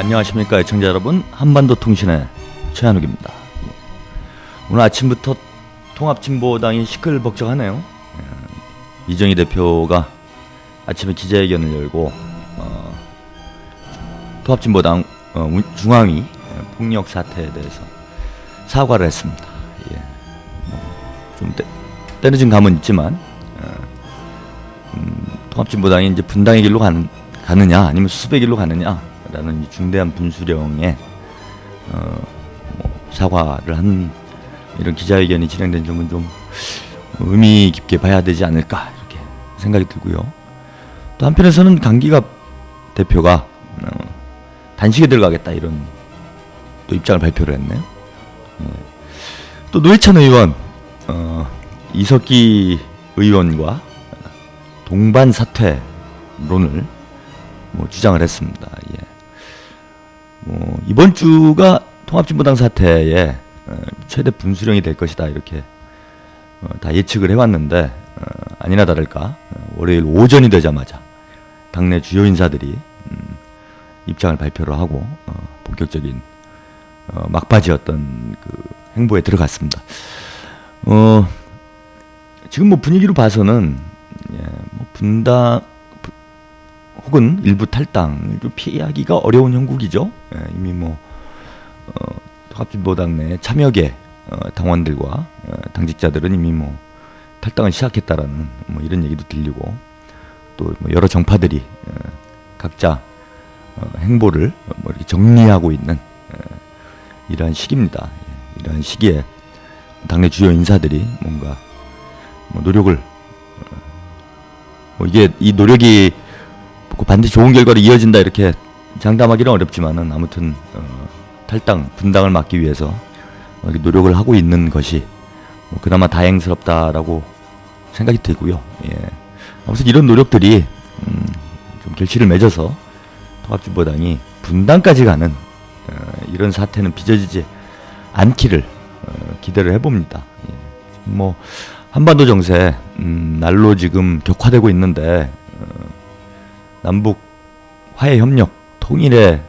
안녕하십니까 애청자 여러분, 한반도 통신의 최한욱입니다. 오늘 아침부터 통합진보당이 시끌벅적하네요. 이정희 대표가 아침에 기자회견을 열고 통합진보당 중앙위 폭력 사태에 대해서 사과를 했습니다. 좀 때려진 감은 있지만 통합진보당이 이제 분당의 길로 가느냐 아니면 수습의 길로 가느냐라는 이 중대한 분수령에 사과를 한 이런 기자회견이 진행된 점은 좀 의미 깊게 봐야 되지 않을까 이렇게 생각이 들고요. 또 한편에서는 강기갑 대표가 단식에 들어가겠다 이런 또 입장을 발표를 했네요. 또 노회찬 의원, 이석기 의원과 동반 사퇴론을 주장을 했습니다. 이번 주가 통합진보당 사태의 최대 분수령이 될 것이다 이렇게 다 예측을 해왔는데 아니나 다를까 월요일 오전이 되자마자 당내 주요 인사들이 입장을 발표를 하고 본격적인 막바지였던 그 행보에 들어갔습니다. 지금 분위기로 봐서는 분당 혹은 일부 탈당을 좀 피하기가 어려운 형국이죠. 이미 통합진보당 내 참여계 당원들과 당직자들은 이미 탈당을 시작했다라는 이런 얘기도 들리고 또 여러 정파들이 각자 행보를 이렇게 정리하고 있는 이러한 시기입니다. 이러한 시기에 당내 주요 인사들이 뭔가 노력을 이 노력이 반드시 좋은 결과로 이어진다 이렇게 장담하기는 어렵지만은 아무튼 탈당, 분당을 막기 위해서 노력을 하고 있는 것이 그나마 다행스럽다라고 생각이 들고요. 아무튼 이런 노력들이 좀 결실을 맺어서 통합진보당이 분당까지 가는 이런 사태는 빚어지지 않기를 기대를 해봅니다. 한반도 정세 날로 지금 격화되고 있는데 남북 화해 협력 통일의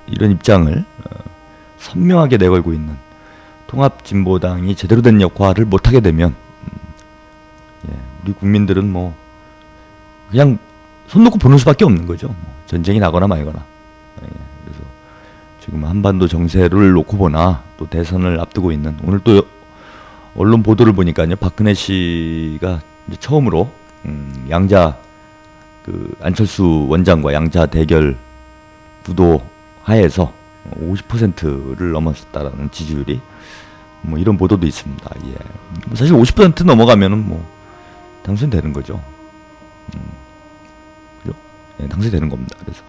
이런 입장을 선명하게 내걸고 있는 통합진보당이 제대로 된 역할을 못하게 되면 우리 국민들은 그냥 손 놓고 보는 수밖에 없는 거죠. 전쟁이 나거나 말거나. 그래서 지금 한반도 정세를 놓고 보나 또 대선을 앞두고 있는 오늘 또 언론 보도를 보니까요, 박근혜 씨가 이제 처음으로 양자 안철수 원장과 양자 대결 구도 하에서 50%를 넘었다라는 지지율이 이런 보도도 있습니다. 사실 50% 넘어가면은 당선되는 거죠. 그죠? 당선되는 겁니다. 그래서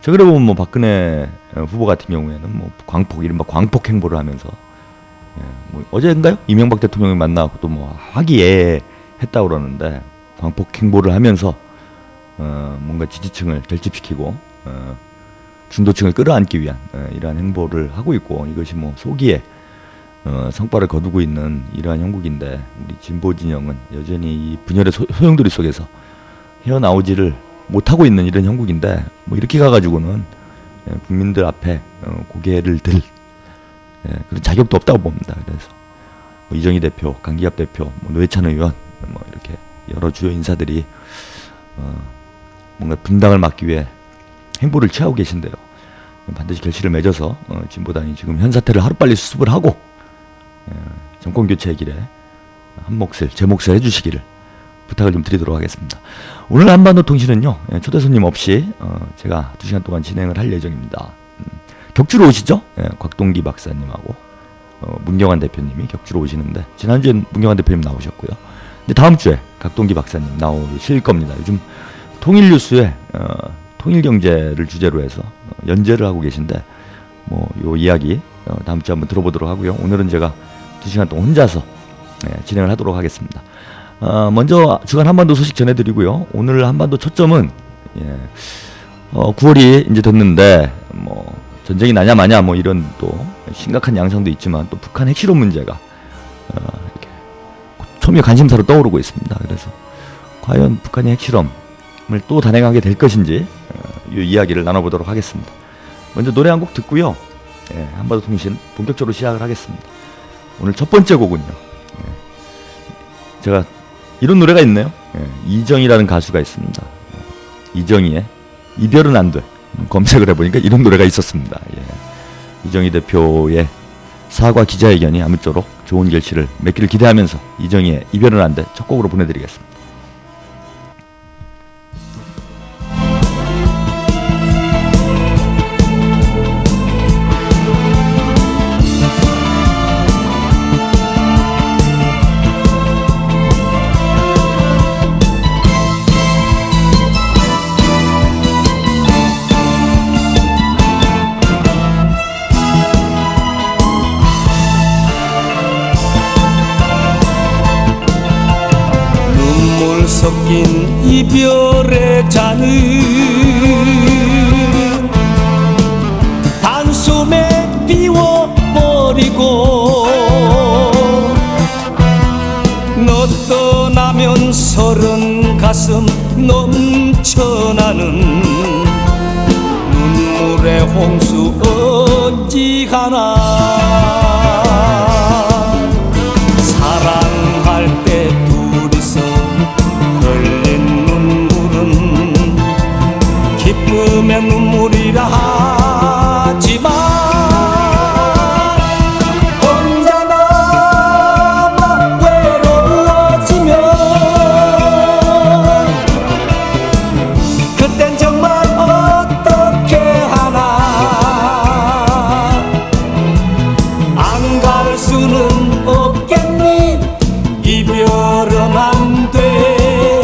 최근에 보면 박근혜 후보 같은 경우에는 이른바 광폭 행보를 하면서 어제인가요? 이명박 대통령이 만나고 또 화기애애했다고 그러는데 광폭 행보를 하면서 뭔가 지지층을 결집시키고 중도층을 끌어안기 위한 이러한 행보를 하고 있고 이것이 소기에 성과를 거두고 있는 이러한 형국인데 우리 진보 진영은 여전히 이 분열의 소용돌이 속에서 헤어나오지를 못하고 있는 이런 형국인데 이렇게 가가지고는 국민들 앞에 고개를 들 그런 자격도 없다고 봅니다. 그래서 이정희 대표, 강기갑 대표, 노회찬 의원 이렇게 여러 주요 인사들이 뭔가 분당을 막기 위해 행보를 취하고 계신데요. 반드시 결실을 맺어서 진보당이 지금 현 사태를 하루빨리 수습을 하고 정권 교체의 길에 제 몫을 해주시기를 부탁을 좀 드리도록 하겠습니다. 오늘 한반도 통신은요, 초대 손님 없이 제가 2시간 동안 진행을 할 예정입니다. 격주로 오시죠? 곽동기 박사님하고 문경환 대표님이 격주로 오시는데 지난주엔 문경환 대표님 나오셨고요. 근데 다음 주에 곽동기 박사님 나오실 겁니다. 요즘 통일뉴스에 통일경제를 주제로 해서 연재를 하고 계신데 요 이야기 다음 주에 한번 들어보도록 하고요. 오늘은 제가 2시간 동안 혼자서 진행을 하도록 하겠습니다. 먼저 주간 한반도 소식 전해드리고요. 오늘 한반도 초점은 9월이 이제 됐는데 전쟁이 나냐 마냐 이런 또 심각한 양상도 있지만 또 북한 핵실험 문제가 이렇게 초미의 관심사로 떠오르고 있습니다. 그래서 과연 북한이 핵실험을 또 단행하게 될 것인지 이 이야기를 나눠보도록 하겠습니다. 먼저 노래 한 곡 듣고요. 예, 한바다통신 본격적으로 시작을 하겠습니다. 오늘 첫 번째 곡은요. 예, 제가 이런 노래가 있네요. 예, 이정희라는 가수가 있습니다. 이정희의 이별은 안 돼. 검색을 해보니까 이런 노래가 있었습니다. 예. 이정희 대표의 사과 기자회견이 아무쪼록 좋은 결실을 맺기를 기대하면서 이정희의 이별은 안 돼 첫 곡으로 보내드리겠습니다. 섞인 이별의 잔을 단숨에 비워버리고 너 떠나면 서른 가슴 넘쳐나는 눈물의 홍수 어찌하나 사랑할 때 둘이서 흘린 눈물은 기쁨의 눈물이라 하지만 혼자 남아 외로워지면 그땐 정말 어떻게 하나 안 갈 수는 없겠니 이별은 안 돼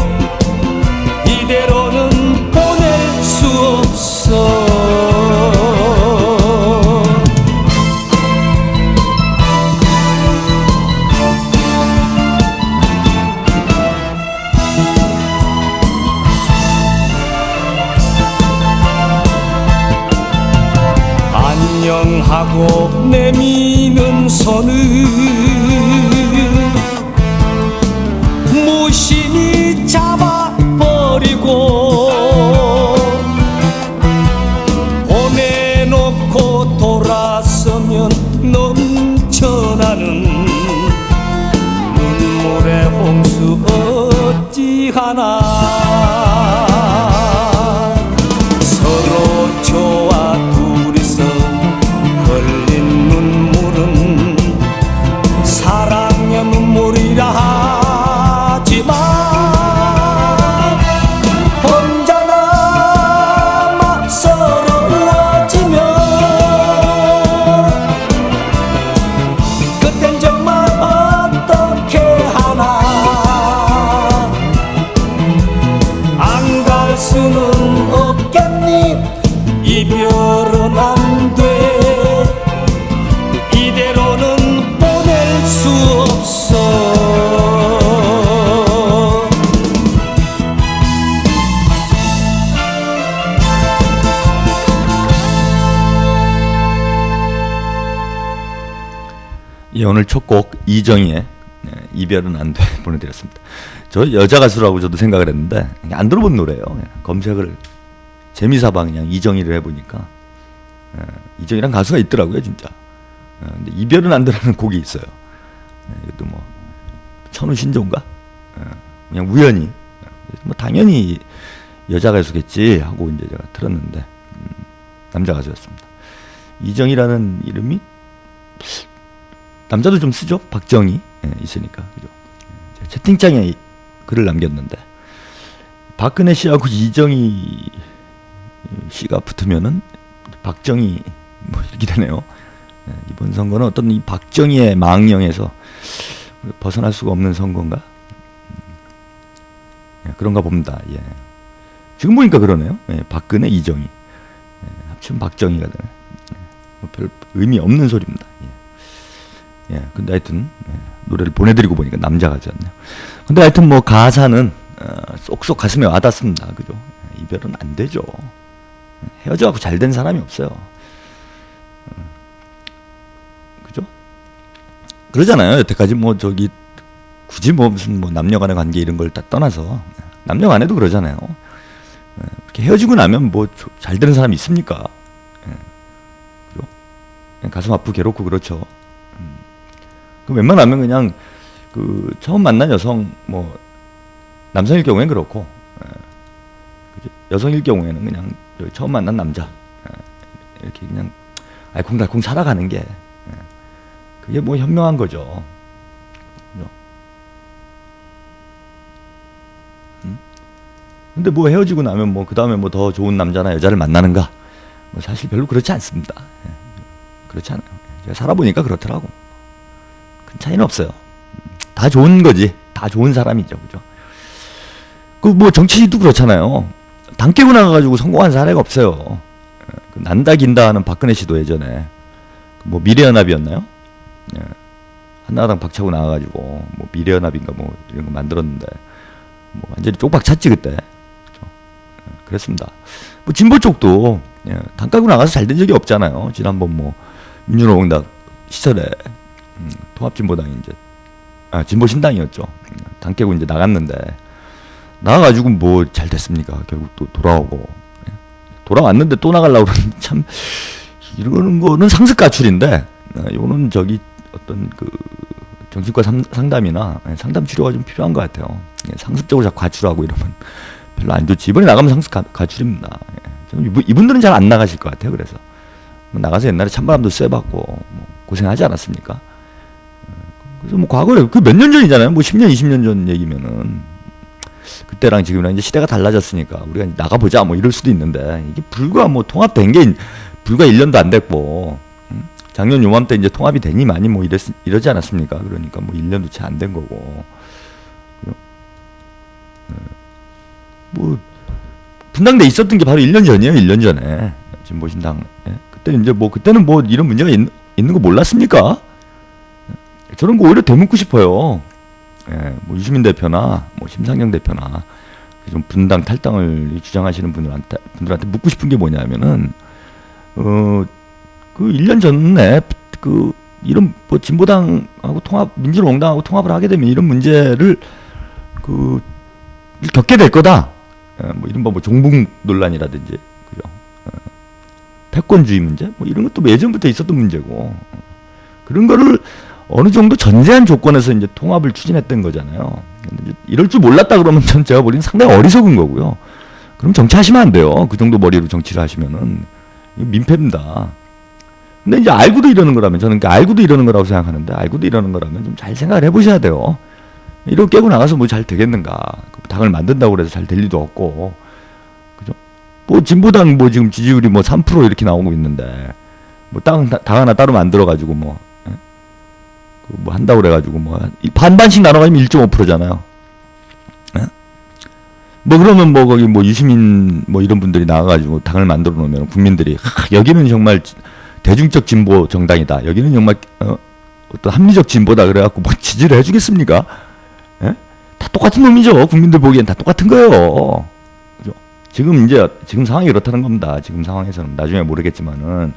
이대로는 보낼 수 없어 안녕하고 내미는 손을 무심히 잡아버리고 보내놓고 돌아서면 넘쳐나는 눈물의 홍수 어찌하나 서로 좋아 둘이서 흘린 눈물은 사랑의 눈물이라 하지만 혼자 남아 서러워지면 그땐 정말 어떻게 하나 안 갈 수는 없겠니 이별은 안 돼 이대로는 보낼 수 없어 예, 오늘 첫 곡 이정희의 이별은 안 돼 보내드렸습니다. 저 여자 가수라고 저도 생각을 했는데 안 들어본 노래예요. 검색을 재미삼아 그냥 이정희를 해보니까 이정희란 가수가 있더라고요 진짜. 근데 이별은 안 돼라는 곡이 있어요. 이것도 뭐 천우 신조인가? 그냥 우연히 뭐 당연히 여자 가수겠지 하고 이제 제가 들었는데 남자 가수였습니다. 이정희라는 이름이 남자도 좀 쓰죠. 박정희 있으니까 그죠. 채팅창에 글을 남겼는데 박근혜 씨하고 이정희 씨가 붙으면은 박정희 뭐 이렇게 되네요. 이번 선거는 어떤 이 박정희의 망령에서 벗어날 수가 없는 선거인가? 그런가 봅니다. 예. 지금 보니까 그러네요. 박근혜, 이정희 합치면 박정희가 되네. 뭐 별 의미 없는 소리입니다. 근데 하여튼 노래를 보내드리고 보니까 남자 가수였네요. 근데 하여튼 뭐 가사는 쏙쏙 가슴에 와닿습니다. 그죠? 이별은 안 되죠. 헤어져갖고 잘 된 사람이 없어요. 그죠? 그러잖아요. 여태까지 뭐 저기 굳이 뭐 무슨 뭐 남녀간의 관계 이런 걸 다 떠나서 남녀간에도 그러잖아요. 이렇게 헤어지고 나면 뭐 잘 되는 사람이 있습니까? 그냥 가슴 아프고 괴롭고 그렇죠. 그 웬만하면 그냥 그 처음 만난 여성 뭐 남성일 경우엔 그렇고 그죠? 여성일 경우에는 그냥 처음 만난 남자 이렇게 그냥 알콩달콩 살아가는 게 그게 뭐 현명한 거죠. 그죠? 근데 뭐 헤어지고 나면 뭐 그 다음에 뭐 더 좋은 남자나 여자를 만나는가? 뭐 사실 별로 그렇지 않습니다. 그렇지 않아요. 제가 살아보니까 그렇더라고. 큰 차이는 없어요. 다 좋은 거지. 다 좋은 사람이죠, 그죠? 그 뭐 정치도 그렇잖아요. 당 깨고 나가가지고 성공한 사례가 없어요. 그 난다 긴다 하는 박근혜 씨도 예전에 뭐 미래연합이었나요? 한나라당 박차고 나가가지고 뭐 미래연합인가 뭐 이런 거 만들었는데 뭐 완전히 쪽박 찼지 그때. 그렇죠? 그랬습니다. 뭐 진보 쪽도 당 까고 나가서 잘 된 적이 없잖아요. 지난번 뭐 민주노동당 시절에 통합진보당이 이제 진보신당이었죠. 당 깨고 이제 나갔는데 나가가지고 뭐 잘 됐습니까? 결국 또 돌아오고 돌아왔는데 또 나가려고 그러는 참 이러는 거는 상습 가출인데 이거는 저기 어떤 그 정신과 상담이나 상담 치료가 좀 필요한 것 같아요. 상습적으로 자꾸 가출하고 이러면 별로 안 좋지. 이번에 나가면 상습 가출입니다. 이분들은 잘 안 나가실 것 같아요. 그래서 나가서 옛날에 찬바람도 쐬봤고 뭐 고생하지 않았습니까? 그래서 뭐 과거에 그 몇 년 전이잖아요. 뭐 10년, 20년 전 얘기면은 그때랑 지금이랑 이제 시대가 달라졌으니까 우리가 나가보자 뭐 이럴 수도 있는데 이게 불과 뭐 통합된 게 불과 1년도 안 됐고 작년 요맘때 이제 통합이 되니 많이 뭐 이러지 않았습니까? 그러니까 뭐 1년도 채 안 된 거고 뭐 분당돼 있었던 게 바로 1년 전이에요. 1년 전에 진보신당 그때 이제 뭐 그때는 뭐 이런 문제가 있는 거 몰랐습니까? 저런 거 오히려 되묻고 싶어요. 뭐 유시민 대표나 뭐 심상정 대표나 좀 분당 탈당을 주장하시는 분들한테 묻고 싶은 게 뭐냐면은 그 1년 전에 그 이런 뭐 진보당하고 민주노동당하고 통합을 하게 되면 이런 문제를 그 겪게 될 거다. 뭐 이른바 뭐 종북 논란이라든지 그죠? 패권주의 문제 뭐 이런 것도 예전부터 있었던 문제고 그런 거를 어느 정도 전제한 조건에서 이제 통합을 추진했던 거잖아요. 근데 이럴 줄 몰랐다 그러면 전 제가 보기엔 상당히 어리석은 거고요. 그럼 정치하시면 안 돼요. 그 정도 머리로 정치를 하시면은 이거 민폐입니다. 근데 이제 알고도 이러는 거라면 저는 알고도 이러는 거라고 생각하는데 알고도 이러는 거라면 좀 잘 생각을 해보셔야 돼요. 이렇게 깨고 나가서 뭐 잘 되겠는가? 당을 만든다고 그래서 잘 될 리도 없고, 그죠? 뭐 진보당 뭐 지금 지지율이 뭐 3% 이렇게 나오고 있는데 뭐 당 하나 따로 만들어가지고 뭐 한다고 그래가지고 뭐 반반씩 나눠가면 1.5%잖아요. 뭐 그러면 뭐 거기 뭐 유시민 뭐 이런 분들이 나와가지고 당을 만들어 놓으면 국민들이 여기는 정말 대중적 진보 정당이다. 여기는 정말 어떤 합리적 진보다 그래갖고 뭐 지지를 해주겠습니까? 다 똑같은 놈이죠. 국민들 보기엔 다 똑같은 거예요. 그죠? 지금 상황이 그렇다는 겁니다. 지금 상황에서는 나중에 모르겠지만은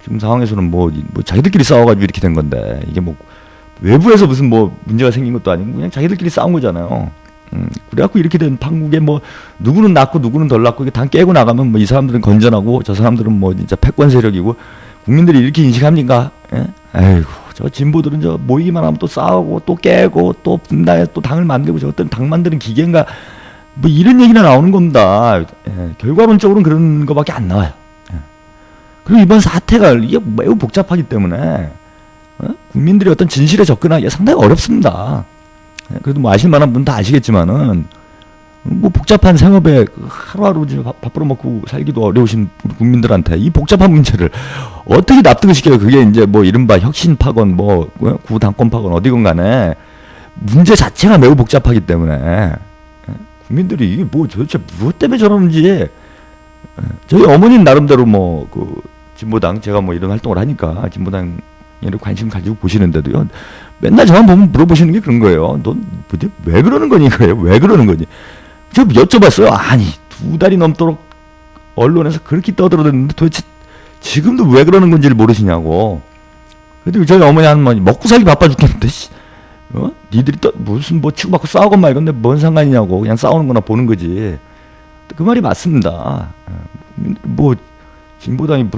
지금 상황에서는 뭐 자기들끼리 싸워가지고 이렇게 된 건데 이게 뭐 외부에서 무슨 뭐 문제가 생긴 것도 아니고 그냥 자기들끼리 싸운 거잖아요. 그래갖고 이렇게 된 판국에 뭐 누구는 낫고 누구는 덜 낫고 이게 당 깨고 나가면 뭐 이 사람들은 건전하고 저 사람들은 뭐 진짜 패권 세력이고 국민들이 이렇게 인식합니까? 에이구 저 진보들은 저 모이기만 하면 또 싸우고 또 깨고 또 분당에 또 당을 만들고 저것들은 당 만드는 기계인가 뭐 이런 얘기나 나오는 겁니다. 결과론적으로는 그런 거밖에 안 나와요. 그리고 이번 사태가 이게 매우 복잡하기 때문에 국민들이 어떤 진실에 접근하기가 상당히 어렵습니다. 그래도 뭐 아실 만한 분 다 아시겠지만은 뭐 복잡한 생업에 하루하루 밥 벌어 먹고 살기도 어려우신 국민들한테 이 복잡한 문제를 어떻게 납득을 시켜요? 그게 이제 뭐 이른바 혁신파건 뭐 구당권파건 어디건 간에 문제 자체가 매우 복잡하기 때문에 국민들이 이게 뭐 도대체 무엇 때문에 저러는지 저희 어머니는 나름대로 뭐 그 진보당 제가 뭐 이런 활동을 하니까 진보당에 관심 가지고 보시는데도요 맨날 저만 보면 물어보시는 게 그런 거예요. 넌 왜 그러는 거니? 그래요. 왜 그러는 거니? 제가 여쭤봤어요. 아니 2달이 넘도록 언론에서 그렇게 떠들어댔는데 도대체 지금도 왜 그러는 건지를 모르시냐고. 그래도 저희 어머니 한 번 먹고 살기 바빠 죽겠는데 니들이 또 무슨 뭐 치고받고 싸우건 말건데 뭔 상관이냐고. 그냥 싸우는 거나 보는 거지. 그 말이 맞습니다. 뭐 진보당이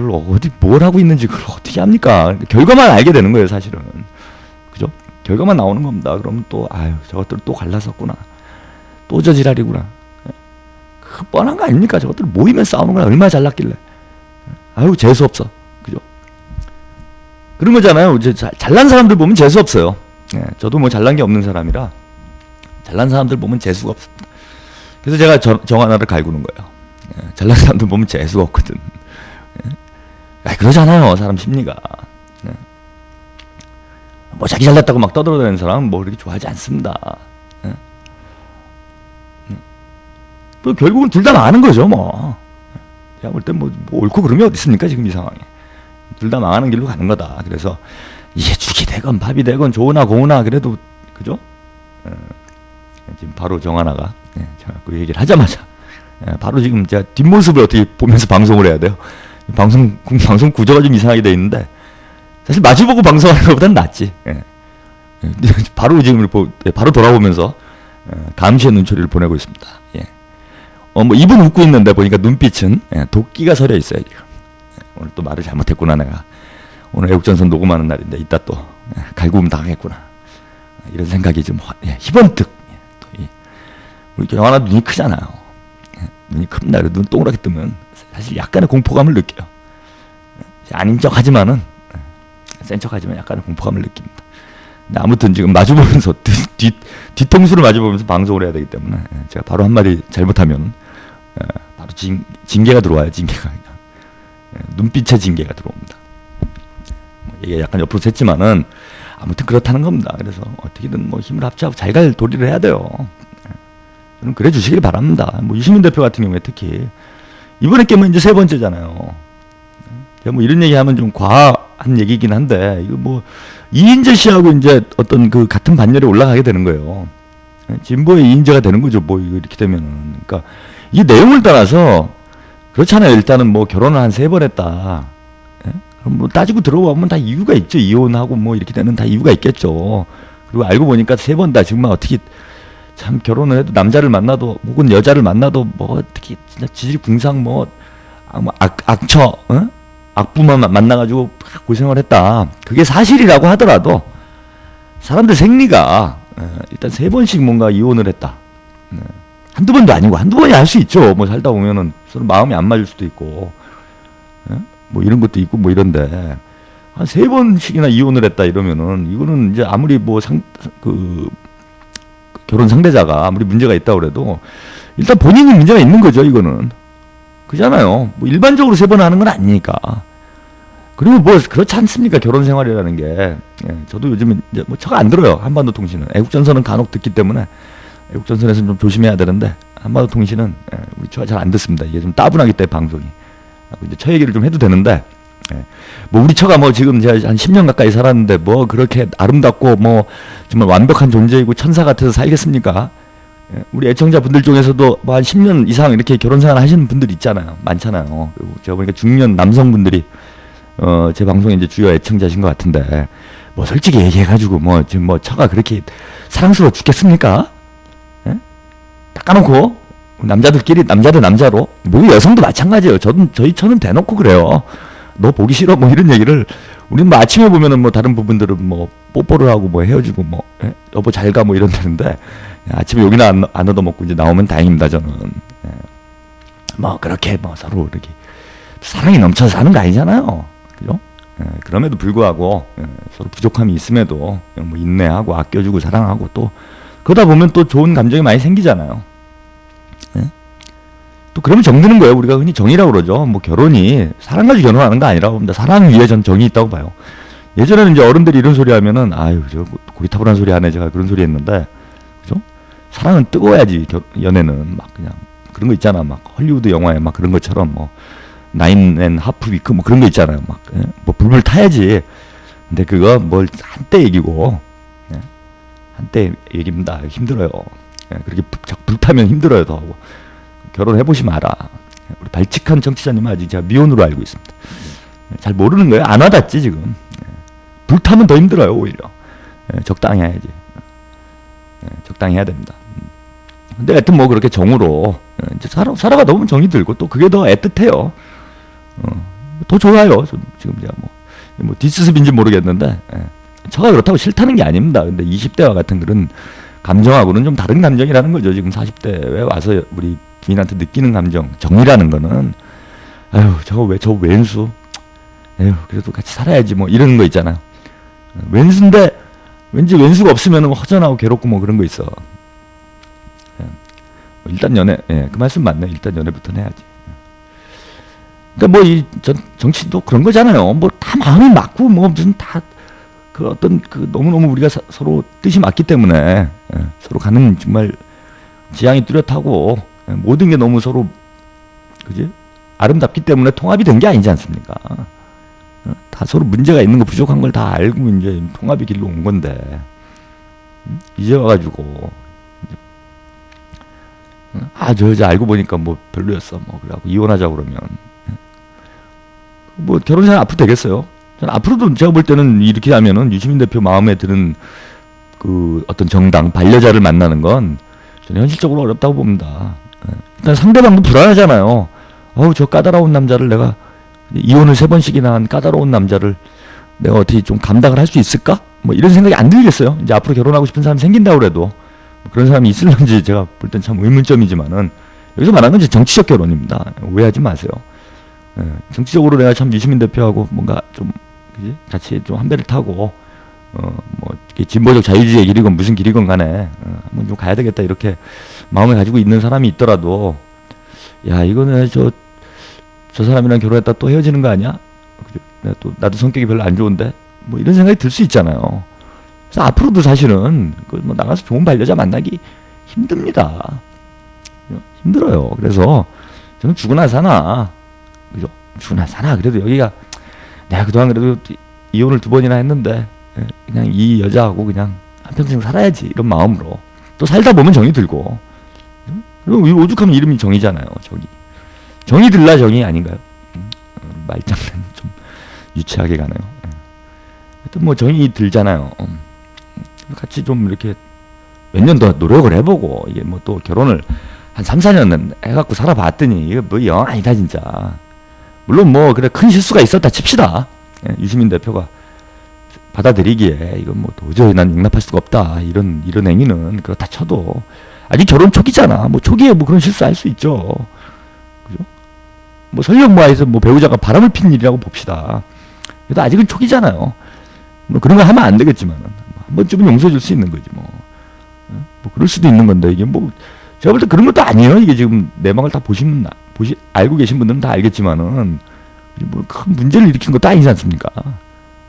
뭘 하고 있는지 그걸 어떻게 합니까? 결과만 알게 되는 거예요, 사실은. 그죠? 결과만 나오는 겁니다. 그러면 또, 아유, 저것들 또 갈라섰구나. 또 저 지랄이구나. 그 뻔한 거 아닙니까? 저것들 모이면 싸우는 거야. 얼마나 잘났길래. 아유, 재수없어. 그죠? 그런 거잖아요. 이제 잘난 사람들 보면 재수없어요. 예, 저도 뭐 잘난 게 없는 사람이라 잘난 사람들 보면 재수가 없습니다. 그래서 제가 정 하나를 갈구는 거예요. 예, 잘난 사람들 보면 재수가 없거든. 예. 그러잖아요, 사람 심리가. 예. 뭐 자기 잘났다고 막 떠들어대는 사람은 뭐 그렇게 좋아하지 않습니다. 예. 또 결국은 둘 다 망하는 거죠, 뭐. 제가 볼 때 뭐 옳고 그름이 어디 있습니까, 지금 이 상황에. 둘 다 망하는 길로 가는 거다. 그래서 이게 죽이 되건 밥이 되건 좋으나 고우나 그래도, 그죠? 예. 지금 바로 정하나가 제가 그 얘기를 하자마자 바로 지금 제가 뒷모습을 어떻게 보면서 방송을 해야 돼요. 방송 구조가 좀 이상하게 돼 있는데 사실 마주보고 방송하는 것보다는 낫지. 바로 지금 바로 돌아보면서 감시의 눈초리를 보내고 있습니다. 뭐 입은 웃고 있는데 보니까 눈빛은 도끼가 서려 있어요. 지금. 오늘 또 말을 잘못했구나 내가. 오늘 애국전선 녹음하는 날인데 이따 또 갈굼 당하겠구나. 이런 생각이 좀 희번뜩. 우리 영화나 눈이 크잖아요. 눈이 큽니다. 눈 동그랗게 뜨면 사실 약간의 공포감을 느껴요. 아닌 척하지만은 센 척하지만 약간의 공포감을 느낍니다. 근데 아무튼 지금 마주보면서 뒤통수를 마주보면서 방송을 해야 되기 때문에 제가 바로 한마디 잘못하면 바로 징계가 들어와요. 징계가 그냥 눈빛에 징계가 들어옵니다. 이게 약간 옆으로 샜지만은 아무튼 그렇다는 겁니다. 그래서 어떻게든 뭐 힘을 합치하고 잘 갈 도리를 해야 돼요. 저는 그래 주시길 바랍니다. 뭐 유시민 대표 같은 경우에 특히 이번에 깨면 이제 세 번째잖아요. 제가 뭐 이런 얘기하면 좀 과한 얘기긴 한데 이거 뭐 이인재 씨하고 이제 어떤 그 같은 반열에 올라가게 되는 거예요. 진보의 이인재가 되는 거죠. 뭐 이거 이렇게 되면은. 그러니까 이 내용을 따라서 그렇잖아요. 일단은 뭐 결혼을 한 3번 했다. 그럼 뭐 따지고 들어보면 다 이유가 있죠. 이혼하고 뭐 이렇게 되는 다 이유가 있겠죠. 그리고 알고 보니까 3번 다 정말 어떻게 참 결혼을 해도 남자를 만나도 혹은 여자를 만나도 뭐 특히 진짜 지질궁상 뭐 악처 악부만 만나가지고 고생을 했다. 그게 사실이라고 하더라도 사람들 생리가 일단 3번씩 뭔가 이혼을 했다. 한두 번도 아니고 한두 번이 할 수 있죠. 뭐 살다 보면은 서로 마음이 안 맞을 수도 있고 뭐 이런 것도 있고 뭐 이런데 한 3번씩이나 이혼을 했다 이러면은 이거는 이제 아무리 뭐 결혼 상대자가 아무리 문제가 있다고 그래도 일단 본인이 문제가 있는 거죠. 이거는 그잖아요. 뭐 일반적으로 3번 하는 건 아니니까. 그리고 뭐 그렇지 않습니까? 결혼 생활이라는 게. 저도 요즘은 이제 뭐 처가 안 들어요. 한반도 통신은. 애국전선은 간혹 듣기 때문에 애국전선에서는 좀 조심해야 되는데 한반도 통신은 우리 처가 잘 안 듣습니다. 이게 좀 따분하기 때문에 방송이. 이제 처 얘기를 좀 해도 되는데 뭐 우리 처가 뭐 지금 제가 한 10년 가까이 살았는데 뭐 그렇게 아름답고 뭐 정말 완벽한 존재이고 천사 같아서 살겠습니까? 우리 애청자분들 중에서도 뭐 한 10년 이상 이렇게 결혼 생활 하시는 분들 있잖아요. 많잖아요. 그리고 제가 보니까 중년 남성분들이 제 방송에 이제 주요 애청자신 것 같은데 뭐 솔직히 얘기해가지고 뭐 지금 뭐 처가 그렇게 사랑스러워 죽겠습니까? 닦아놓고 남자들끼리 남자들 남자로 뭐 여성도 마찬가지예요. 저희 처는 대놓고 그래요. 너 보기 싫어 뭐 이런 얘기를 우리는 뭐 아침에 보면은 뭐 다른 부분들은 뭐 뽀뽀를 하고 뭐 헤어지고 뭐 여보 잘 가 뭐 이런다는데 아침에 여기나 안 얻어먹고 이제 나오면 다행입니다. 저는 뭐 그렇게 뭐 서로 이렇게 사랑이 넘쳐서 사는 거 아니잖아요. 그죠? 그럼에도 불구하고 서로 부족함이 있음에도 뭐 인내하고 아껴주고 사랑하고 또 그러다 보면 또 좋은 감정이 많이 생기잖아요. 또 그러면 정드는 거예요. 우리가 흔히 정이라고 그러죠. 뭐 결혼이 사랑 가지고 결혼하는 거 아니라고 봅니다. 사랑 위에 전 정이 있다고 봐요. 예전에는 이제 어른들이 이런 소리 하면은 아유 저 고리타분한 소리 하네 제가 그런 소리 했는데 그죠? 사랑은 뜨거워야지. 연애는 막 그냥 그런 거 있잖아. 막 헐리우드 영화에 막 그런 것처럼 뭐 나인 앤 하프 위크 뭐 그런 거 있잖아요. 막 뭐 불불 타야지. 근데 그거 뭘 한때 얘기고 한때 얘기입니다. 힘들어요. 그렇게 불타면 힘들어요 더 하고. 결혼해보시 마라. 우리 발칙한 정치자님은 아직 제가 미혼으로 알고 있습니다. 잘 모르는 거예요. 안 와닿지 지금. 불타면 더 힘들어요 오히려. 적당히 해야지. 적당히 해야 됩니다. 근데 하여튼 뭐 그렇게 정으로 이제 살아가다 보면 정이 들고 또 그게 더 애틋해요. 더 좋아요. 지금 제가 뭐 뒷수습인지 모르겠는데 저가 그렇다고 싫다는 게 아닙니다. 근데 20대와 같은 그런 감정하고는 좀 다른 감정이라는 거죠. 지금 40대에 와서 우리 부인한테 느끼는 감정, 정이라는 거는 아유 저 왼수, 에휴 그래도 같이 살아야지 뭐 이런 거 있잖아요. 왼수인데 왠지 왼수가 없으면 허전하고 괴롭고 뭐 그런 거 있어. 일단 연애, 그 말씀 맞네. 일단 연애부터는 해야지. 그러니까 뭐 이 정치도 그런 거잖아요. 뭐 다 마음이 맞고 뭐 무슨 다 그 어떤 그 너무너무 우리가 서로 뜻이 맞기 때문에 서로 가는 정말 지향이 뚜렷하고 모든 게 너무 서로 그지 아름답기 때문에 통합이 된 게 아니지 않습니까? 다 서로 문제가 있는 거 부족한 걸 다 알고 이제 통합의 길로 온 건데 이제 와가지고 저 여자 알고 보니까 뭐 별로였어 뭐 그래갖고 이혼하자 그러면 뭐 결혼생활 앞으로 되겠어요? 저는 앞으로도 제가 볼 때는 이렇게 하면은 유시민 대표 마음에 드는 그 어떤 정당 반려자를 만나는 건 저는 현실적으로 어렵다고 봅니다. 일단 상대방도 불안하잖아요. 저 까다로운 남자를 내가 이혼을 3번씩이나 한 까다로운 남자를 내가 어떻게 좀 감당을 할 수 있을까? 뭐 이런 생각이 안 들겠어요. 이제 앞으로 결혼하고 싶은 사람이 생긴다고 그래도 그런 사람이 있을런지 제가 볼 땐 참 의문점이지만은 여기서 말하는 건 정치적 결혼입니다. 오해하지 마세요. 정치적으로 내가 참 유시민 대표하고 뭔가 좀 그지? 같이 좀 한 배를 타고 뭐 진보적 자유주의의 길이건 무슨 길이건 간에 한번 좀 가야 되겠다 이렇게 마음을 가지고 있는 사람이 있더라도 야 이거는 저 사람이랑 결혼했다 또 헤어지는 거 아니야? 나도 성격이 별로 안 좋은데 뭐 이런 생각이 들 수 있잖아요. 그래서 앞으로도 사실은 뭐 나가서 좋은 반려자 만나기 힘듭니다. 힘들어요. 그래서 저는 죽으나 사나 그죠? 죽으나 사나 그래도 여기가 내가 그동안 그래도 이혼을 2번이나 했는데 그냥 이 여자하고 그냥 한평생 살아야지 이런 마음으로 또 살다 보면 정이 들고 그리고 오죽하면 이름이 정이잖아요. 정이 들라 정이 아닌가요? 말장난 좀 유치하게 가네요. 하여튼 뭐 정이 들잖아요. 같이 좀 이렇게 몇 년 더 노력을 해보고 이게 뭐 또 결혼을 한 3, 4년 해갖고 살아봤더니 이거 뭐 영 아니다 진짜. 물론 뭐 그래 큰 실수가 있었다 칩시다. 유시민 대표가 받아들이기에 이건 뭐 도저히 난 용납할 수가 없다 이런 행위는 그렇다 쳐도 아직 결혼 초기잖아. 뭐 초기에 뭐 그런 실수할 수 있죠. 그죠? 뭐 설령 뭐 해서 뭐 배우자가 바람을 핀 일이라고 봅시다. 그래도 아직은 초기잖아요. 뭐 그런 거 하면 안 되겠지만 한 번쯤은 용서해 줄 수 있는 거지 뭐. 뭐 그럴 수도 있는 건데 이게 뭐 제가 볼 때 그런 것도 아니에요. 이게 지금 내막을 다 알고 계신 분들은 다 알겠지만은 뭐 큰 문제를 일으킨 것도 아니지 않습니까?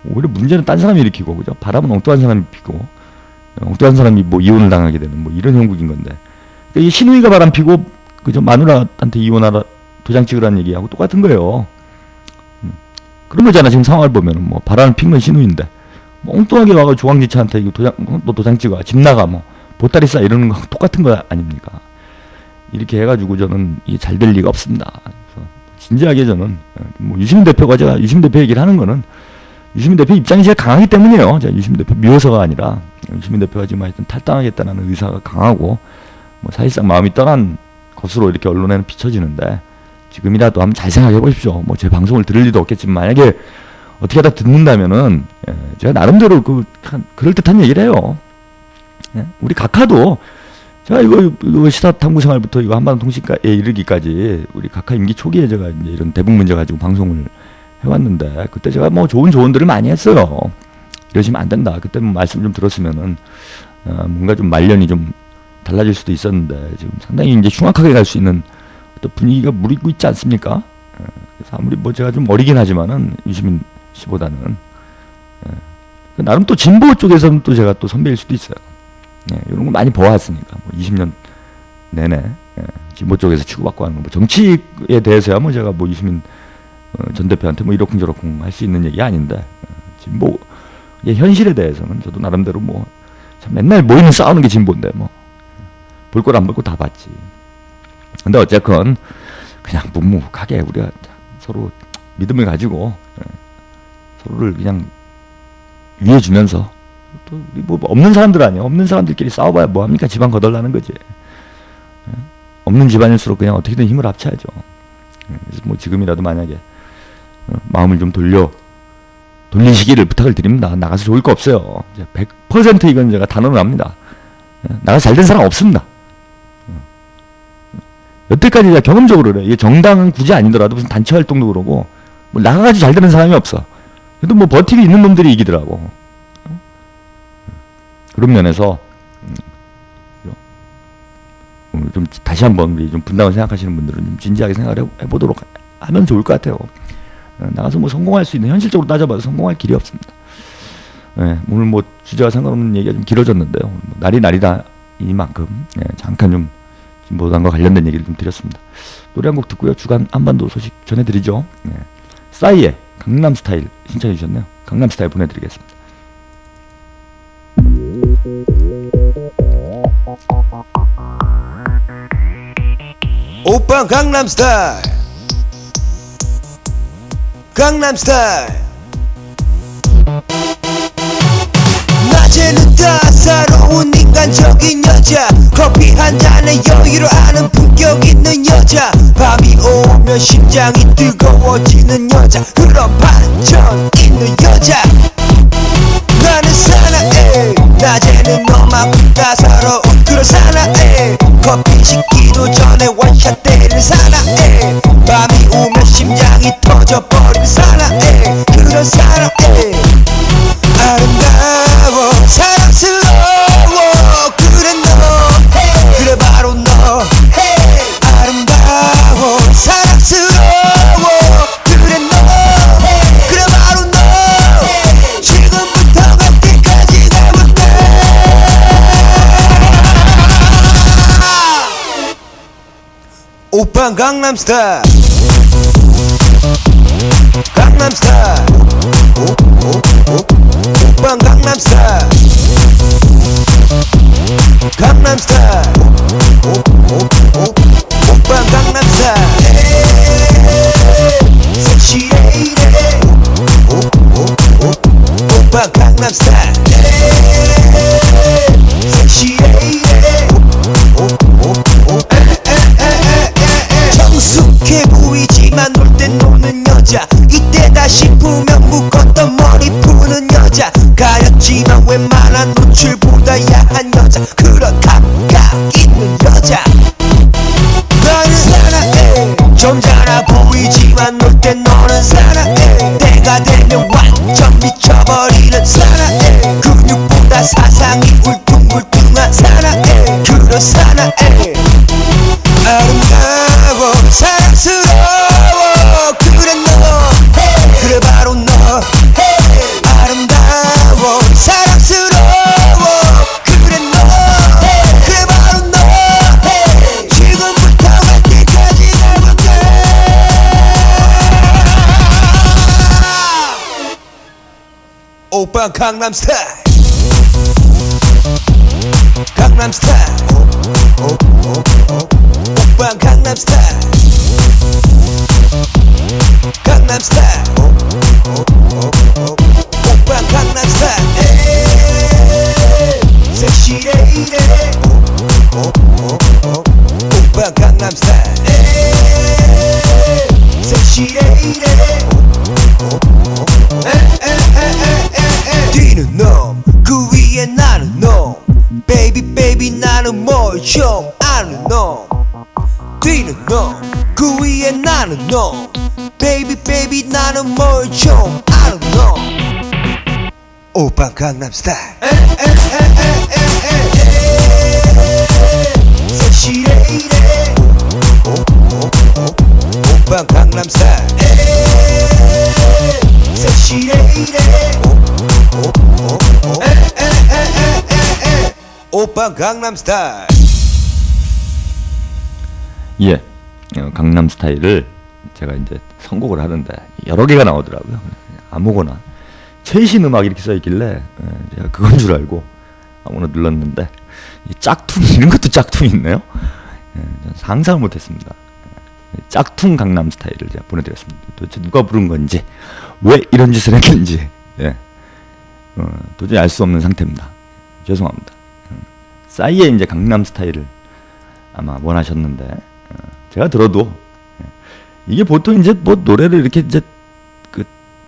오히려 문제는 딴 사람이 일으키고 그죠? 바람은 엉뚱한 사람이 피고 엉뚱한 사람이 뭐 이혼을 당하게 되는 뭐 이런 형국인 건데 그러니까 이 신우이가 바람 피고 그죠? 마누라한테 이혼하라 도장 찍으라는 얘기하고 똑같은 거예요. 그런 거잖아. 지금 상황을 보면은 뭐 바람을 핀 건 신우인데 뭐 엉뚱하게 와가 조광지차한테 이거 도장 찍어 집 나가 뭐 보따리 싸 이러는 거 똑같은 거 아닙니까? 이렇게 해가지고 저는 이게 잘 될 리가 없습니다. 그래서 진지하게 저는 뭐 유시민 대표가 제가 유시민 대표 얘기를 하는 거는 유시민 대표 입장이 제일 강하기 때문이에요. 제가 유시민 대표 미워서가 아니라 유시민 대표가 지금 하여튼 탈당하겠다는 의사가 강하고 뭐 사실상 마음이 떠난 것으로 이렇게 언론에는 비춰지는데 지금이라도 한번 잘 생각해 보십시오. 뭐 제 방송을 들을 리도 없겠지만 만약에 어떻게 하다 듣는다면은 제가 나름대로 그럴듯한 얘기를 해요. 우리 각하도 제가 이거 시사 탐구 생활부터 이거 한반도 통신가에 이르기까지 우리 각하 임기 초기에 제가 이제 이런 대북 문제 가지고 방송을 해왔는데 그때 제가 뭐 좋은 조언들을 많이 했어요. 이러시면 안 된다. 그때 뭐 말씀 좀 들었으면은 뭔가 좀 말년이 좀 달라질 수도 있었는데 지금 상당히 이제 흉악하게 갈 수 있는 어떤 분위기가 무르익고 있지 않습니까? 그래서 아무리 뭐 제가 좀 어리긴 하지만은 유시민 씨보다는 나름 또 진보 쪽에서는 또 제가 또 선배일 수도 있어요. 이런 거 많이 보아왔으니까 뭐 20년 내내 진보 쪽에서 치고받고 하는 거 뭐 정치에 대해서야 뭐 제가 뭐 유시민 전 대표한테 뭐 이러쿵저러쿵 할 수 있는 얘기 아닌데 진보 현실에 대해서는 저도 나름대로 뭐 참 맨날 모이는 싸우는 게 진보인데 뭐 볼 걸 안 볼 거 다 봤지. 근데 어쨌건 그냥 묵묵하게 우리가 서로 믿음을 가지고 서로를 그냥 위해주면서 또 우리 뭐 없는 사람들 아니에요. 없는 사람들끼리 싸워봐야 뭐합니까? 집안 거덜나는 거지. 없는 집안일수록 그냥 어떻게든 힘을 합쳐야죠. 그래서 뭐 지금이라도 만약에 마음을 좀 돌리시기를 부탁을 드립니다. 나가서 좋을 거 없어요. 100% 이건 제가 단언을 합니다. 나가서 잘 된 사람 없습니다. 여태까지 제가 경험적으로 그래. 이게 정당은 굳이 아니더라도 무슨 단체 활동도 그러고 뭐 나가가지고 잘 되는 사람이 없어. 그래도 뭐 버티고 있는 놈들이 이기더라고. 그런 면에서 좀 다시 한번 우리 좀 분당을 생각하시는 분들은 좀 진지하게 생각을 해보도록 하면 좋을 것 같아요. 나가서 뭐 성공할 수 있는, 현실적으로 따져봐도 성공할 길이 없습니다. 오늘 뭐 주제와 상관없는 얘기가 좀 길어졌는데요. 날이 날이다 이만큼 잠깐 좀 진보당과 관련된 얘기를 좀 드렸습니다. 노래 한 곡 듣고요. 주간 한반도 소식 전해드리죠. 싸이의 강남스타일 신청해 주셨네요. 강남스타일 보내드리겠습니다. 오빠 강남스타일 강남스타일 낮에는 따사로운 인간적인 여자 커피 한 잔에 여유를 아는 품격 있는 여자 밤이 오면 심장이 뜨거워지는 여자 그런 반전 있는 여자 나는 사나해 낮에는 너만큼 따사로운 그런 사나해 커피 식기도 전에 원샷 때리는 사나해 밤이 오면 심장이 터져버리는 사나해 그런 사나해 아름다워 사랑스러워 그래 너 그래 바로 너 아름다워 사랑스러워 그래 너 그래 바로 너 지금부터 갈 때까지 가볼게 오빤 강남스타일 강남스타일 오빤 강남스타일 강남스타일 오빤 강남스타일 섹시 레이디 오빤 강남스타일 섹시 레이디 성숙해 보이지만 놀 땐 노는 여자 이때다 싶으면 묶었던 머리 푸는 여자 가렸지만 웬만한 노출보다 야한 여자 그런 감각 있는 여자 너는 사랑해 점잖아 보이지만 놀 땐 너는 사랑해 때가 되면 완전 미쳐버리는 사랑해 근육보다 사상이 울퉁불퉁한 사랑해 그런 사랑해 아름다워 사랑스러워 그래 너 그래 바로 너 아름다워 사랑스러워 그래 너 그래 바로 너 지금부터 갈 때까지 가볼게 오빠 강남스타일 강남스타일 오빠 강남스타일 강남스타일 오빠 강남스타일 섹시 레이디 오빠 강남스타일 섹시 레이디 뛰는 놈 그 위에 나는 놈 베이비 베이비 나는 뭘 좀 아는 놈 뛰는 놈 그 위에 나는 놈 베이비 베이비 나는 뭘 좀 아는 놈 오빤 강남스타일 섹시 레이디 오빤 강남스타일 섹시 레이디 오빤 강남스타일 예, 강남스타일을 제가 이제 선곡을 하는데 여러 개가 나오더라고요. 아무거나 최신 음악 이렇게 써있길래 제가 그건 줄 알고 아무나 눌렀는데 이 짝퉁 이런 것도 짝퉁이 있네요. 상상을 못했습니다. 짝퉁 강남스타일을 제가 보내드렸습니다. 도대체 누가 부른 건지 왜 이런 짓을 했는지 도저히 알 수 없는 상태입니다. 죄송합니다. 싸이의 이제 강남스타일을 아마 원하셨는데 제가 들어도 이게 보통 이제 뭐 노래를 이렇게 이제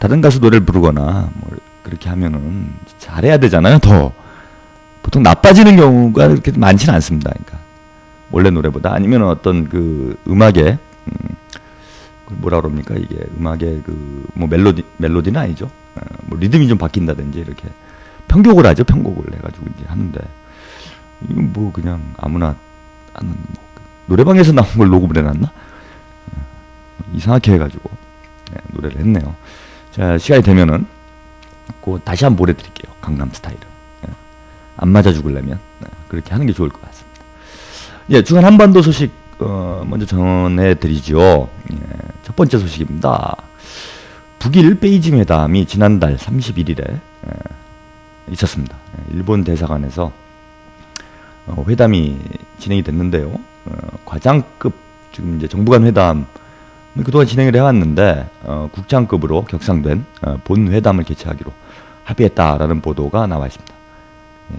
다른 가수 노래를 부르거나 뭐 그렇게 하면은 잘해야 되잖아요. 더 보통 나빠지는 경우가 그렇게 많지는 않습니다. 그러니까 원래 노래보다 아니면 어떤 그 음악의 뭐라 그럽니까 이게 음악의 그 뭐 멜로디는 아니죠. 뭐 리듬이 좀 바뀐다든지 이렇게 편곡을 하죠. 편곡을 해가지고 이제 하는데 이건 뭐 그냥 아무나 하는 뭐 노래방에서 나온 걸 녹음을 해놨나 이상하게 해가지고 노래를 했네요. 자 시간이 되면은 그 다시 한번 보내드릴게요. 강남 스타일을 안 맞아 죽으려면 그렇게 하는 게 좋을 것 같습니다. 예, 주간 한반도 소식 먼저 전해드리죠. 예, 첫 번째 소식입니다. 북일 베이징 회담이 지난달 31일에 있었습니다. 일본 대사관에서 회담이 진행이 됐는데요. 과장급 지금 이제 정부 간 회담 그동안 진행을 해왔는데 국장급으로 격상된 본 회담을 개최하기로 합의했다라는 보도가 나와 있습니다. 예.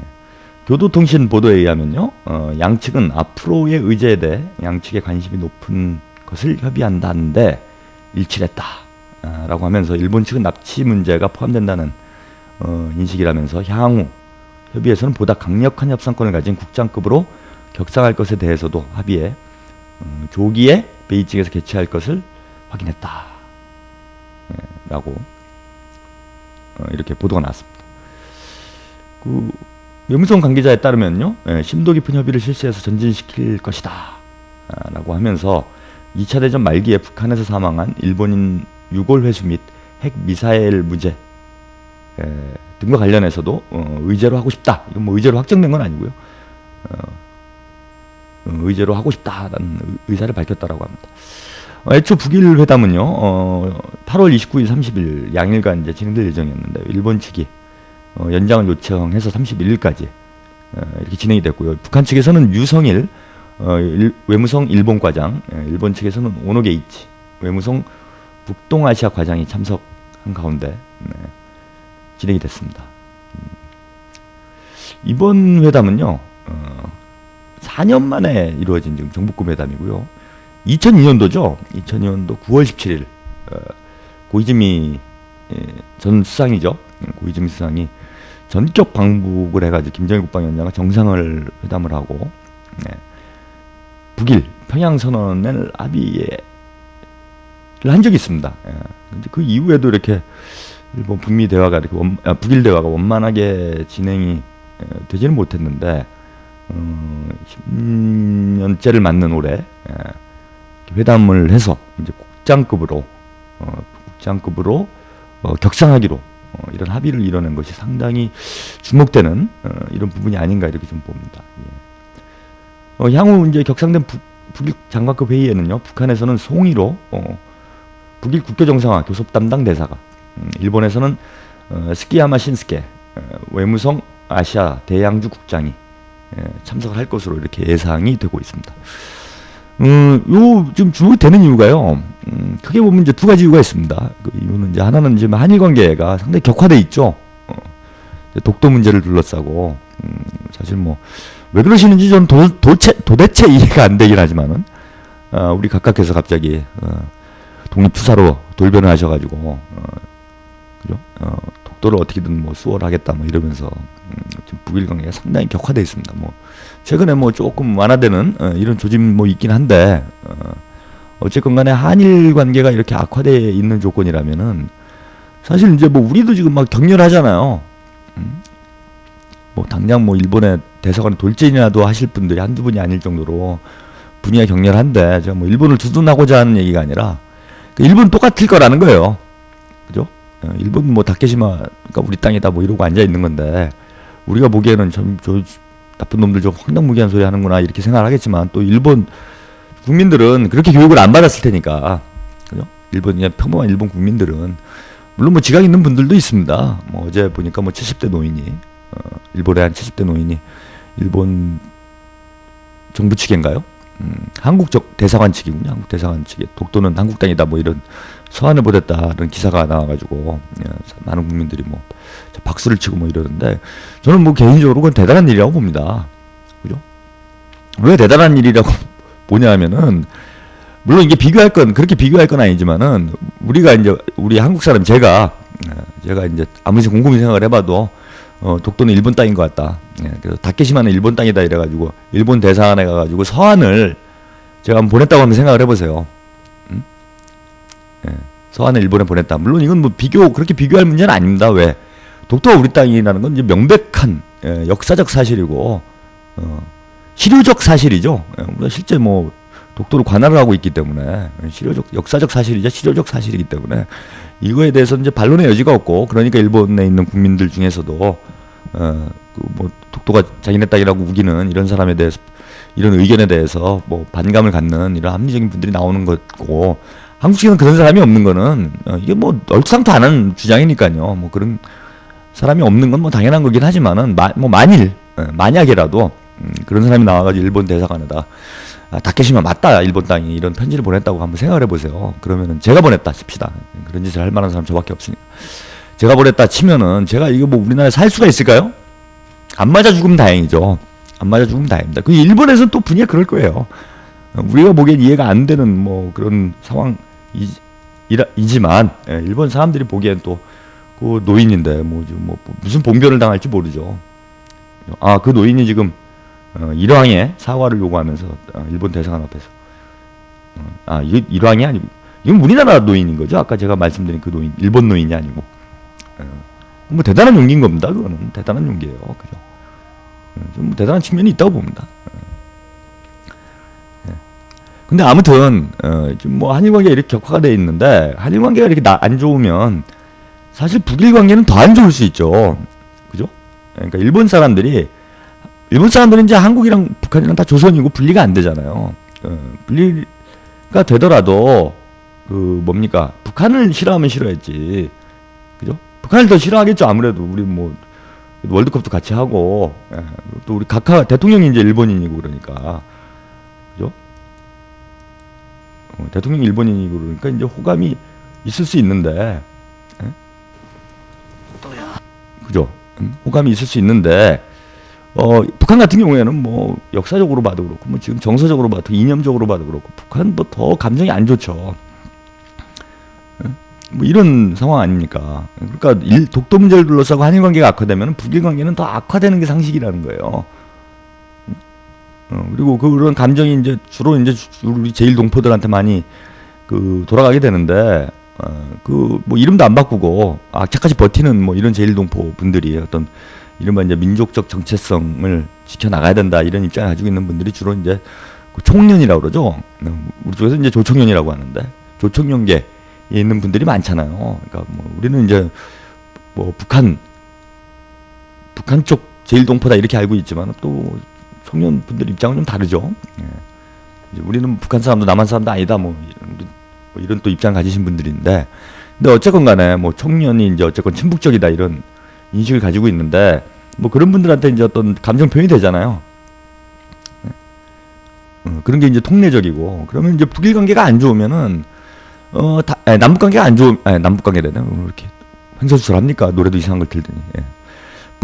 교도통신 보도에 의하면요, 양측은 앞으로의 의제에 대해 양측의 관심이 높은 것을 협의한다는데 일치를 했다라고 하면서 일본 측은 납치 문제가 포함된다는 인식이라면서 향후 협의에서는 보다 강력한 협상권을 가진 국장급으로 격상할 것에 대해서도 합의해 조기에 베이징에서 개최할 것을 확인했다 라고 이렇게 보도가 나왔습니다. 그 외무성 관계자에 따르면요, 심도 깊은 협의를 실시해서 전진시킬 것이다 라고 하면서 2차 대전 말기에 북한에서 사망한 일본인 유골 회수 및 핵 미사일 문제 등과 관련해서도 의제로 하고 싶다. 이건 뭐 의제로 확정된 건 아니고요. 의제로 하고 싶다라는 의사를 밝혔다라고 합니다. 애초 북일 회담은요, 8월 29일, 30일 양일간 이제 진행될 예정이었는데 일본 측이 연장을 요청해서 31일까지 이렇게 진행이 됐고요. 북한 측에서는 유성일 외무성 일본 과장, 일본 측에서는 오노게이치 외무성 북동아시아 과장이 참석한 가운데 진행이 됐습니다. 이번 회담은요, 4년 만에 이루어진 지금 정부급 회담이고요. 2002년도죠. 2002년도 9월 17일 고이즈미 전 수상이죠. 고이즈미 수상이 전격 방북을 해가지고 김정일 국방위원장과 정상을 회담을 하고 북일 평양 선언을 합의를 한 적이 있습니다. 그 이후에도 이렇게 일본 북미 대화가 이렇게 북일 대화가 원만하게 진행이 되지는 못했는데 10년째를 맞는 올해 회담을 해서 이제 국장급으로 격상하기로 이런 합의를 이뤄낸 것이 상당히 주목되는 이런 부분이 아닌가 이렇게 좀 봅니다. 예. 향후 이제 격상된 북일 장관급 회의에는요, 북한에서는 송이로 북일 국교정상화 교섭 담당 대사가, 일본에서는 스키야마 신스케 외무성 아시아 대양주 국장이 참석을 할 것으로 이렇게 예상이 되고 있습니다. 요 지금 주목이 되는 이유가요. 크게 보면 이제 두 가지 이유가 있습니다. 그 이유는 이제 하나는 지금 한일 관계가 상당히 격화돼 있죠. 독도 문제를 둘러싸고 사실 뭐 왜 그러시는지 전 도대체 이해가 안 되긴 하지만은 우리 각각께서 갑자기 독립투사로 돌변을 하셔가지고 그죠? 독도를 어떻게든 뭐 수월하겠다 뭐 이러면서 지금 북일 관계가 상당히 격화돼 있습니다. 뭐 최근에 뭐 조금 완화되는 이런 조짐 뭐 있긴 한데 어쨌건 간에 한일 관계가 이렇게 악화되어 있는 조건이라면은 사실 이제 뭐 우리도 지금 막 격렬하잖아요. 뭐 당장 뭐 일본의 대사관에 돌진이라도 하실 분들이 한두 분이 아닐 정도로 분위기가 격렬한데 제가 뭐 일본을 두둔하고자 하는 얘기가 아니라 일본 똑같을 거라는 거예요. 그죠? 일본 뭐 다케시마가 우리 땅이다 뭐 이러고 앉아 있는 건데 우리가 보기에는 참 저 나쁜 놈들 좀 황당무계한 소리 하는구나 이렇게 생각을 하겠지만 또 일본 국민들은 그렇게 교육을 안 받았을 테니까 그죠? 일본 그냥 평범한 일본 국민들은 물론 뭐 지각 있는 분들도 있습니다. 뭐 어제 보니까 뭐 70대 노인이 일본의 한 70대 노인이 일본 정부 측인가요? 한국 대사관 측이군요. 한국 대사관 측에 독도는 한국 땅이다 뭐 이런 서한을 보냈다는 기사가 나와가지고 많은 국민들이 뭐 박수를 치고 뭐 이러는데 저는 뭐 개인적으로 그건 대단한 일이라고 봅니다. 그죠? 왜 대단한 일이라고 보냐 하면은 물론 이게 비교할 건 그렇게 비교할 건 아니지만은 우리가 이제 우리 한국 사람 제가 이제 아무리 곰곰이 생각을 해봐도 독도는 일본 땅인 것 같다. 그래서 다케시마는 일본 땅이다 이래가지고 일본 대사관에 가가지고 서한을 제가 한번 보냈다고 한번 생각을 해보세요. 서한을 일본에 보냈다. 물론 이건 뭐 그렇게 비교할 문제는 아닙니다. 왜? 독도가 우리 땅이라는 건 이제 명백한 역사적 사실이고 실효적 사실이죠. 우리가 실제 뭐 독도를 관할을 하고 있기 때문에 역사적 사실이자 실효적 사실이기 때문에 이거에 대해서 이제 반론의 여지가 없고, 그러니까 일본에 있는 국민들 중에서도 뭐 독도가 자기네 땅이라고 우기는 이런 사람에 대해서, 이런 의견에 대해서 뭐 반감을 갖는 이런 합리적인 분들이 나오는 거고, 한국식에는 그런 사람이 없는 거는 이게 뭐 얼토당토 안 하는 주장이니까요. 뭐 그런 사람이 없는 건 뭐 당연한 거긴 하지만은 뭐 만약이라도 그런 사람이 나와가지고 일본 대사관에다 다케시마 맞다 일본 땅이 이런 편지를 보냈다고 한번 생각을 해보세요. 그러면은 제가 보냈다 칩시다. 그런 짓을 할 만한 사람 저밖에 없으니까. 제가 보냈다 치면은 제가 이거 뭐 우리나라에 살 수가 있을까요? 안 맞아 죽으면 다행이죠. 안 맞아 죽으면 다행입니다. 그 일본에서는 또 분위기가 그럴 거예요. 우리가 보기엔 이해가 안 되는 뭐 그런 상황이지만 일본 사람들이 보기엔 또 그 노인인데 뭐 무슨 봉변을 당할지 모르죠. 그 노인이 지금 일왕의 사과를 요구하면서 일본 대사관 앞에서 이게 일왕이 아니고 이건 우리나라 노인인 거죠. 아까 제가 말씀드린 그 노인, 일본 노인이 아니고 뭐 대단한 용기인 겁니다. 그거는 대단한 용기예요. 그죠? 좀 대단한 측면이 있다고 봅니다. 근데 아무튼 지금 뭐 한일 관계가 이렇게 격화가 돼 있는데, 한일 관계가 이렇게 안 좋으면 사실 북일 관계는 더 안 좋을 수 있죠. 그죠? 그러니까 일본 사람들은 이제 한국이랑 북한이랑 다 조선이고 분리가 안 되잖아요. 분리가 되더라도 뭡니까? 북한을 싫어하면 싫어했지. 그죠? 북한을 더 싫어하겠죠. 아무래도 우리 뭐 월드컵도 같이 하고, 또 우리 각하 대통령이 이제 일본인이고 그러니까. 그죠? 대통령이 일본인이고 그러니까 이제 호감이 있을 수 있는데, 그죠? 호감이 있을 수 있는데, 북한 같은 경우에는 뭐 역사적으로 봐도 그렇고, 뭐 지금 정서적으로 봐도, 이념적으로 봐도 그렇고, 북한 뭐 더 감정이 안 좋죠. 뭐 이런 상황 아닙니까? 그러니까 독도 문제를 둘러싸고 한일 관계가 악화되면 북일 관계는 더 악화되는 게 상식이라는 거예요. 그리고 그런 감정이 이제 주로 이제 우리 제일 동포들한테 많이 돌아가게 되는데, 뭐 이름도 안 바꾸고 악착같이 버티는 뭐 이런 제일 동포 분들이 어떤 이른바 이제 민족적 정체성을 지켜 나가야 된다 이런 입장을 가지고 있는 분들이 주로 이제 총련이라고 그러죠. 우리 쪽에서 이제 조총련이라고 하는데, 조총련계에 있는 분들이 많잖아요. 그러니까 뭐 우리는 이제 뭐 북한 쪽 제일 동포다 이렇게 알고 있지만 또 청년 분들 입장은 좀 다르죠. 이제 우리는 북한 사람도 남한 사람도 아니다 뭐 이런 또 입장 가지신 분들인데, 근데 어쨌건 간에 뭐 청년이 이제 어쨌건 친북적이다 이런 인식을 가지고 있는데, 뭐 그런 분들한테 이제 어떤 감정 표현이 되잖아요. 그런 게 이제 통례적이고, 그러면 이제 북일 관계가 안 좋으면은 남북 관계가 안 좋으면 남북 관계래네. 오늘 이렇게 횡설수설합니까? 노래도 이상한 걸 들더니.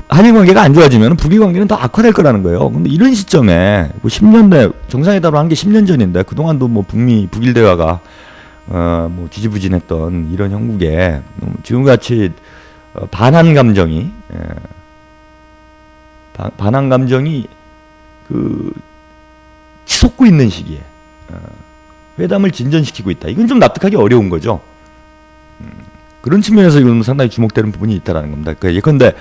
한일 관계가 안 좋아지면 북일 관계는 더 악화될 거라는 거예요. 근데 이런 시점에 뭐 10년 내 정상회담을 한 게 10년 전인데 그동안도 뭐 북일 대화가 뭐 지지부진했던 이런 형국에 지금같이 반한 감정이 치솟고 있는 시기에 회담을 진전시키고 있다. 이건 좀 납득하기 어려운 거죠. 그런 측면에서 이건 상당히 주목되는 부분이 있다라는 겁니다. 그러니까 예컨대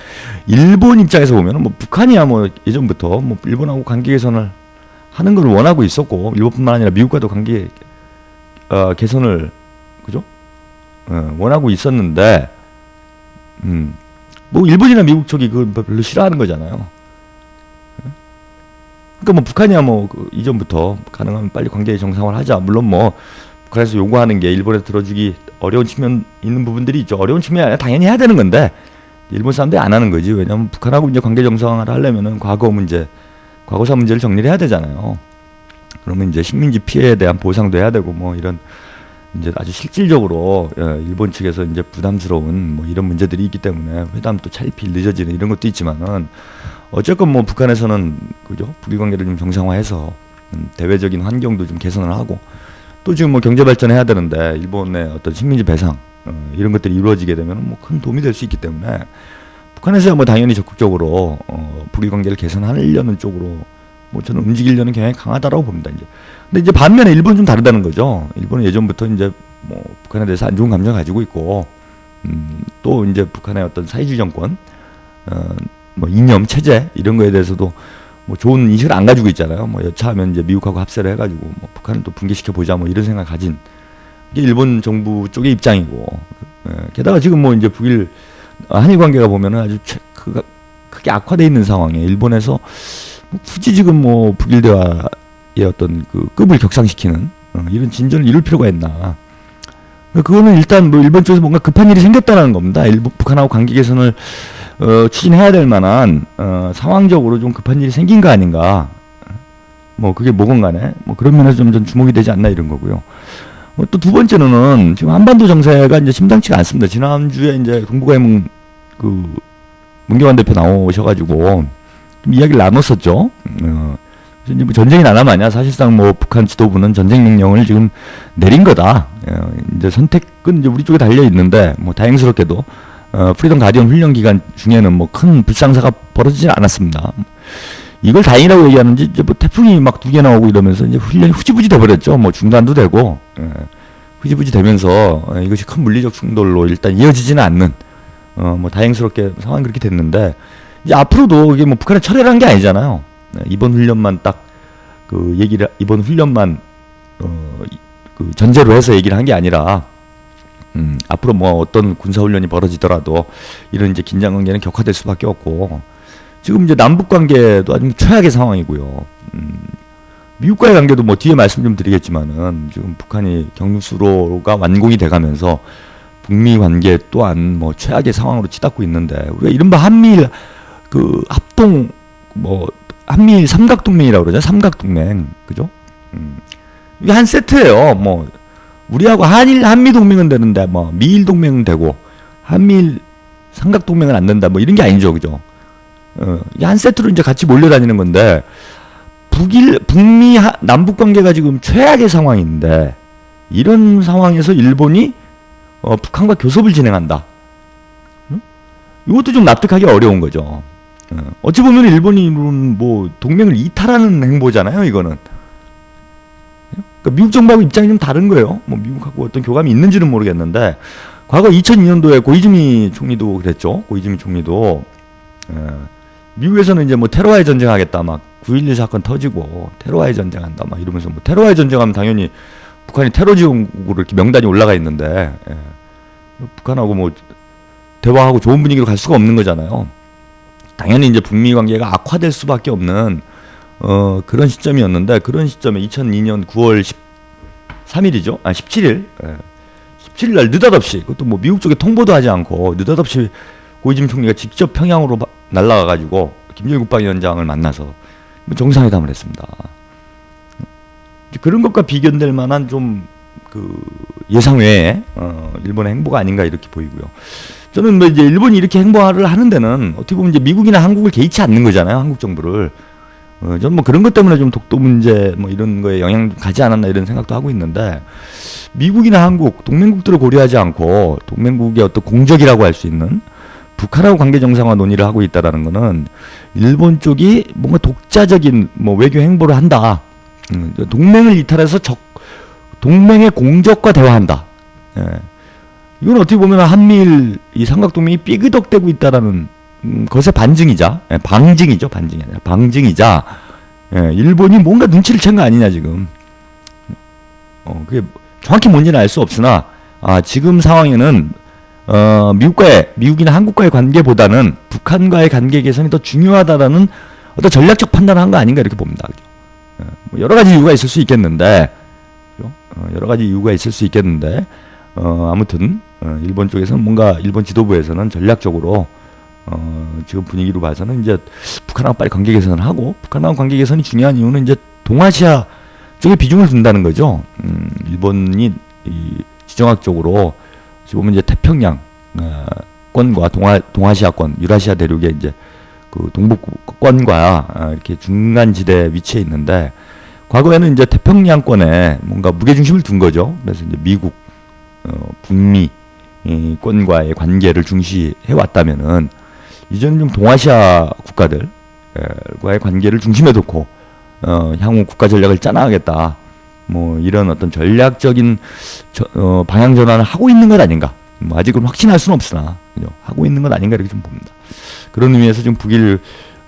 일본 입장에서 보면은 뭐 북한이야 뭐 예전부터 뭐 일본하고 관계 개선을 하는 걸 원하고 있었고, 일본뿐만 아니라 미국과도 관계 개선을 그죠? 원하고 있었는데, 뭐 일본이나 미국 쪽이 그걸 별로 싫어하는 거잖아요. 그러니까 뭐 북한이야 뭐 이전부터 가능하면 빨리 관계 정상화하자. 물론 뭐 북한에서 요구하는 게 일본에 들어주기 어려운 측면 있는 부분들이 있죠. 어려운 측면이 아니라 당연히 해야 되는 건데 일본 사람들이 안 하는 거지. 왜냐하면 북한하고 이제 관계 정상화를 하려면은 과거사 문제를 정리를 해야 되잖아요. 그러면 이제 식민지 피해에 대한 보상도 해야 되고 뭐 이런 이제 아주 실질적으로 일본 측에서 이제 부담스러운 뭐 이런 문제들이 있기 때문에 회담도 차일피일 늦어지는 이런 것도 있지만은 어쨌건 뭐 북한에서는 그죠? 북일 관계를 좀 정상화해서 대외적인 환경도 좀 개선을 하고 또 지금 뭐 경제 발전해야 되는데 일본의 어떤 식민지 배상 이런 것들이 이루어지게 되면 뭐 큰 도움이 될 수 있기 때문에 북한에서야 뭐 당연히 적극적으로 북일 관계를 개선하려는 쪽으로 뭐 저는 움직이려는 경향이 강하다라고 봅니다. 이제 근데 이제 반면에 일본은 좀 다르다는 거죠. 일본은 예전부터 이제 뭐 북한에 대해서 안 좋은 감정을 가지고 있고 또 이제 북한의 어떤 사회주의 정권 뭐 이념 체제 이런 거에 대해서도 뭐 좋은 인식을 안 가지고 있잖아요. 뭐 여차하면 이제 미국하고 합세를 해가지고 뭐 북한을 또 붕괴시켜 보자 뭐 이런 생각 가진 이게 일본 정부 쪽의 입장이고 게다가 지금 뭐 이제 북일 한일 관계가 보면은 아주 크게 악화돼 있는 상황에 일본에서 뭐 굳이 지금 뭐 북일 대화의 어떤 그 급을 격상시키는 이런 진전을 이룰 필요가 있나? 그거는 일단 뭐 일본 쪽에서 뭔가 급한 일이 생겼다는 겁니다. 북한하고 관계 개선을 추진해야 될 만한 상황적으로 좀 급한 일이 생긴 거 아닌가? 뭐 그게 뭐건 간에 뭐 그런 면에서 좀 주목이 되지 않나 이런 거고요. 또 두 번째는 지금 한반도 정세가 이제 심상치가 않습니다. 지난주에 이제 동북아의 그 문경환 대표 나오셔가지고 좀 이야기를 나눴었죠. 이제 뭐 전쟁이 나나마냐 사실상 뭐 북한 지도부는 전쟁 명령을 지금 내린 거다. 이제 선택은 이제 우리 쪽에 달려 있는데 뭐 다행스럽게도 프리덤 가디언 훈련 기간 중에는 뭐 큰 불상사가 벌어지진 않았습니다. 이걸 다행이라고 얘기하는지 이제 뭐 태풍이 막 2개 나오고 이러면서 이제 훈련이 후지부지 돼버렸죠. 뭐 중단도 되고 후지부지 되면서 이것이 큰 물리적 충돌로 일단 이어지지는 않는 뭐 다행스럽게 상황이 그렇게 됐는데 이제 앞으로도 이게 뭐 북한에 철회한 게 아니잖아요. 이번 훈련만 딱 그 얘기를 이번 훈련만 그 전제로 해서 얘기를 한 게 아니라 앞으로 뭐 어떤 군사 훈련이 벌어지더라도 이런 이제 긴장 관계는 격화될 수밖에 없고 지금 이제 남북 관계도 아주 최악의 상황이고요. 미국과의 관계도 뭐 뒤에 말씀 좀 드리겠지만은 지금 북한이 경수로가 완공이 돼가면서 북미 관계 또한 뭐 최악의 상황으로 치닫고 있는데 우리가 이른바 한미일 그 합동 뭐 한미일 삼각동맹이라고 그러죠. 삼각동맹 그죠? 이게 한 세트예요. 뭐 우리하고 한미 동맹은 되는데 뭐 미일 동맹은 되고 한미일 삼각 동맹은 안 된다. 뭐 이런 게 아니죠, 그죠? 이게 한 세트로 이제 같이 몰려다니는 건데 북미 남북 관계가 지금 최악의 상황인데 이런 상황에서 일본이 북한과 교섭을 진행한다. 이것도 좀 납득하기 어려운 거죠. 어찌 보면 일본이 뭐 동맹을 이탈하는 행보잖아요, 이거는. 그러니까 미국 정부하고 입장이 좀 다른 거예요. 뭐 미국하고 어떤 교감이 있는지는 모르겠는데 과거 2002년도에 고이즈미 총리도 그랬죠. 고이즈미 총리도 미국에서는 이제 뭐 테러와의 전쟁하겠다, 막 9.11 사건 터지고 테러와의 전쟁한다, 막 이러면서 뭐 테러와의 전쟁하면 당연히 북한이 테러 지원국으로 이렇게 명단이 올라가 있는데 북한하고 뭐 대화하고 좋은 분위기로 갈 수가 없는 거잖아요. 당연히 이제 북미 관계가 악화될 수밖에 없는 그런 시점이었는데 그런 시점에 2002년 9월 13일이죠. 17일. 17일 날 느닷없이 그것도 뭐 미국 쪽에 통보도 하지 않고 느닷없이 고이즈미 총리가 직접 평양으로 날아가 가지고 김정일 국방위원장을 만나서 정상회담을 했습니다. 그런 것과 비견될 만한 좀 그 예상 외에 일본의 행보가 아닌가 이렇게 보이고요. 저는 뭐 이제 일본이 이렇게 행보를 하는 데는 어떻게 보면 이제 미국이나 한국을 개의치 않는 거잖아요. 한국 정부를. 저는 뭐 그런 것 때문에 좀 독도 문제 뭐 이런 거에 영향 좀 가지 않았나 이런 생각도 하고 있는데 미국이나 한국 동맹국들을 고려하지 않고 동맹국의 어떤 공적이라고 할 수 있는 북한하고 관계 정상화 논의를 하고 있다라는 거는 일본 쪽이 뭔가 독자적인 뭐 외교 행보를 한다. 동맹을 이탈해서 동맹의 공적과 대화한다. 이건 어떻게 보면 한미일 이 삼각동맹이 삐그덕대고 있다라는 것의 반증이자 방증이죠. 반증이 아니라 방증이자 일본이 뭔가 눈치를 챈 거 아니냐 지금. 그게 정확히 뭔지는 알 수 없으나 지금 상황에는 미국이나 한국과의 관계보다는 북한과의 관계 개선이 더 중요하다라는 어떤 전략적 판단을 한 거 아닌가 이렇게 봅니다. 뭐 여러 가지 이유가 있을 수 있겠는데, 아무튼 일본 쪽에서는 뭔가 일본 지도부에서는 전략적으로 지금 분위기로 봐서는 이제 북한하고 빨리 관계 개선을 하고 북한하고 관계 개선이 중요한 이유는 이제 동아시아 쪽에 비중을 둔다는 거죠. 일본이 지정학적으로 지금 이제 태평양권과 동아시아권, 유라시아 대륙의 이제 그 동북권과 이렇게 중간 지대에 위치해 있는데 과거에는 이제 태평양권에 뭔가 무게중심을 둔 거죠. 그래서 이제 미국, 북미권과의 관계를 중시해 왔다면은 이제는 좀 동아시아 국가들과의 관계를 중심에 두고 향후 국가 전략을 짜나가겠다. 뭐 이런 어떤 전략적인 방향 전환을 하고 있는 것 아닌가. 뭐 아직은 확신할 수는 없으나 그죠? 하고 있는 것 아닌가 이렇게 좀 봅니다. 그런 의미에서 지금 북일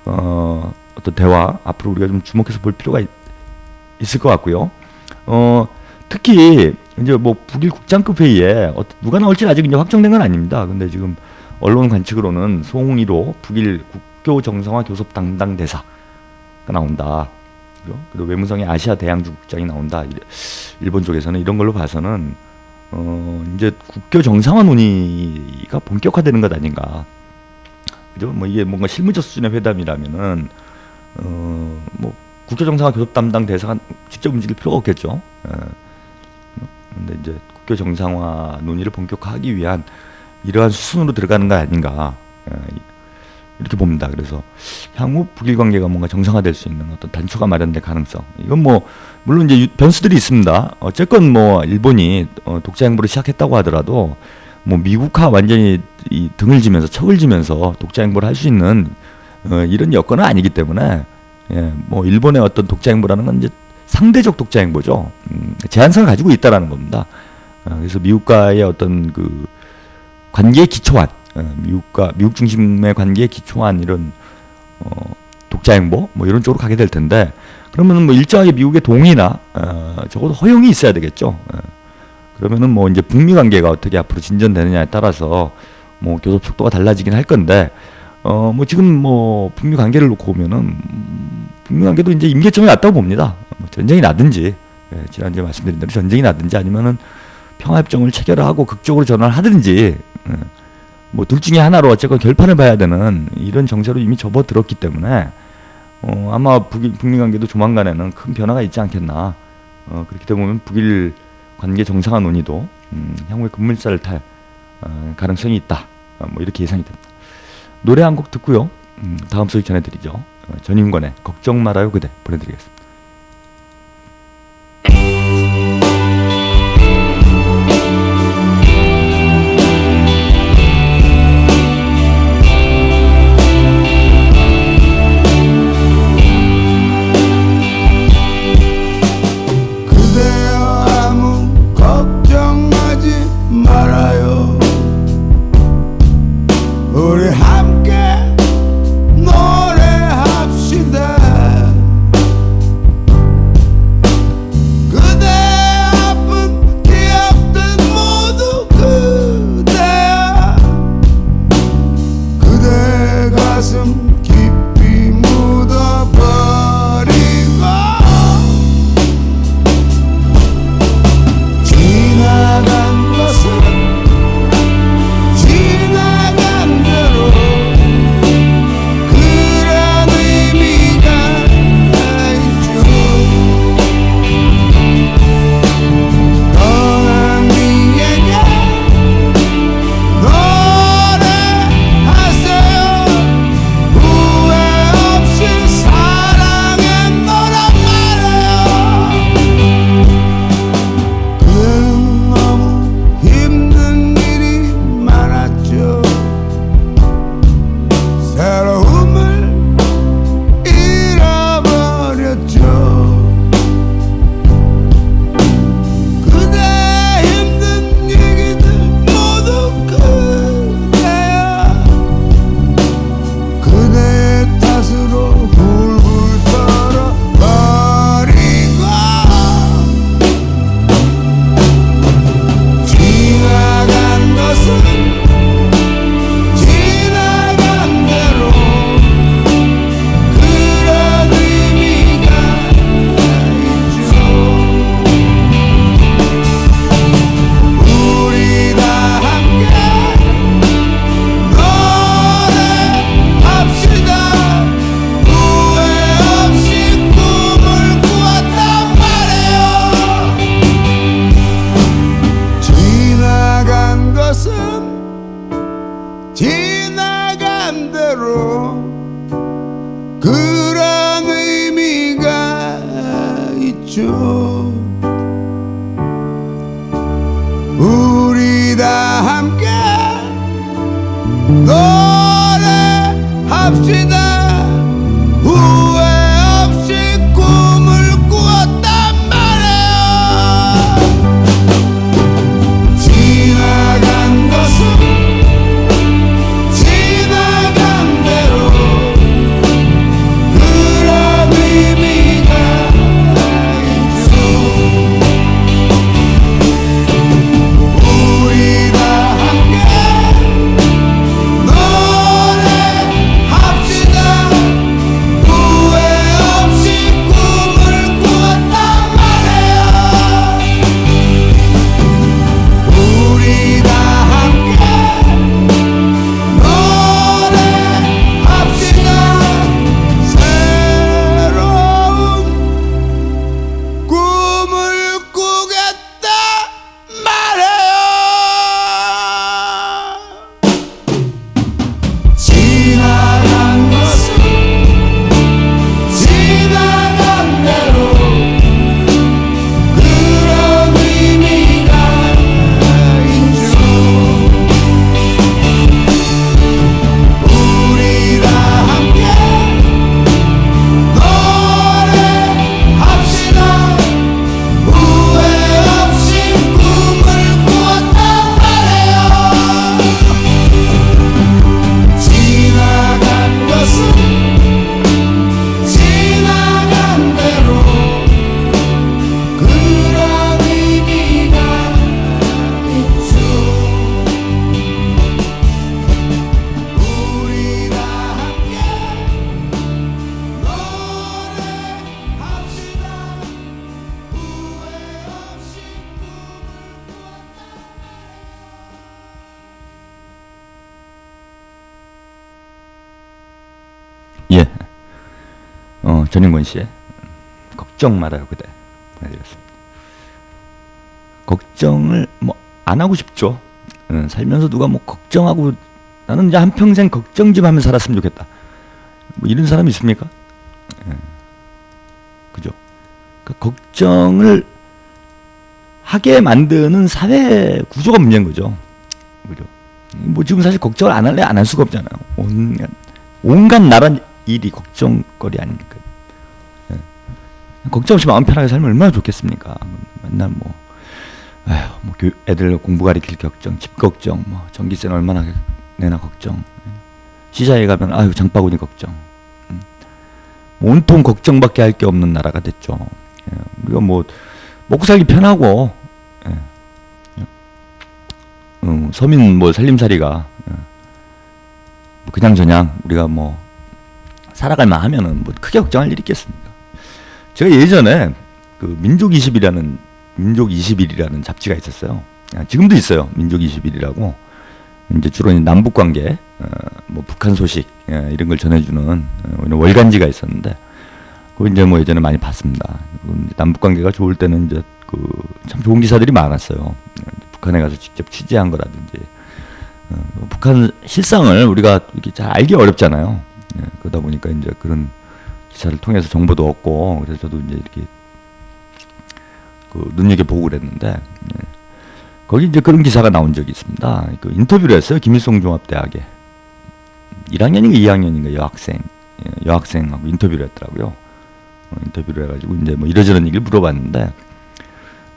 어떤 대화 앞으로 우리가 좀 주목해서 볼 필요가 있을 것 같고요. 특히 이제 뭐 북일 국장급 회의에 누가 나올지 아직 이제 확정된 건 아닙니다. 근데 지금 언론 관측으로는 송일호 북일 국교 정상화 교섭 담당 대사가 나온다. 그리고 외무성의 아시아 대양주 국장이 나온다. 일본 쪽에서는 이런 걸로 봐서는 이제 국교 정상화 논의가 본격화되는 것 아닌가. 그죠? 뭐 이게 뭔가 실무적 수준의 회담이라면은 뭐 국교 정상화 교섭 담당 대사가 직접 움직일 필요가 없겠죠. 근데 이제 국교 정상화 논의를 본격화하기 위한 이러한 수순으로 들어가는 거 아닌가. 이렇게 봅니다. 그래서 향후 북일 관계가 뭔가 정상화될 수 있는 어떤 단초가 마련될 가능성. 이건 뭐 물론 이제 변수들이 있습니다. 어쨌건 뭐 일본이 독자 행보를 시작했다고 하더라도 뭐 미국과 완전히 이 등을 지면서 척을 지면서 독자 행보를 할 수 있는 이런 여건은 아니기 때문에 뭐 일본의 어떤 독자 행보라는 건 이제 상대적 독자 행보죠. 제한성을 가지고 있다라는 겁니다. 그래서 미국과의 어떤 그 관계에 기초한 미국 중심의 관계에 기초한 이런 독자 행보 뭐 이런 쪽으로 가게 될 텐데 그러면은 뭐 일정하게 미국의 동의나 적어도 허용이 있어야 되겠죠. 그러면은 뭐 이제 북미 관계가 어떻게 앞으로 진전되느냐에 따라서 뭐 교섭 속도가 달라지긴 할 건데 뭐 지금 뭐 북미 관계를 놓고 보면은 북미 관계도 이제 임계점이 왔다고 봅니다. 뭐 전쟁이 나든지 지난주에 말씀드린 대로 전쟁이 나든지 아니면은 평화협정을 체결하고 극적으로 전환을 하든지 뭐 둘 중에 하나로 어쨌건 결판을 봐야 되는 이런 정세로 이미 접어들었기 때문에 아마 북미 관계도 조만간에는 큰 변화가 있지 않겠나. 그렇게 되면 북일 관계 정상화 논의도 향후에 급물살을 탈 가능성이 있다. 뭐 이렇게 예상이 됩니다. 노래 한 곡 듣고요. 다음 소식 전해드리죠. 전인권의 걱정 말아요 그대 보내드리겠습니다. 우리 함께 노래합시다. 그대 아픈 기억들 모두 그대야. 그대 가슴 깊이 묻어버리고 지나간 것은 합시다. 후회 없이 꿈을 꾸었단 말이야. 지나간 것은 지나간 대로 그런 의미가 있죠. 우리 다 함께 노래합시다. 후회 없이 꿈을 꾸었단 말이야. 우리 다 함께 노래합시다. 새로운 꿈을 꾸겠다 말이야. 지나간 것은 지나간 대로 그런 의미가 있죠. 우리 다 함께 노래합시다. 후회 없이 꿈을 꾸었단 말이야. 지나간 것은 지나간 대로 그런 의미가 있죠. 우리 다 함께 노래합시다. 후회 없이 꿈을 예. 전인권 씨의 걱정 말아요 그대 보내드렸습니다. 걱정을 뭐 안 하고 싶죠. 살면서 누가 뭐 걱정하고 나는 이제 한평생 걱정 좀 하면서 살았으면 좋겠다. 뭐 이런 사람이 있습니까? 예. 그죠? 그 걱정을 하게 만드는 사회 구조가 문제인 거죠. 그죠? 뭐 지금 사실 걱정을 안 할래 안 할 수가 없잖아요. 온갖 나란 일이 걱정거리 아닙니까? 예. 걱정 없이 마음 편하게 살면 얼마나 좋겠습니까? 맨날 뭐, 에휴, 뭐 애들 공부 가리킬 걱정, 집 걱정, 뭐 전기세는 얼마나 내나 걱정, 시장에 가면 아유 장바구니 걱정, 온통 걱정밖에 할 게 없는 나라가 됐죠. 예. 우리가 뭐 먹고 살기 편하고, 예. 서민 뭐 살림살이가 그냥 저냥 우리가 뭐 살아갈만 하면은 뭐 크게 걱정할 일이 있겠습니까? 제가 예전에 그 민족 20일이라는 잡지가 있었어요. 지금도 있어요. 민족 20일이라고. 이제 주로 남북 관계, 뭐 북한 소식 이런 걸 전해주는 월간지가 있었는데, 그거 이제 뭐 예전에 많이 봤습니다. 남북 관계가 좋을 때는 이제 그 참 좋은 기사들이 많았어요. 북한에 가서 직접 취재한 거라든지. 북한 실상을 우리가 이렇게 잘 알기 어렵잖아요. 그러다 보니까 이제 그런 기사를 통해서 정보도 얻고, 그래서 저도 이제 이렇게 그 눈여겨보고 그랬는데, 거기 이제 그런 기사가 나온 적이 있습니다. 그 인터뷰를 했어요. 김일성 종합대학에 1학년인가 2학년인가 여학생하고 인터뷰를 했더라고요. 인터뷰를 해가지고 이제 뭐 이러저런 얘기를 물어봤는데,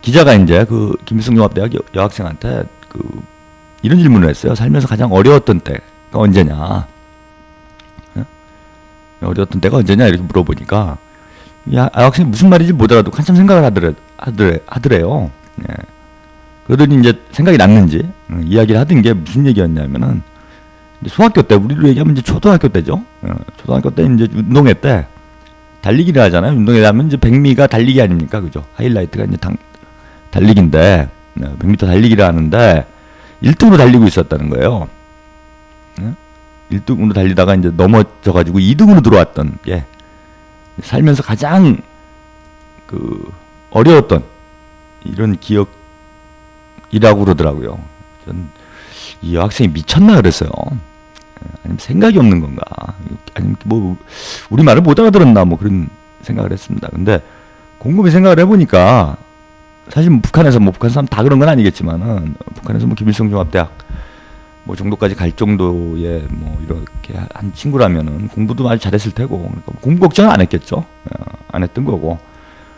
기자가 이제 그 김일성 종합대학 여학생한테 그 이런 질문을 했어요. 살면서 가장 어려웠던 때가 언제냐? 어려웠던 때가 언제냐? 이렇게 물어보니까 여학생이 무슨 말인지 못 알아듣고 한참 생각을 하더래요. 예. 그러더니 이제 생각이 났는지 이야기를 하던 게 무슨 얘기였냐면은, 이제 소학교 때, 우리로 얘기하면 이제 초등학교 때죠. 초등학교 때 이제 운동회 때 달리기를 하잖아요. 운동회 하면 이제 100미가 달리기 아닙니까? 그죠? 하이라이트가 이제 달리기인데, 100m 달리기를 하는데 1등으로 달리고 있었다는 거예요. 1등으로 달리다가 이제 넘어져가지고 2등으로 들어왔던 게 살면서 가장 그 어려웠던 이런 기억이라고 그러더라고요. 전 이 여학생이 미쳤나 그랬어요. 아니면 생각이 없는 건가? 아니면 뭐 우리 말을 못 알아들었나? 뭐 그런 생각을 했습니다. 근데 곰곰이 생각을 해보니까 사실 북한에서 뭐 북한 사람 다 그런 건 아니겠지만은, 북한에서 뭐 김일성 종합대학 뭐 정도까지 갈 정도의 뭐 이렇게 한 친구라면은 공부도 아주 잘했을 테고, 그러니까 공부 걱정은 안 했겠죠. 안 했던 거고.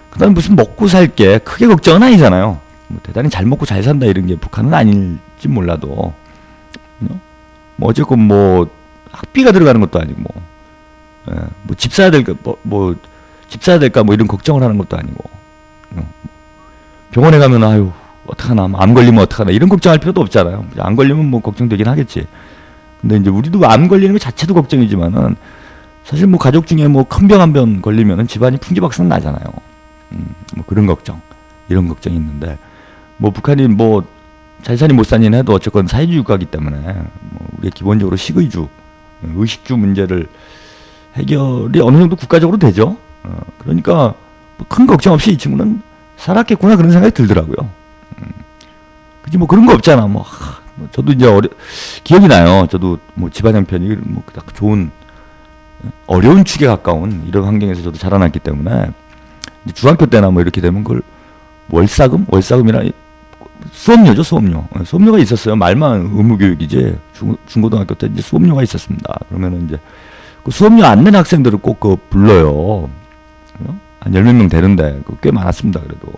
그다음에 무슨 먹고 살 게 크게 걱정은 아니잖아요. 뭐 대단히 잘 먹고 잘 산다 이런 게 북한은 아닐지 몰라도, 뭐 어쨌건 뭐 학비가 들어가는 것도 아니고, 뭐 집 사야 될까, 집 사야 될까 뭐 이런 걱정을 하는 것도 아니고, 병원에 가면 아유 어떡하나, 암 걸리면 어떡하나 이런 걱정할 필요도 없잖아요. 안 걸리면 뭐 걱정되긴 하겠지. 근데 이제 우리도 암 걸리는 것 자체도 걱정이지만은 사실 뭐 가족 중에 뭐 큰 병 한 병 걸리면은 집안이 풍지박산 나잖아요. 뭐 그런 걱정, 이런 걱정이 있는데, 뭐 북한이 뭐 잘 사니 못 사니 해도 어쨌건 사회주의 국가이기 때문에 뭐 우리가 기본적으로 식의주, 의식주 문제를 해결이 어느 정도 국가적으로 되죠. 그러니까 뭐큰 걱정 없이 이 친구는 살았겠구나 그런 생각이 들더라고요. 그지 뭐 그런 거 없잖아. 뭐 저도 이제 기억이 나요. 저도 뭐 집안 형편이 뭐 딱 좋은 어려운 축에 가까운 이런 환경에서 저도 자라났기 때문에 이제 중학교 때나 뭐 이렇게 되면 그걸 월사금이라 수업료죠, 수업료. 수업료가 있었어요. 말만 의무교육이지. 중고등학교 때 이제 수업료가 있었습니다. 그러면은 이제 그 수업료 안 낸 학생들을 꼭 그 불러요. 한 10몇 명 되는데 꽤 많았습니다. 그래도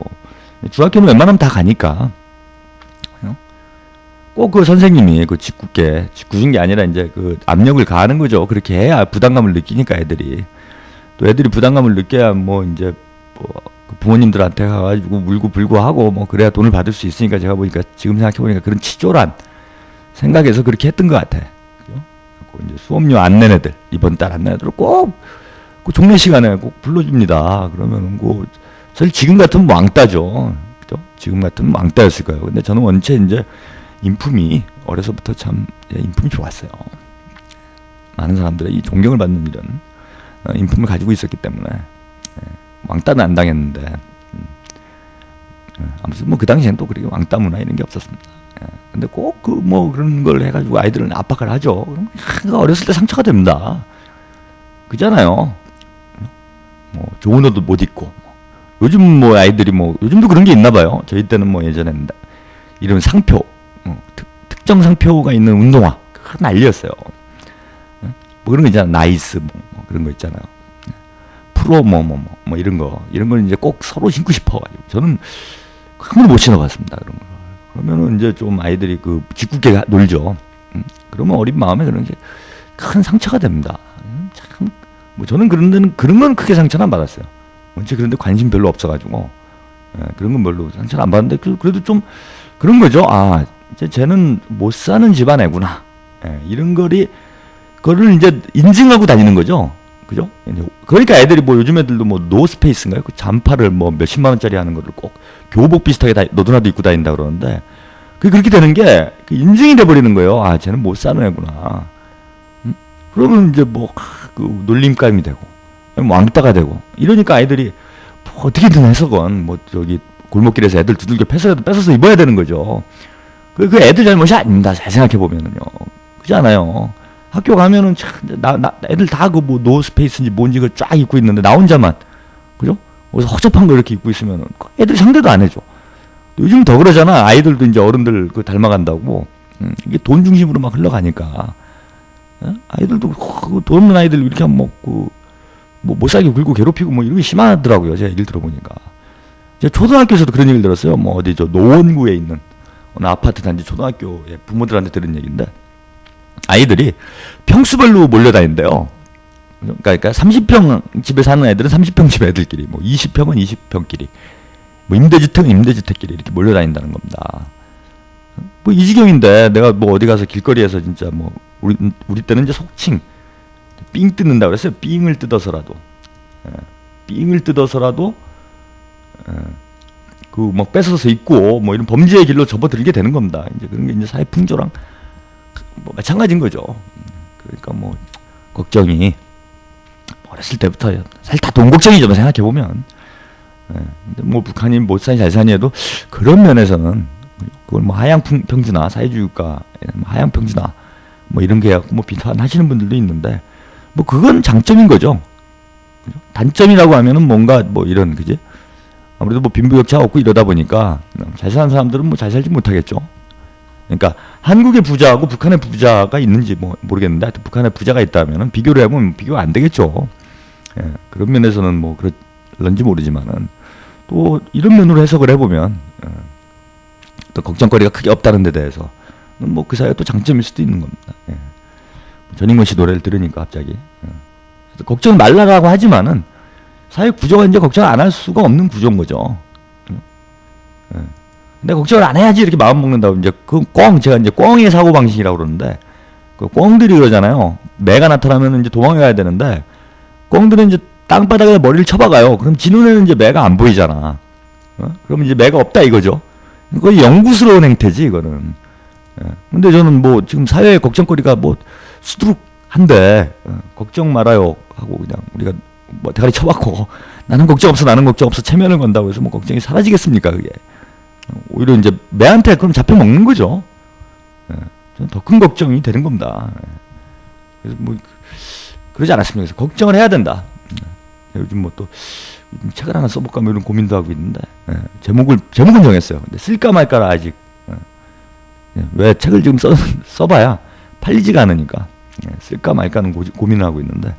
중학교는 웬만하면 다 가니까 꼭 그 선생님이 그 짓궂은 게 아니라 이제 그 압력을 가하는 거죠. 그렇게 해야 부담감을 느끼니까 애들이, 또 애들이 부담감을 느껴야 뭐 이제 뭐 부모님들한테 가가지고 물고 불고 하고 뭐 그래야 돈을 받을 수 있으니까, 제가 보니까 지금 생각해 보니까 그런 치졸한 생각에서 그렇게 했던 것 같아. 이제 수업료 안 낸 애들, 이번 달 안 낸 애들을 꼭 그 종례 시간에 꼭 불러줍니다. 그러면은 그 사실 지금 같으면 왕따죠. 그죠? 지금 같으면 왕따였을 거예요. 근데 저는 원체 이제 인품이 어려서부터 참 인품이 좋았어요. 많은 사람들의 이 존경을 받는 이런 인품을 가지고 있었기 때문에 왕따는 안 당했는데, 아무튼 뭐 그 당시엔 또 그렇게 왕따 문화 이런 게 없었습니다. 근데 꼭 그 뭐 그런 걸 해가지고 아이들은 압박을 하죠. 그럼 어렸을 때 상처가 됩니다. 그잖아요. 뭐 좋은 옷도 못 입고, 요즘 뭐 아이들이 뭐 요즘도 그런 게 있나 봐요. 저희 때는 뭐 예전에는 이런 상표, 특정 상표가 있는 운동화 큰 난리였어요. 뭐 그런 거 있잖아. 나이스 뭐 그런 거 있잖아요. 프로 뭐 이런 걸 이제 꼭 서로 신고 싶어가지고 저는 한 번도 못 신어봤습니다. 그런 거. 그러면은 이제 좀 아이들이 그 짓궂게 놀죠. 그러면 어린 마음에 그런 게 큰 상처가 됩니다. 참, 뭐 저는 그런 건 크게 상처는 안 받았어요. 원체 그런데 관심 별로 없어가지고, 그런 건 별로 상처는 안 받는데, 그래도 좀 그런 거죠. 아, 이제 쟤는 못 사는 집안 애구나. 이런 거를 이제 인증하고 다니는 거죠. 그죠? 그러니까 애들이 뭐 요즘 애들도 뭐 노스페이스인가요? 그 잠파를 뭐 몇십만 원짜리 하는 거를 꼭 교복 비슷하게 너도나도 입고 다닌다 그러는데, 그렇게 되는 게 인증이 돼버리는 거예요. 아, 쟤는 못 사는 애구나. 그러면 이제 뭐 그 놀림감이 되고 왕따가 되고 이러니까 아이들이 뭐 어떻게든 해서건 뭐 저기 골목길에서 애들 두들겨 뺏어서 입어야 되는 거죠. 그 애들 잘못이 아닙니다. 잘 생각해 보면은요. 그렇지 않아요. 학교 가면은 참 애들 다 그 뭐 노스페이스인지 뭔지 그 쫙 입고 있는데 나 혼자만, 그죠? 어디서 허접한 거 이렇게 입고 있으면은 애들 상대도 안 해줘. 요즘 더 그러잖아. 아이들도 이제 어른들 그 닮아간다고. 이게 돈 중심으로 막 흘러가니까. 아이들도 돈 없는 아이들 이렇게 하면 뭐 못 살게 굴고 괴롭히고 뭐 이런 게 심하더라고요. 제가 얘기를 들어보니까. 제가 초등학교에서도 그런 얘기를 들었어요. 뭐 어디 저 노원구에 있는 어느 아파트 단지 초등학교에 부모들한테 들은 얘기인데, 아이들이 평수별로 몰려다닌대요. 그러니까 30평 집에 사는 애들은 30평 집 애들끼리, 뭐 20평은 20평끼리, 뭐 임대주택은 임대주택끼리 이렇게 몰려다닌다는 겁니다. 뭐 이 지경인데 내가 뭐 어디 가서 길거리에서 진짜 뭐 우리 때는 이제 속칭 삥 뜯는다 그랬어요. 삥을 뜯어서라도 그 뭐 뺏어서 입고 뭐 이런 범죄의 길로 접어들게 되는 겁니다. 이제 그런 게 이제 사회 풍조랑 뭐 마찬가지인 거죠. 그러니까 뭐 걱정이 어렸을 때부터 사실 다 돈 걱정이죠. 생각해 보면. 근데 뭐 북한이 못 사니 잘 사니 해도 그런 면에서는 그걸 뭐 하향 평준화, 사회주의 국가 하향 평준화 뭐 이런 게 뭐 비판하시는 분들도 있는데, 뭐 그건 장점인 거죠. 단점이라고 하면은 뭔가 뭐 이런, 그지? 아무래도 뭐 빈부격차가 없고 이러다 보니까 잘 사는 사람들은 뭐 잘 살지 못하겠죠. 그러니까 한국의 부자하고 북한의 부자가 있는지 뭐 모르겠는데 하여튼 북한의 부자가 있다면은 비교를 해보면 비교가 안 되겠죠. 예, 그런 면에서는 뭐 그런지 모르지만은 또 이런 면으로 해석을 해보면 또 걱정거리가 크게 없다는 데 대해서 뭐 그 사이가 또 장점일 수도 있는 겁니다. 예. 전인권 씨 노래를 들으니까 갑자기 걱정 말라라고 하지만은 사회 구조가 이제 걱정 안 할 수가 없는 구조인 거죠. 예. 근데 걱정을 안 해야지 이렇게 마음 먹는다고 이제 그 제가 이제 꿩의 사고 방식이라고 그러는데 그 꿩들이 그러잖아요. 매가 나타나면 이제 도망가야 되는데 꿩들은 이제 땅바닥에 머리를 쳐박아요. 그럼 지 눈에는 이제 매가 안 보이잖아. 그럼 이제 매가 없다 이거죠. 거의 영구스러운 행태지 이거는. 예. 근데 저는 뭐 지금 사회의 걱정거리가 뭐 수두룩한데 걱정 말아요 하고 그냥 우리가 뭐 대가리 쳐박고 나는 걱정 없어 체면을 건다고 해서 뭐 걱정이 사라지겠습니까 그게. 오히려 이제 매한테 그럼 잡혀 먹는 거죠. 예. 저는 더 큰 걱정이 되는 겁니다. 예. 그래서 뭐 그러지 않았습니까? 그래서 걱정을 해야 된다. 예. 요즘 뭐 또 책을 하나 써볼까 뭐 이런 고민도 하고 있는데 예. 제목은 정했어요. 근데 쓸까 말까라 아직 예. 왜 책을 지금 써봐야 팔리지가 않으니까 예. 쓸까 말까는 고민을 하고 있는데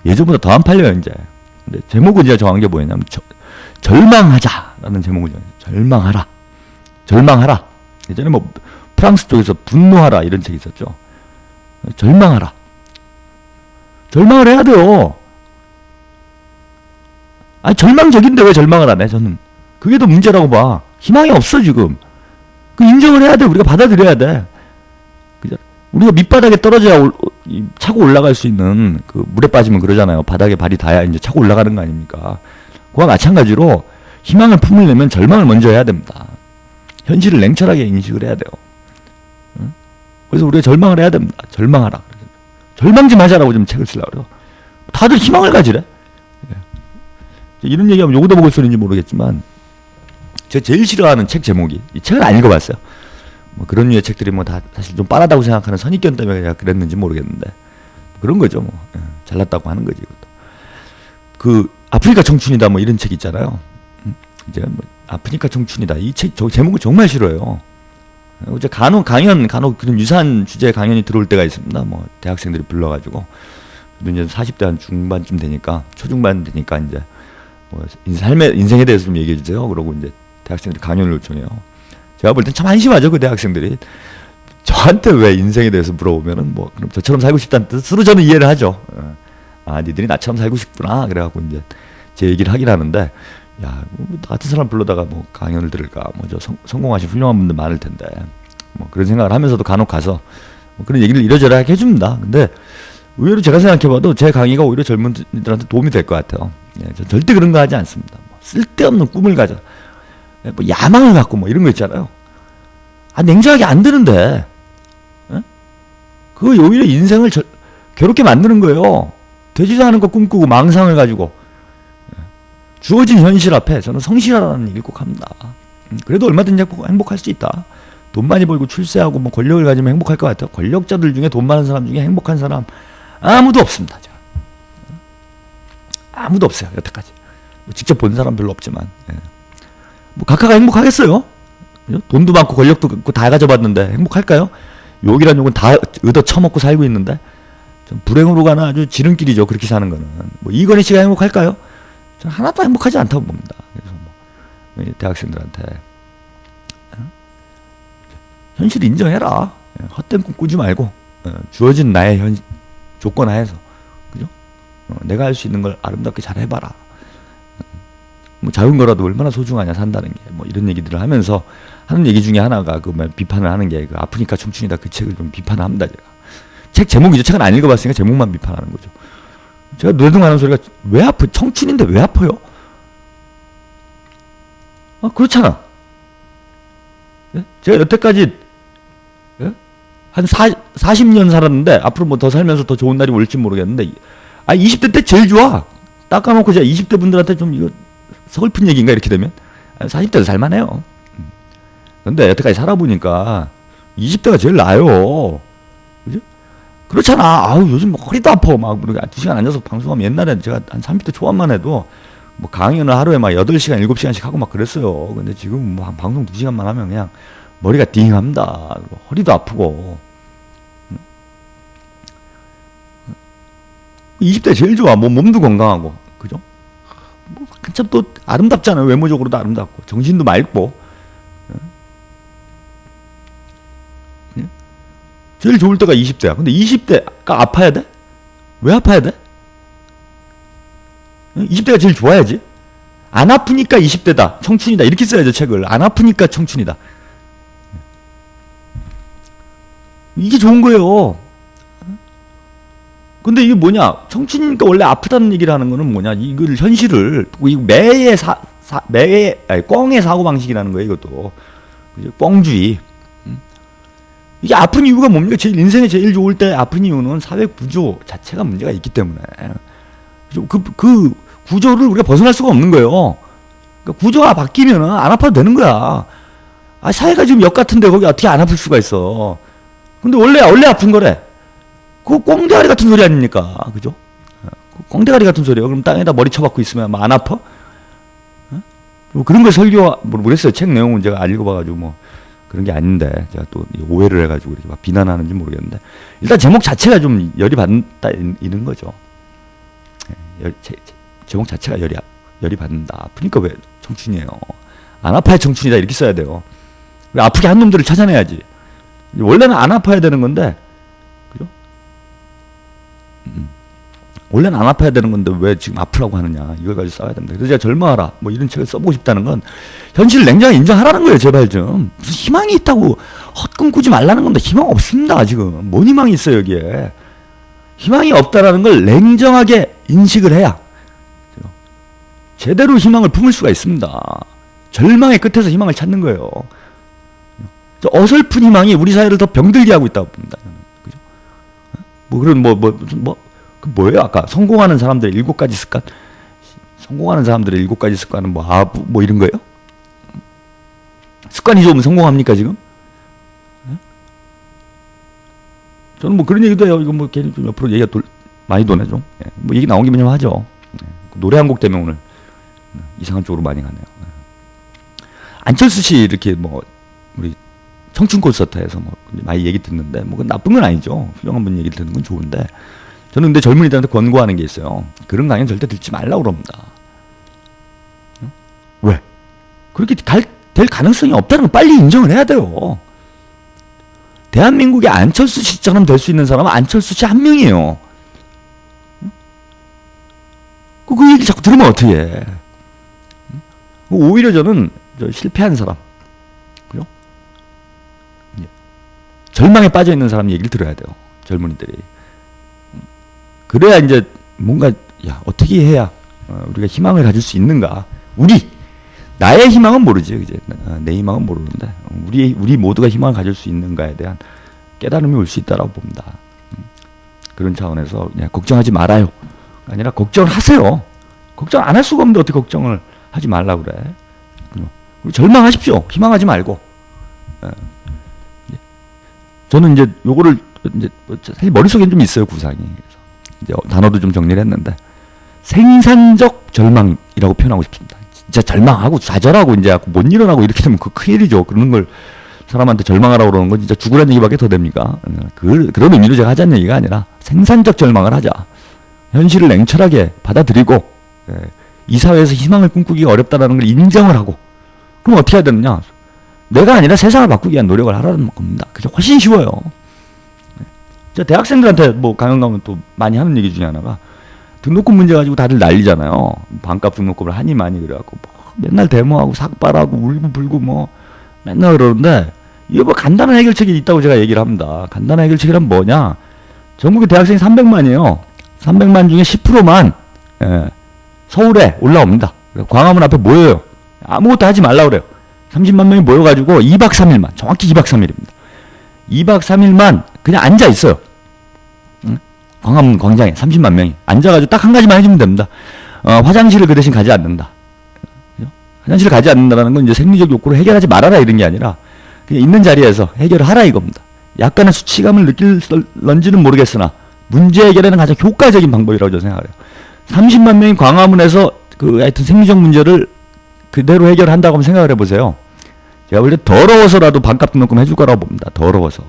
예전보다 더 안 팔려요 이제. 근데 제목은 이제 정한 게 뭐였냐면 절망하자라는 제목을 정했어요. 절망하라. 예전에 뭐 프랑스 쪽에서 분노하라 이런 책이 있었죠. 절망하라. 절망을 해야 돼요. 아니 절망적인데 왜 절망을 안 해? 저는 그게 더 문제라고 봐. 희망이 없어 지금. 그 인정을 해야 돼. 우리가 받아들여야 돼. 그죠? 우리가 밑바닥에 떨어져야 차고 올라갈 수 있는 그 물에 빠지면 그러잖아요. 바닥에 발이 닿아야 이제 차고 올라가는 거 아닙니까? 그와 마찬가지로 희망을 품으려면 절망을 먼저 해야 됩니다. 현실을 냉철하게 인식을 해야 돼요. 응? 그래서 우리가 절망을 해야 됩니다. 절망하라. 절망 좀 하자라고 좀 책을 쓰려고 그래요. 다들 희망을 가지래. 이런 얘기하면 요거도 먹을 소리인지 모르겠지만 제가 제일 싫어하는 책 제목이 이 책을 안 읽어봤어요. 뭐 그런 류의 책들이 뭐 다 사실 좀 빠르다고 생각하는 선입견 때문에 제가 그랬는지 모르겠는데 그런 거죠. 뭐 잘났다고 하는 거지. 이것도. 그 아프리카 청춘이다 뭐 이런 책 있잖아요. 이제 뭐 아프리카 청춘이다 이 책 제목을 정말 싫어해요. 어제 간혹 그런 유사한 주제 강연이 들어올 때가 있습니다. 뭐 대학생들이 불러가지고 이제 40대 한 중반쯤 되니까 초중반 되니까 이제 뭐 인생에 대해서 좀 얘기해 주세요. 그러고 이제 대학생들이 강연을 요청해요. 제가 볼 땐 참 한심하죠 그 대학생들이. 저한테 왜 인생에 대해서 물어보면은 뭐 그럼 저처럼 살고 싶다는 뜻으로 저는 이해를 하죠. 아 니들이 나처럼 살고 싶구나 그래갖고 이제 제 얘기를 하긴 하는데 야, 뭐 같은 사람 불러다가 뭐 강연을 들을까, 뭐 저 성공하신 훌륭한 분들 많을 텐데, 뭐 그런 생각을 하면서도 간혹 가서 뭐 그런 얘기를 이러저러 하게 해줍니다. 근데 의외로 제가 생각해봐도 제 강의가 오히려 젊은이들한테 도움이 될 것 같아요. 예, 저 절대 그런 거 하지 않습니다. 뭐 쓸데없는 꿈을 가져, 예, 뭐 야망을 갖고 뭐 이런 거 있잖아요. 아 냉정하게 안 되는데, 예? 그거 오히려 인생을 괴롭게 만드는 거예요. 되지도 않은 거 꿈꾸고 망상을 가지고. 주어진 현실 앞에 저는 성실하라는 얘기를 꼭 합니다. 그래도 얼마든지 행복할 수 있다. 돈 많이 벌고 출세하고 뭐 권력을 가지면 행복할 것 같아요. 권력자들 중에 돈 많은 사람 중에 행복한 사람 아무도 없습니다. 제가. 아무도 없어요. 여태까지. 뭐 직접 본 사람 별로 없지만. 예. 뭐 각하가 행복하겠어요? 돈도 많고 권력도 많고 다 가져봤는데 행복할까요? 욕이란 욕은 다 얻어 처먹고 살고 있는데 좀 불행으로 가는 아주 지름길이죠. 그렇게 사는 거는. 뭐 이건희 씨가 행복할까요? 저는 하나도 행복하지 않다고 봅니다. 그래서 뭐 대학생들한테 현실 인정해라. 헛된 꿈 꾸지 말고 주어진 나의 조건 하에서 그죠? 내가 할 수 있는 걸 아름답게 잘 해봐라. 뭐 작은 거라도 얼마나 소중하냐 산다는 게 뭐 이런 얘기들을 하면서 하는 얘기 중에 하나가 그 비판을 하는 게 그 아프니까 청춘이다 그 책을 좀 비판을 합니다. 제가 책 제목이죠. 책은 안 읽어봤으니까 제목만 비판하는 거죠. 제가 뇌동하는 소리가 왜 아프? 청춘인데 왜 아파요? 아 그렇잖아. 예? 제가 여태까지 예? 한 40년 살았는데 앞으로 뭐 더 살면서 더 좋은 날이 올지 모르겠는데 20대 때 제일 좋아. 닦아놓고 제가 20대 분들한테 좀 이거 서글픈 얘기인가 이렇게 되면 40대도 살만해요. 근데 여태까지 살아보니까 20대가 제일 나아요. 그죠? 그렇잖아. 아우 요즘 뭐 허리도 아파. 막 2시간 앉아서 방송하면 옛날에 제가 한 30대 초반만 해도 뭐 강연을 하루에 막 8시간, 7시간씩 하고 막 그랬어요. 근데 지금 뭐 방송 2시간만 하면 그냥 머리가 띵합니다. 허리도 아프고. 20대 제일 좋아. 뭐 몸도 건강하고, 그죠? 뭐 한참 또 아름답잖아요. 외모적으로도 아름답고, 정신도 맑고. 제일 좋을 때가 20대야. 근데 20대가 아파야 돼? 왜 아파야 돼? 20대가 제일 좋아야지. 안 아프니까 20대다. 청춘이다. 이렇게 써야죠, 책을. 안 아프니까 청춘이다. 이게 좋은 거예요. 근데 이게 뭐냐? 청춘이니까 원래 아프다는 얘기를 하는 거는 뭐냐? 이걸 현실을, 매의 꽝의 사고방식이라는 거예요, 이것도. 꽝주의. 이게 아픈 이유가 뭡니까? 인생에 제일 좋을 때 아픈 이유는 사회 구조 자체가 문제가 있기 때문에. 그 구조를 우리가 벗어날 수가 없는 거예요. 그러니까 구조가 바뀌면은 안 아파도 되는 거야. 아, 사회가 지금 역 같은데 거기 어떻게 안 아플 수가 있어. 근데 원래 아픈 거래. 그거 꽁대가리 같은 소리 아닙니까? 그죠? 꽁대가리 같은 소리예요. 그럼 땅에다 머리 쳐박고 있으면 뭐 안 아파? 뭐 그런 걸 모르겠어요. 책 내용은 제가 안 읽어봐가지고 뭐 그런 게 아닌데 제가 또 오해를 해가지고 이렇게 막 비난하는지 모르겠는데 일단 제목 자체가 좀 열이 받는다 이런 거죠. 제목 자체가 열이 받는다. 아프니까 왜 청춘이에요? 안 아파야 청춘이다 이렇게 써야 돼요. 왜 아프게 한 놈들을 찾아내야지. 원래는 안 아파야 되는 건데, 그죠? 원래는 안 아파야 되는 건데 왜 지금 아프라고 하느냐. 이걸 가지고 싸워야 됩니다. 그래서 제가 절망하라 뭐 이런 책을 써보고 싶다는 건 현실을 냉정하게 인정하라는 거예요. 제발 좀. 무슨 희망이 있다고 헛꿈꾸지 말라는 건데 희망 없습니다. 지금 뭔 희망이 있어요 여기에. 희망이 없다라는 걸 냉정하게 인식을 해야 제대로 희망을 품을 수가 있습니다. 절망의 끝에서 희망을 찾는 거예요. 어설픈 희망이 우리 사회를 더 병들게 하고 있다고 봅니다. 그죠? 뭐 그런 그 뭐예요? 아까 성공하는 사람들의 7가지 습관? 성공하는 사람들의 7가지 습관은 뭐 이런 거예요? 습관이 좋으면 성공합니까 지금? 저는 뭐 그런 얘기도 해요. 이거 뭐 괜히 좀 옆으로 얘기가 많이 도네 좀. 뭐 얘기 나온 김에 좀 하죠. 노래 한 곡 때문에 오늘 이상한 쪽으로 많이 가네요. 안철수 씨 이렇게 뭐 우리 청춘 콘서트에서 뭐 많이 얘기 듣는데 뭐 그건 나쁜 건 아니죠. 훌륭한 분 얘기를 듣는 건 좋은데 저는 근데 젊은이들한테 권고하는 게 있어요. 그런 강연 절대 듣지 말라고 그럽니다. 왜? 그렇게 될 가능성이 없다는 걸 빨리 인정을 해야 돼요. 대한민국의 안철수 씨처럼 될 수 있는 사람은 안철수 씨 한 명이에요. 그 얘기 자꾸 들으면 어떻게 해. 오히려 저는 실패한 사람, 그죠? 절망에 빠져 있는 사람 얘기를 들어야 돼요. 젊은이들이. 그래야 이제 뭔가 어떻게 해야 우리가 희망을 가질 수 있는가? 나의 희망은 모르지, 이제 내 희망은 모르는데 우리 모두가 희망을 가질 수 있는가에 대한 깨달음이 올 수 있다라고 봅니다. 그런 차원에서 그냥 걱정하지 말아요. 아니라 걱정을 하세요. 걱정 안 할 수가 없는데 어떻게 걱정을 하지 말라고 그래? 절망하십시오. 희망하지 말고. 저는 이제 요거를 이제 사실 머릿속에 좀 있어요, 구상이. 그래서 이제 단어도 좀 정리를 했는데 생산적 절망이라고 표현하고 싶습니다. 진짜 절망하고 좌절하고 이제 못 일어나고 이렇게 되면 그 큰일이죠. 그런 걸 사람한테 절망하라고 그러는 건 진짜 죽으라는 얘기밖에 더 됩니까? 그런 의미로 제가 하자는 얘기가 아니라 생산적 절망을 하자. 현실을 냉철하게 받아들이고 이 사회에서 희망을 꿈꾸기가 어렵다는 걸 인정을 하고 그럼 어떻게 해야 되느냐? 내가 아니라 세상을 바꾸기 위한 노력을 하라는 겁니다. 그게 훨씬 쉬워요. 저 대학생들한테 뭐 강연 가면 또 많이 하는 얘기 중에 하나가 등록금 문제 가지고 다들 난리잖아요. 반값 등록금을 하니 많이 그래갖고 뭐 맨날 데모하고 삭발하고 울고 불고 뭐 맨날 그러는데 이거 뭐 간단한 해결책이 있다고 제가 얘기를 합니다. 간단한 해결책이란 뭐냐? 전국의 대학생이 300만이에요. 300만 중에 10%만 서울에 올라옵니다. 광화문 앞에 모여요. 아무것도 하지 말라 그래요. 30만 명이 모여가지고 2박 3일만, 정확히 2박 3일입니다. 2박 3일만 그냥 앉아 있어요. 광화문 광장에 30만 명이 앉아가지고 딱 한 가지만 해주면 됩니다. 화장실을 그 대신 가지 않는다. 화장실을 가지 않는다는 건 이제 생리적 욕구를 해결하지 말아라 이런 게 아니라 그냥 있는 자리에서 해결을 하라 이겁니다. 약간의 수치감을 느낄런지는 모르겠으나 문제 해결에는 가장 효과적인 방법이라고 저는 생각해요. 30만 명이 광화문에서 하여튼 생리적 문제를 그대로 해결한다고 한번 생각을 해보세요. 제가 볼 때 더러워서라도 반값 등록금 해줄 거라고 봅니다. 더러워서.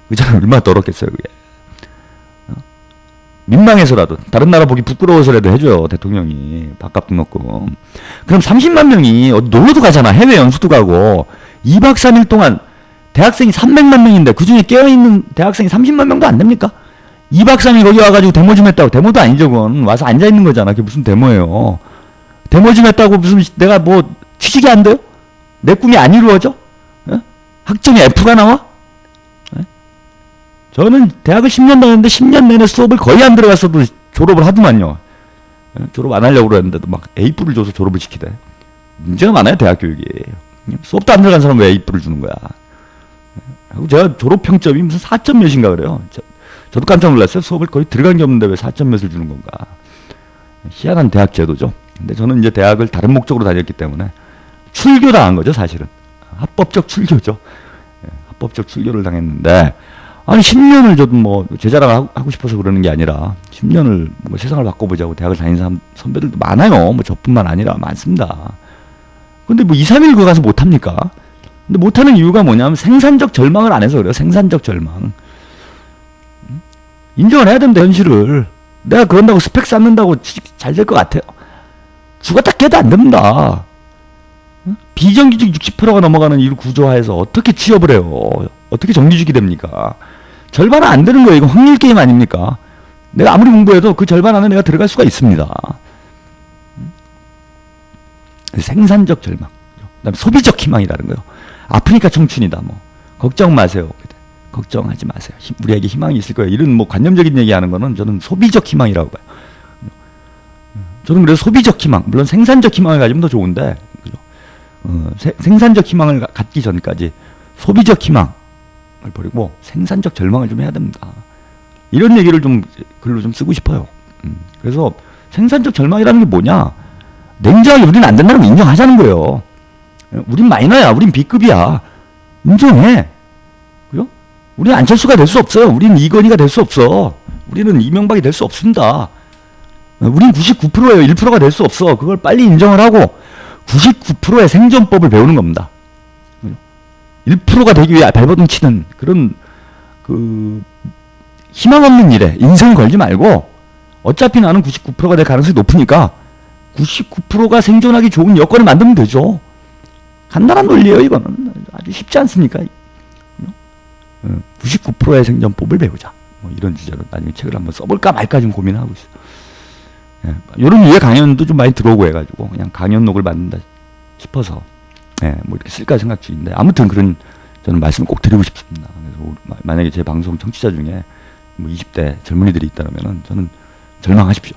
그잖아, 얼마나 더럽겠어요, 그게. 민망해서라도, 다른 나라 보기 부끄러워서라도 해줘요, 대통령이. 반값 등록금. 그럼 30만 명이 어디 놀러도 가잖아. 해외 연수도 가고. 2박 3일 동안 대학생이 300만 명인데 그 중에 깨어있는 대학생이 30만 명도 안 됩니까? 2박 3일 거기 와가지고 데모 좀 했다고. 데모도 아니죠, 그건. 와서 앉아있는 거잖아. 그게 무슨 데모예요. 데모 좀 했다고 무슨 내가 뭐 취직이 안 돼요? 내 꿈이 안 이루어져? 에? 학점이 F가 나와? 에? 저는 대학을 10년 다녔는데 10년 내내 수업을 거의 안 들어갔어도 졸업을 하더만요. 에? 졸업 안 하려고 그랬는데도 막 A뿔을 줘서 졸업을 시키대. 문제가 많아요, 대학 교육이. 수업도 안 들어간 사람 왜 A뿔을 주는 거야. 에? 제가 졸업 평점이 무슨 4점 몇인가 그래요. 저도 깜짝 놀랐어요. 수업을 거의 들어간 게 없는데 왜 4점 몇을 주는 건가. 희한한 대학 제도죠. 근데 저는 이제 대학을 다른 목적으로 다녔기 때문에 출교당한 거죠, 사실은. 합법적 출교죠. 예, 합법적 출교를 당했는데, 아니, 10년을 저도 뭐, 제 자랑을 하고 싶어서 그러는 게 아니라, 10년을 뭐 세상을 바꿔보자고 대학을 다닌 사람, 선배들도 많아요. 뭐 저뿐만 아니라 많습니다. 근데 뭐 2, 3일 그거 가서 못합니까? 근데 못하는 이유가 뭐냐면 생산적 절망을 안 해서 그래요. 생산적 절망. 인정을 해야 됩니다, 현실을. 내가 그런다고 스펙 쌓는다고 잘 될 것 같아요. 죽었다 깨도 안 됩니다. 비정규직 60%가 넘어가는 이 구조화에서 어떻게 취업을 해요? 어떻게 정규직이 됩니까? 절반은 안 되는 거예요. 이거 확률 게임 아닙니까? 내가 아무리 공부해도 그 절반 안에 내가 들어갈 수가 있습니다. 생산적 절망. 그다음에 소비적 희망이라는 거요. 아프니까 청춘이다. 뭐 걱정 마세요. 걱정하지 마세요. 우리에게 희망이 있을 거예요. 이런 뭐 관념적인 얘기하는 거는 저는 소비적 희망이라고 봐요. 저는 그래서 소비적 희망, 물론 생산적 희망을 가지면 더 좋은데, 그죠? 생산적 희망을 갖기 전까지 소비적 희망을 버리고 생산적 절망을 좀 해야 됩니다. 이런 얘기를 좀 글로 좀 쓰고 싶어요. 그래서 생산적 절망이라는 게 뭐냐? 냉정하게 우리는 안 된다는 걸 인정하자는 거예요. 우린 마이너야. 우린 B급이야. 인정해. 그죠? 우리는 안철수가 될 수 없어요. 우리는 이건희가 될 수 없어. 우리는 이명박이 될 수 없습니다. 우린 99%예요. 1%가 될 수 없어. 그걸 빨리 인정을 하고 99%의 생존법을 배우는 겁니다. 1%가 되기 위해 발버둥 치는 그런 그 희망 없는 일에 인생 걸지 말고 어차피 나는 99%가 될 가능성이 높으니까 99%가 생존하기 좋은 여건을 만들면 되죠. 간단한 논리예요. 이거는 아주 쉽지 않습니까? 99%의 생존법을 배우자. 뭐 이런 주제로 나중에 책을 한번 써볼까 말까 좀 고민하고 있어요. 예, 이런 유의 강연도 좀 많이 들어오고 해가지고 그냥 강연록을 만든다 싶어서 뭐 이렇게 쓸까 생각 중인데 아무튼 그런 저는 말씀을 꼭 드리고 싶습니다. 그래서 만약에 제 방송 청취자 중에 뭐 20대 젊은이들이 있다면은 저는 절망하십시오.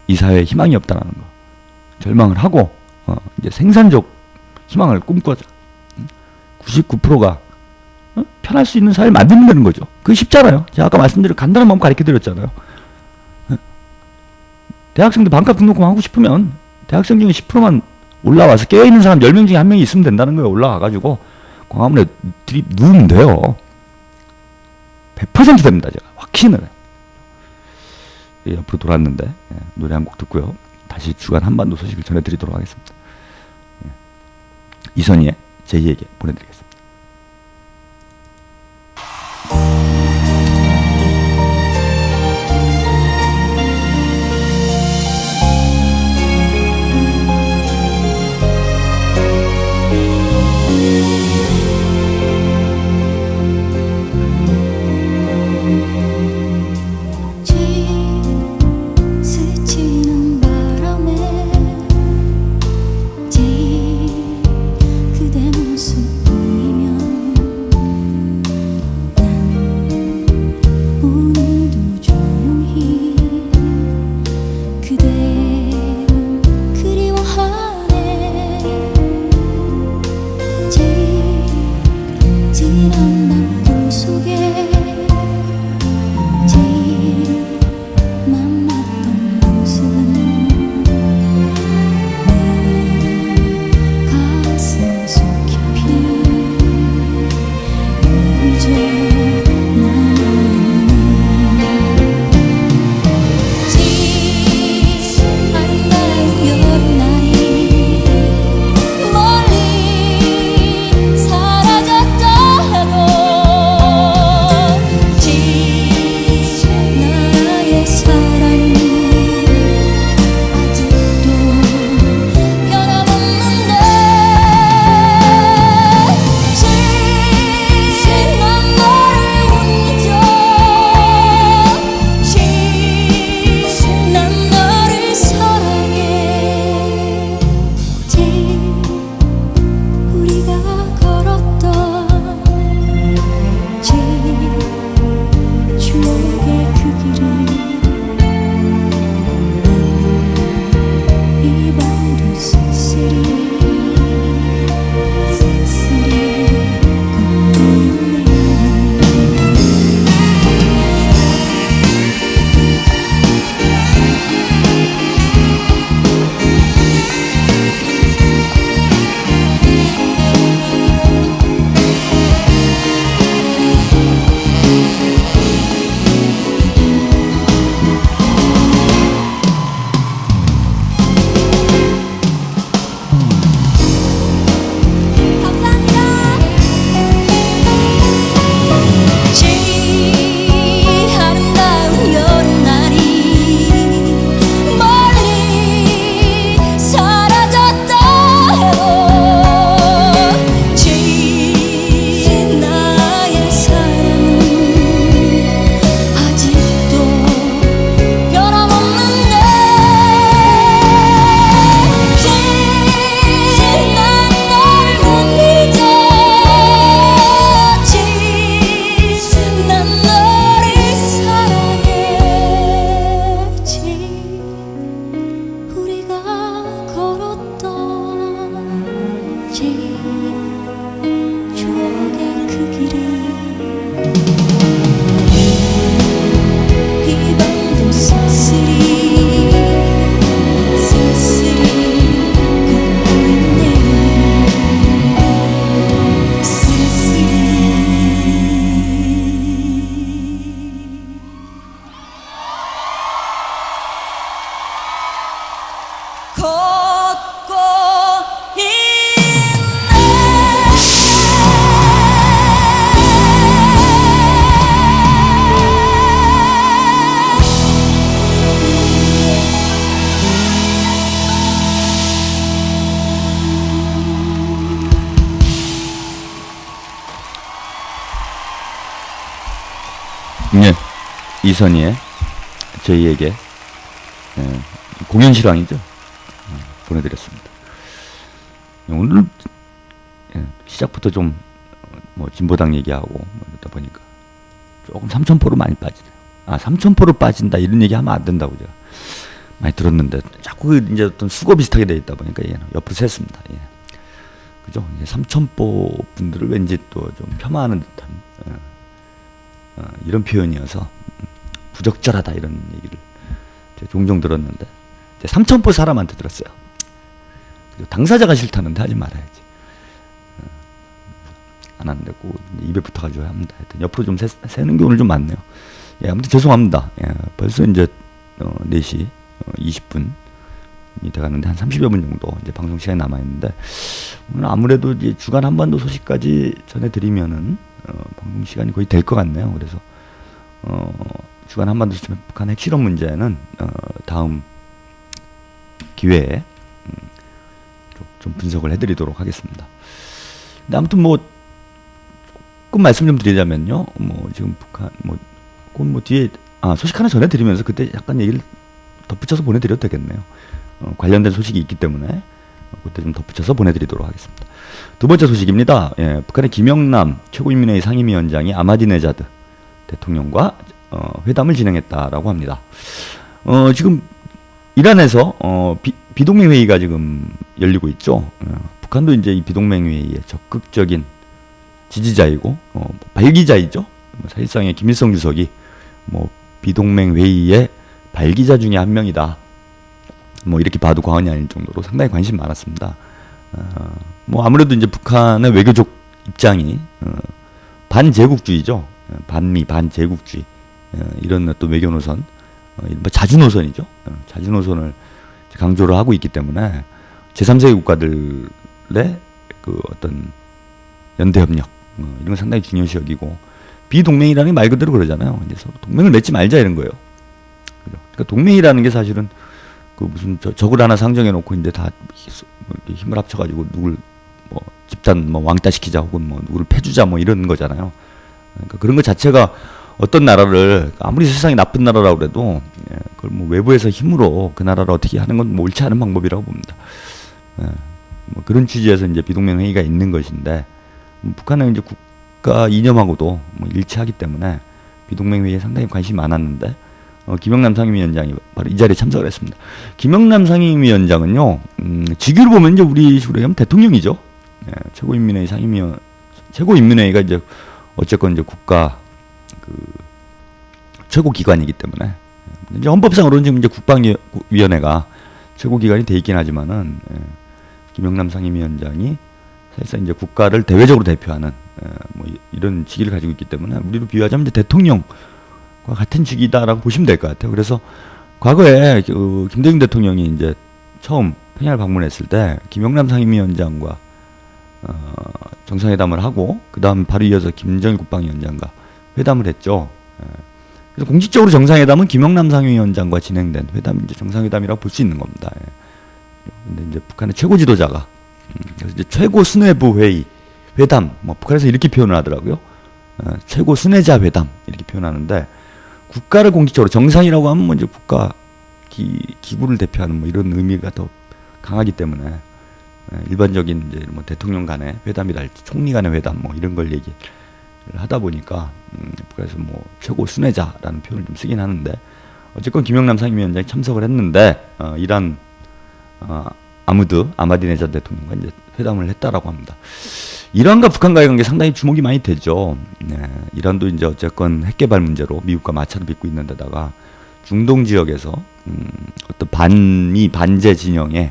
이 사회에 희망이 없다는 거 절망을 하고 이제 생산적 희망을 꿈꾸자. 99%가 편할 수 있는 사회를 만들면 되는 거죠. 그게 쉽잖아요. 제가 아까 말씀드린 간단한 마음 가르쳐드렸잖아요. 대학생들 반값 등록금 하고 싶으면 대학생 중에 10%만 올라와서 깨어있는 사람 10명 중에 1명이 있으면 된다는 거예요. 올라와가지고 광화문에 누우면 돼요. 100% 됩니다. 제가 확신을 해요. 옆으로 돌았는데 노래 한 곡 듣고요. 다시 주간 한반도 소식을 전해드리도록 하겠습니다. 이선희의 제2에게 보내드리겠습니다. 스치는 바람에 그대 모습 보여 이선희의 저희에게 공연 실황이죠. 보내드렸습니다. 오늘 시작부터 좀 뭐 진보당 얘기하고 뭐 이러다 보니까 조금 삼천포로 많이 빠지네요. 아, 삼천포로 빠진다 이런 얘기 하면 안 된다고 제가 많이 들었는데 자꾸 이제 어떤 수거 비슷하게 돼 있다 보니까 옆으로 샜습니다. 예. 그죠? 이제 삼천포 분들을 왠지 또 좀 폄하하는 듯한 이런 표현이어서 부적절하다 이런 얘기를 제가 종종 들었는데 이제 삼천포 사람한테 들었어요. 당사자가 싫다는데 하지 말아야지. 안 하는데 꼭 입에 붙어가지고 합니다. 하여튼 옆으로 좀 새는 게 오늘 좀 많네요. 예, 아무튼 죄송합니다. 예, 벌써 이제 4시 20분이 돼가는데 한 30여 분 정도 이제 방송 시간이 남아있는데 오늘 아무래도 이제 주간 한반도 소식까지 전해드리면은 방송 시간이 거의 될 것 같네요. 그래서 주간 한반도 소식 북한 핵실험 문제는 다음 기회에 좀 분석을 해드리도록 하겠습니다. 근데 아무튼 뭐 조금 말씀 좀 드리자면요. 뭐 지금 북한 뭐 뒤에 소식 하나 전해드리면서 그때 약간 얘기를 덧붙여서 보내드려도 되겠네요. 관련된 소식이 있기 때문에 그때 좀 덧붙여서 보내드리도록 하겠습니다. 두 번째 소식입니다. 예, 북한의 김영남 최고인민회의 상임위원장이 아마디네자드 대통령과 회담을 진행했다라고 합니다. 지금 이란에서 비동맹 회의가 지금 열리고 있죠. 북한도 이제 이 비동맹 회의에 적극적인 지지자이고 발기자이죠. 사실상의 김일성 주석이 뭐 비동맹 회의의 발기자 중에 한 명이다. 뭐 이렇게 봐도 과언이 아닐 정도로 상당히 관심이 많았습니다. 뭐 아무래도 이제 북한의 외교적 입장이 반제국주의죠. 반미 반제국주의 이런 어떤 외교 노선, 자주 노선이죠. 자주 노선을 강조를 하고 있기 때문에 제3세계 국가들의 그 어떤 연대 협력 이런 건 상당히 중요시 여기고 비동맹이라는 게 말 그대로 그러잖아요. 이제 서로 동맹을 맺지 말자 이런 거예요. 그러니까 동맹이라는 게 사실은 그 무슨 적을 하나 상정해 놓고 이제 다 힘을 합쳐가지고 누굴 뭐 집단 뭐 왕따 시키자 혹은 뭐 누구를 패주자 뭐 이런 거잖아요. 그러니까 그런 것 자체가 어떤 나라를 아무리 세상이 나쁜 나라라고 그래도 그걸 뭐 외부에서 힘으로 그 나라를 어떻게 하는 건 뭐 옳지 않은 방법이라고 봅니다. 뭐 그런 취지에서 이제 비동맹 회의가 있는 것인데 북한은 이제 국가 이념하고도 뭐 일치하기 때문에 비동맹 회의에 상당히 관심이 많았는데 김영남 상임위원장이 바로 이 자리에 참석을 했습니다. 김영남 상임위원장은요, 직위로 보면 이제 우리 식으로 하면 대통령이죠. 최고인민회의 최고인민회의가 이제 어쨌건 이제 국가 그 최고 기관이기 때문에 이제 헌법상으로는 지금 이제 국방위원회가 최고 기관이 돼 있긴 하지만은 김영남 상임위원장이 사실상 이제 국가를 대외적으로 대표하는 뭐 이런 직위를 가지고 있기 때문에 우리로 비유하자면 이제 대통령과 같은 직위다라고 보시면 될 것 같아요. 그래서 과거에 김대중 대통령이 이제 처음 평양을 방문했을 때 김영남 상임위원장과 정상회담을 하고 그 다음 바로 이어서 김정일 국방위원장과 회담을 했죠. 그래서 공식적으로 정상회담은 김영남 상임위원장과 진행된 회담이 이제 정상회담이라고 볼 수 있는 겁니다. 근데 이제 북한의 최고 지도자가 그래서 이제 최고 수뇌부 회의 회담 뭐 북한에서 이렇게 표현을 하더라고요. 최고 수뇌자 회담 이렇게 표현하는데 국가를 공식적으로 정상이라고 하면 먼저 국가 기구를 대표하는 뭐 이런 의미가 더 강하기 때문에 일반적인 이제 뭐 대통령 간의 회담이랄지 총리 간의 회담 뭐 이런 걸 얘기를 하다 보니까 북한에서 뭐 최고 수뇌자라는 표현을 좀 쓰긴 하는데 어쨌건 김영남 상임위원장이 참석을 했는데 이란 아마디네자드 대통령과 이제 회담을 했다라고 합니다. 이란과 북한과의 관계 상당히 주목이 많이 되죠. 이란도 이제 어쨌건 핵 개발 문제로 미국과 마찰을 빚고 있는 데다가 중동 지역에서 어떤 반미 반제 진영의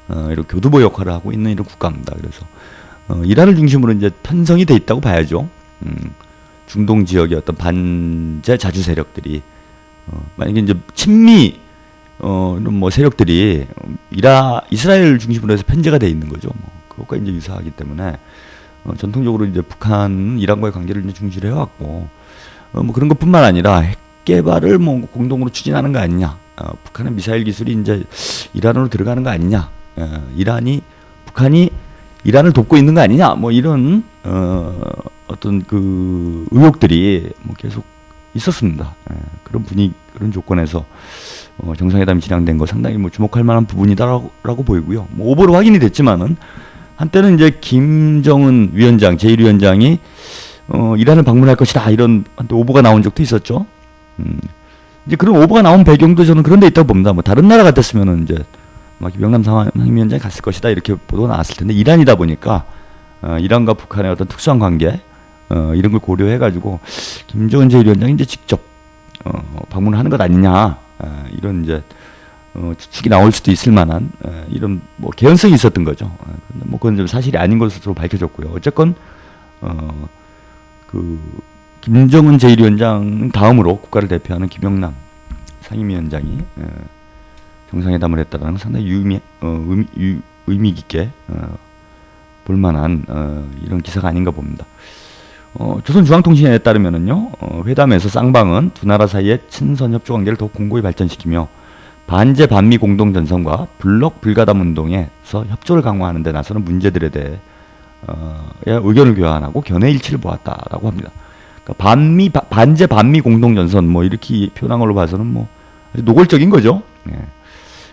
이런 교두보 역할을 하고 있는 이런 국가입니다. 그래서 이란을 중심으로 이제 편성이 돼 있다고 봐야죠. 중동 지역의 어떤 반제 자주 세력들이 만약에 이제 친미 이런 뭐 세력들이 이스라엘 중심으로 해서 편제가 돼 있는 거죠. 뭐 그것과 이제 유사하기 때문에 전통적으로 이제 북한 이란과의 관계를 이제 중시를 해왔고 뭐 그런 것뿐만 아니라 핵 개발을 뭐 공동으로 추진하는 거 아니냐. 북한의 미사일 기술이 이제 이란으로 들어가는 거 아니냐. 북한이 이란을 돕고 있는 거 아니냐. 뭐 이런 어떤 그 의혹들이 뭐 계속 있었습니다. 그런 분위기, 그런 조건에서 정상회담이 진행된 거 상당히 뭐 주목할 만한 부분이다라고 보이고요. 뭐 오보로 확인이 됐지만은 한때는 이제 김정은 위원장, 제1위원장이 이란을 방문할 것이다 이런 한때 오보가 나온 적도 있었죠. 이제 그런 오보가 나온 배경도 저는 그런 데 있다고 봅니다. 뭐 다른 나라 같았으면은 이제 막 김영남 상임위원장이 갔을 것이다 이렇게 보도가 나왔을 텐데 이란이다 보니까 이란과 북한의 어떤 특수한 관계 이런 걸 고려해가지고 김정은 제1위원장이 이제 직접 방문을 하는 것 아니냐 이런 이제 추측이 나올 수도 있을 만한 이런 뭐 개연성이 있었던 거죠. 근데 뭐 그건 좀 사실이 아닌 것으로 밝혀졌고요. 어쨌건 그 김정은 제1위원장 다음으로 국가를 대표하는 김영남 상임위원장이 정상회담을 했다는 건 상당히 의미 깊게 볼만한 이런 기사가 아닌가 봅니다. 조선중앙통신에 따르면은요, 회담에서 쌍방은 두 나라 사이의 친선 협조 관계를 더욱 공고히 발전시키며 반제 반미 공동 전선과 블록 불가담 운동에서 협조를 강화하는 데 나서는 문제들에 대해 의견을 교환하고 견해 일치를 보았다라고 합니다. 그러니까 반제 반미 공동 전선 뭐 이렇게 표현한 걸로 봐서는 뭐 아주 노골적인 거죠.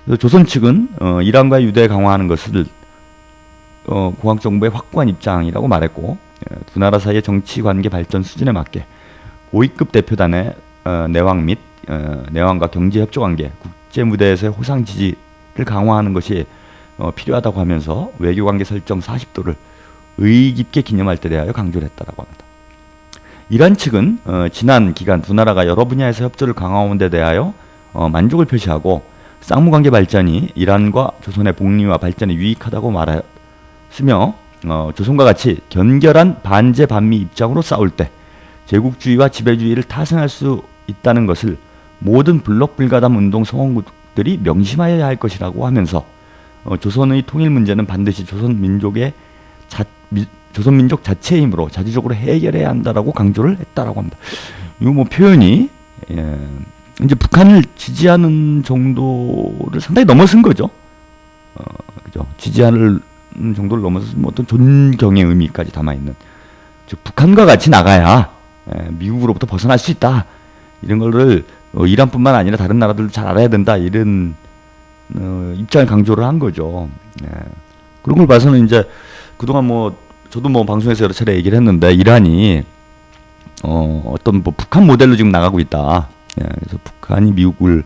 그래서 조선 측은 이란과 유대 강화하는 것을 공화국 정부의 확고한 입장이라고 말했고 두 나라 사이의 정치 관계 발전 수준에 맞게 고위급 대표단의 내왕 및 내왕과 경제 협조 관계, 국제 무대에서의 호상 지지를 강화하는 것이 필요하다고 하면서 외교 관계 설정 40도를 의의 깊게 기념할 때 대하여 강조를 했다라고 합니다. 이란 측은 지난 기간 두 나라가 여러 분야에서 협조를 강화하는 데 대하여 만족을 표시하고 쌍무관계 발전이 이란과 조선의 복리와 발전에 유익하다고 말했으며 조선과 같이 견결한 반제 반미 입장으로 싸울 때 제국주의와 지배주의를 타승할 수 있다는 것을 모든 블록 불가담 운동 성원국들이 명심하여야 할 것이라고 하면서 조선의 통일 문제는 반드시 조선민족 자체의 힘으로 자주적으로 해결해야 한다라고 강조를 했다라고 합니다. 이 뭐 표현이 이제 북한을 지지하는 정도를 상당히 넘어선 거죠. 그죠? 지지하는 정도를 넘어서 뭐 어떤 존경의 의미까지 담아 있는. 즉 북한과 같이 나가야 미국으로부터 벗어날 수 있다. 이런 거를 이란뿐만 아니라 다른 나라들도 잘 알아야 된다. 이런 입장을 강조를 한 거죠. 그런 걸 봐서는 이제 그동안 뭐 저도 뭐 방송에서 여러 차례 얘기를 했는데 이란이 어떤 뭐 북한 모델로 지금 나가고 있다. 그래서 북한이 미국을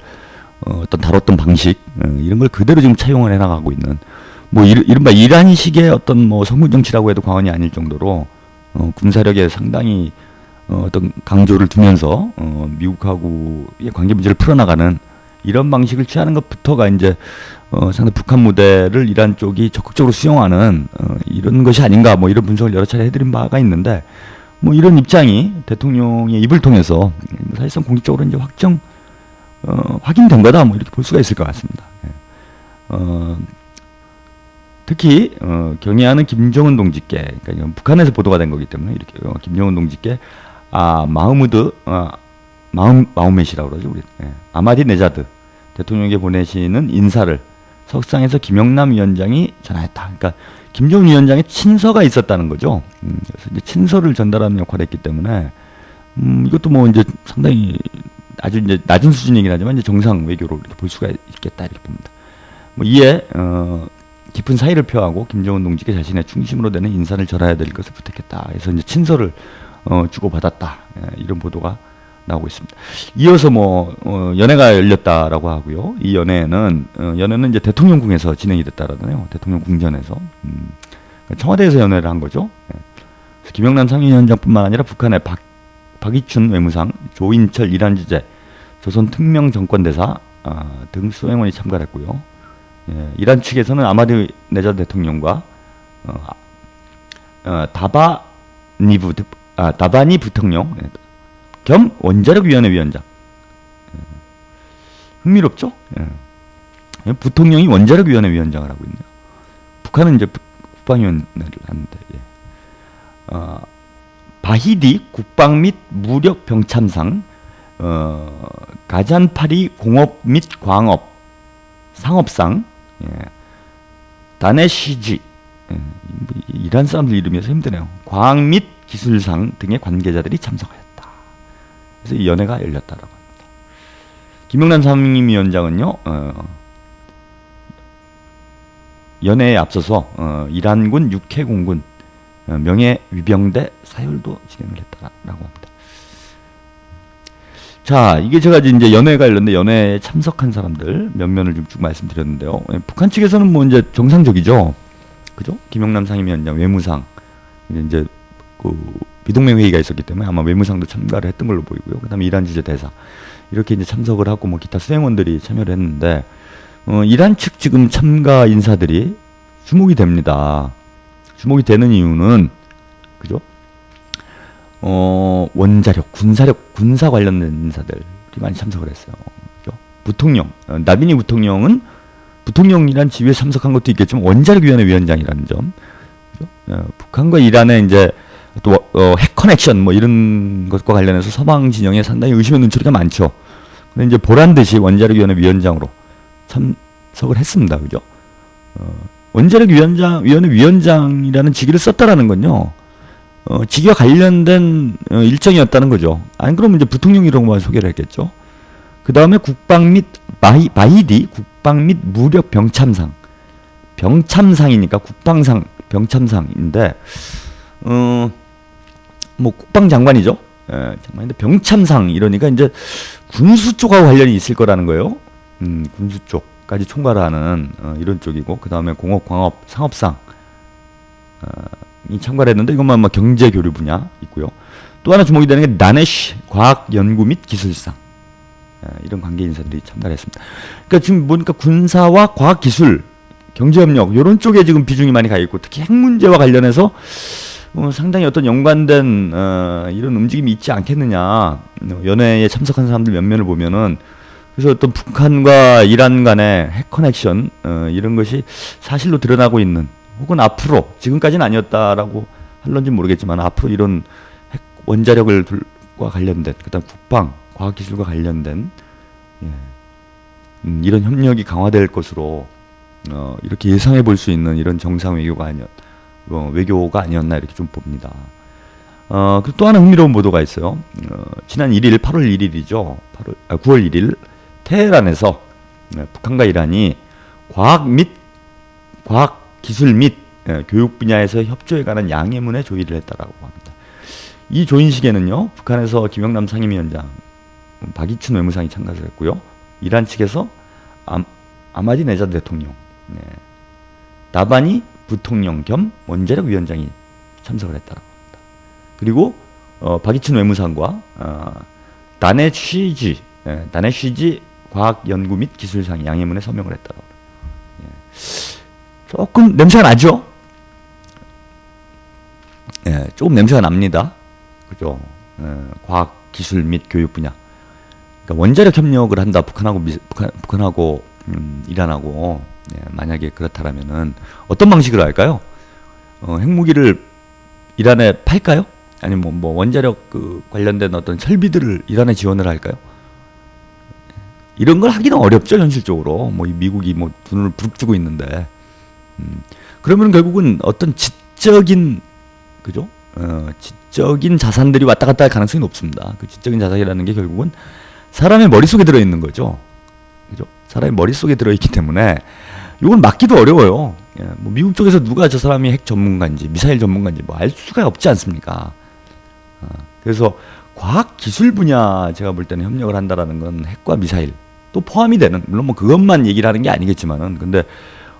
어떤 다뤘던 방식 이런 걸 그대로 지금 차용을 해나가고 있는 뭐 이른바 이란식의 어떤 뭐 성군 정치라고 해도 과언이 아닐 정도로 군사력에 상당히 어떤 강조를 두면서 미국하고의 관계 문제를 풀어나가는 이런 방식을 취하는 것부터가 이제 상당히 북한 모델을 이란 쪽이 적극적으로 수용하는 이런 것이 아닌가 뭐 이런 분석을 여러 차례 해드린 바가 있는데 뭐 이런 입장이 대통령의 입을 통해서 사실상 공식적으로 이제 확인된 거다 뭐 이렇게 볼 수가 있을 것 같습니다. 특히 경애하는 김정은 동지께 그러니까 북한에서 보도가 된 거기 때문에 이렇게 김정은 동지께 마흐멧이라고 그러죠 우리 아마디네자드 대통령에게 보내시는 인사를 석상에서 김영남 위원장이 전화했다. 그러니까 김정은 위원장의 친서가 있었다는 거죠. 그래서 이제 친서를 전달하는 역할을 했기 때문에 이것도 뭐 이제 상당히 아주 이제 낮은 수준이긴 하지만 이제 정상 외교로 이렇게 볼 수가 있겠다 이렇게 봅니다. 뭐 이에 깊은 사의를 표하고 김정은 동지께 자신의 중심으로 되는 인사를 전해야 될 것을 부탁했다. 그래서 이제 친서를 주고받았다. 이런 보도가 나오고 있습니다. 이어서 뭐 연회가 열렸다라고 하고요. 이 연회는 이제 대통령궁에서 진행이 됐다라네요. 대통령 궁전에서 청와대에서 연회를 한 거죠. 그래서 김영남 상임위원장뿐만 아니라 북한의 박이춘 외무상, 조인철 이란 주재, 조선 특명 정권대사 등 수행원이 참가했고요. 이란 측에서는 아마디네자드 대통령과 다바니 부통령 겸 원자력위원회 위원장. 흥미롭죠? 부통령이 원자력위원회 위원장을 하고 있네요. 북한은 이제 국방위원회를 하는데, 바히디 국방 및 무력 병참상, 가잔파리 공업 및 광업 상업상, 다네시지, 이란 사람들 이름이어서 힘드네요. 과학 및 기술상 등의 관계자들이 참석하였다. 그래서 이 연회가 열렸다라고 합니다. 김영남 상임위원장은요, 연회에 앞서서 이란군 육해공군 명예위병대 사열도 진행을 했다라고 합니다. 자, 이게 제가 이제 연회가 열렸는데 연회에 참석한 사람들 몇 면을 좀 쭉 말씀드렸는데요. 북한 측에서는 뭐 이제 정상적이죠, 그죠? 김영남 상임위원장 외무상 이제 그 비동맹 회의가 있었기 때문에 아마 외무상도 참가를 했던 걸로 보이고요. 그다음에 이란 주재 대사 이렇게 이제 참석을 하고 뭐 기타 수행원들이 참여를 했는데 이란 측 지금 참가 인사들이 주목이 됩니다. 주목이 되는 이유는 그죠? 원자력, 군사력, 군사 관련된 인사들이 많이 참석을 했어요. 그죠? 부통령, 나비니 부통령은 부통령이란 지위에 참석한 것도 있겠지만 원자력위원회 위원장이라는 점, 그죠? 북한과 이란의 이제 또 핵 커넥션 뭐 이런 것과 관련해서 서방 진영에 상당히 의심의 눈초리가 많죠. 근데 이제 보란 듯이 원자력위원회 위원장으로 참석을 했습니다. 그죠? 원자력위원회 위원장이라는 직위를 썼다라는 건요. 직위와 관련된 일정이었다는 거죠. 안 그러면 이제 부통령이라고만 소개를 했겠죠. 그 다음에 국방 및 바이디 국방 및 무력 병참상, 병참상이니까 국방상 병참상인데 뭐 국방장관이죠. 장관인데 병참상 이러니까 이제 군수 쪽하고 관련이 있을 거라는 거예요. 군수 쪽까지 총괄하는 이런 쪽이고 그 다음에 공업, 광업, 상업상 이 참가를 했는데 이것만 뭐 경제 교류 분야 있고요. 또 하나 주목이 되는 게 나네쉬 과학 연구 및 기술상 이런 관계 인사들이 참가를 했습니다. 그러니까 지금 보니까 군사와 과학 기술, 경제 협력 이런 쪽에 지금 비중이 많이 가 있고 특히 핵 문제와 관련해서 상당히 어떤 연관된 이런 움직임이 있지 않겠느냐. 연회에 참석한 사람들 몇 면을 보면은 그래서 어떤 북한과 이란 간의 핵 커넥션 이런 것이 사실로 드러나고 있는 혹은 앞으로 지금까지는 아니었다라고 할런지 모르겠지만 앞으로 이런 핵 원자력과 관련된 그다음 국방 과학기술과 관련된 이런 협력이 강화될 것으로 이렇게 예상해 볼 수 있는 이런 정상 외교가 아니었나 이렇게 좀 봅니다. 그리고 또 하나 흥미로운 보도가 있어요. 지난 1일 8월 1일이죠. 9월 1일 테헤란에서 북한과 이란이 과학 기술 및 교육 분야에서 협조에 관한 양해문에 조의를 했다라고 합니다. 이 조인식에는요, 북한에서 김영남 상임위원장, 박이춘 외무상이 참가를 했고요. 이란 측에서 아마디네자드 대통령, 나바니 부통령 겸 원자력 위원장이 참석을 했다라고 합니다. 그리고 박이춘 외무상과 다네쉬지 과학연구 및 기술상 양해문에 서명을 했다라고 합니다. 조금 냄새가 나죠? 조금 냄새가 납니다. 그죠? 과학, 기술 및 교육 분야. 그러니까 원자력 협력을 한다. 북한하고 이란하고 만약에 그렇다라면은 어떤 방식으로 할까요? 핵무기를 이란에 팔까요? 아니면 뭐 원자력 관련된 어떤 설비들을 이란에 지원을 할까요? 이런 걸 하기는 어렵죠, 현실적으로. 뭐 미국이 뭐 돈을 부룩 주고 있는데. 그러면 결국은 어떤 지적인 그죠? 지적인 자산들이 왔다 갔다 할 가능성이 높습니다. 그 지적인 자산이라는 게 결국은 사람의 머릿속에 들어 있는 거죠. 그죠? 사람의 머릿속에 들어 있기 때문에 이걸 막기도 어려워요. 뭐 미국 쪽에서 누가 저 사람이 핵 전문가인지 미사일 전문가인지 뭐 알 수가 없지 않습니까? 그래서 과학 기술 분야 제가 볼 때는 협력을 한다라는 건 핵과 미사일 또 포함이 되는, 물론 뭐 그것만 얘기를 하는 게 아니겠지만은, 근데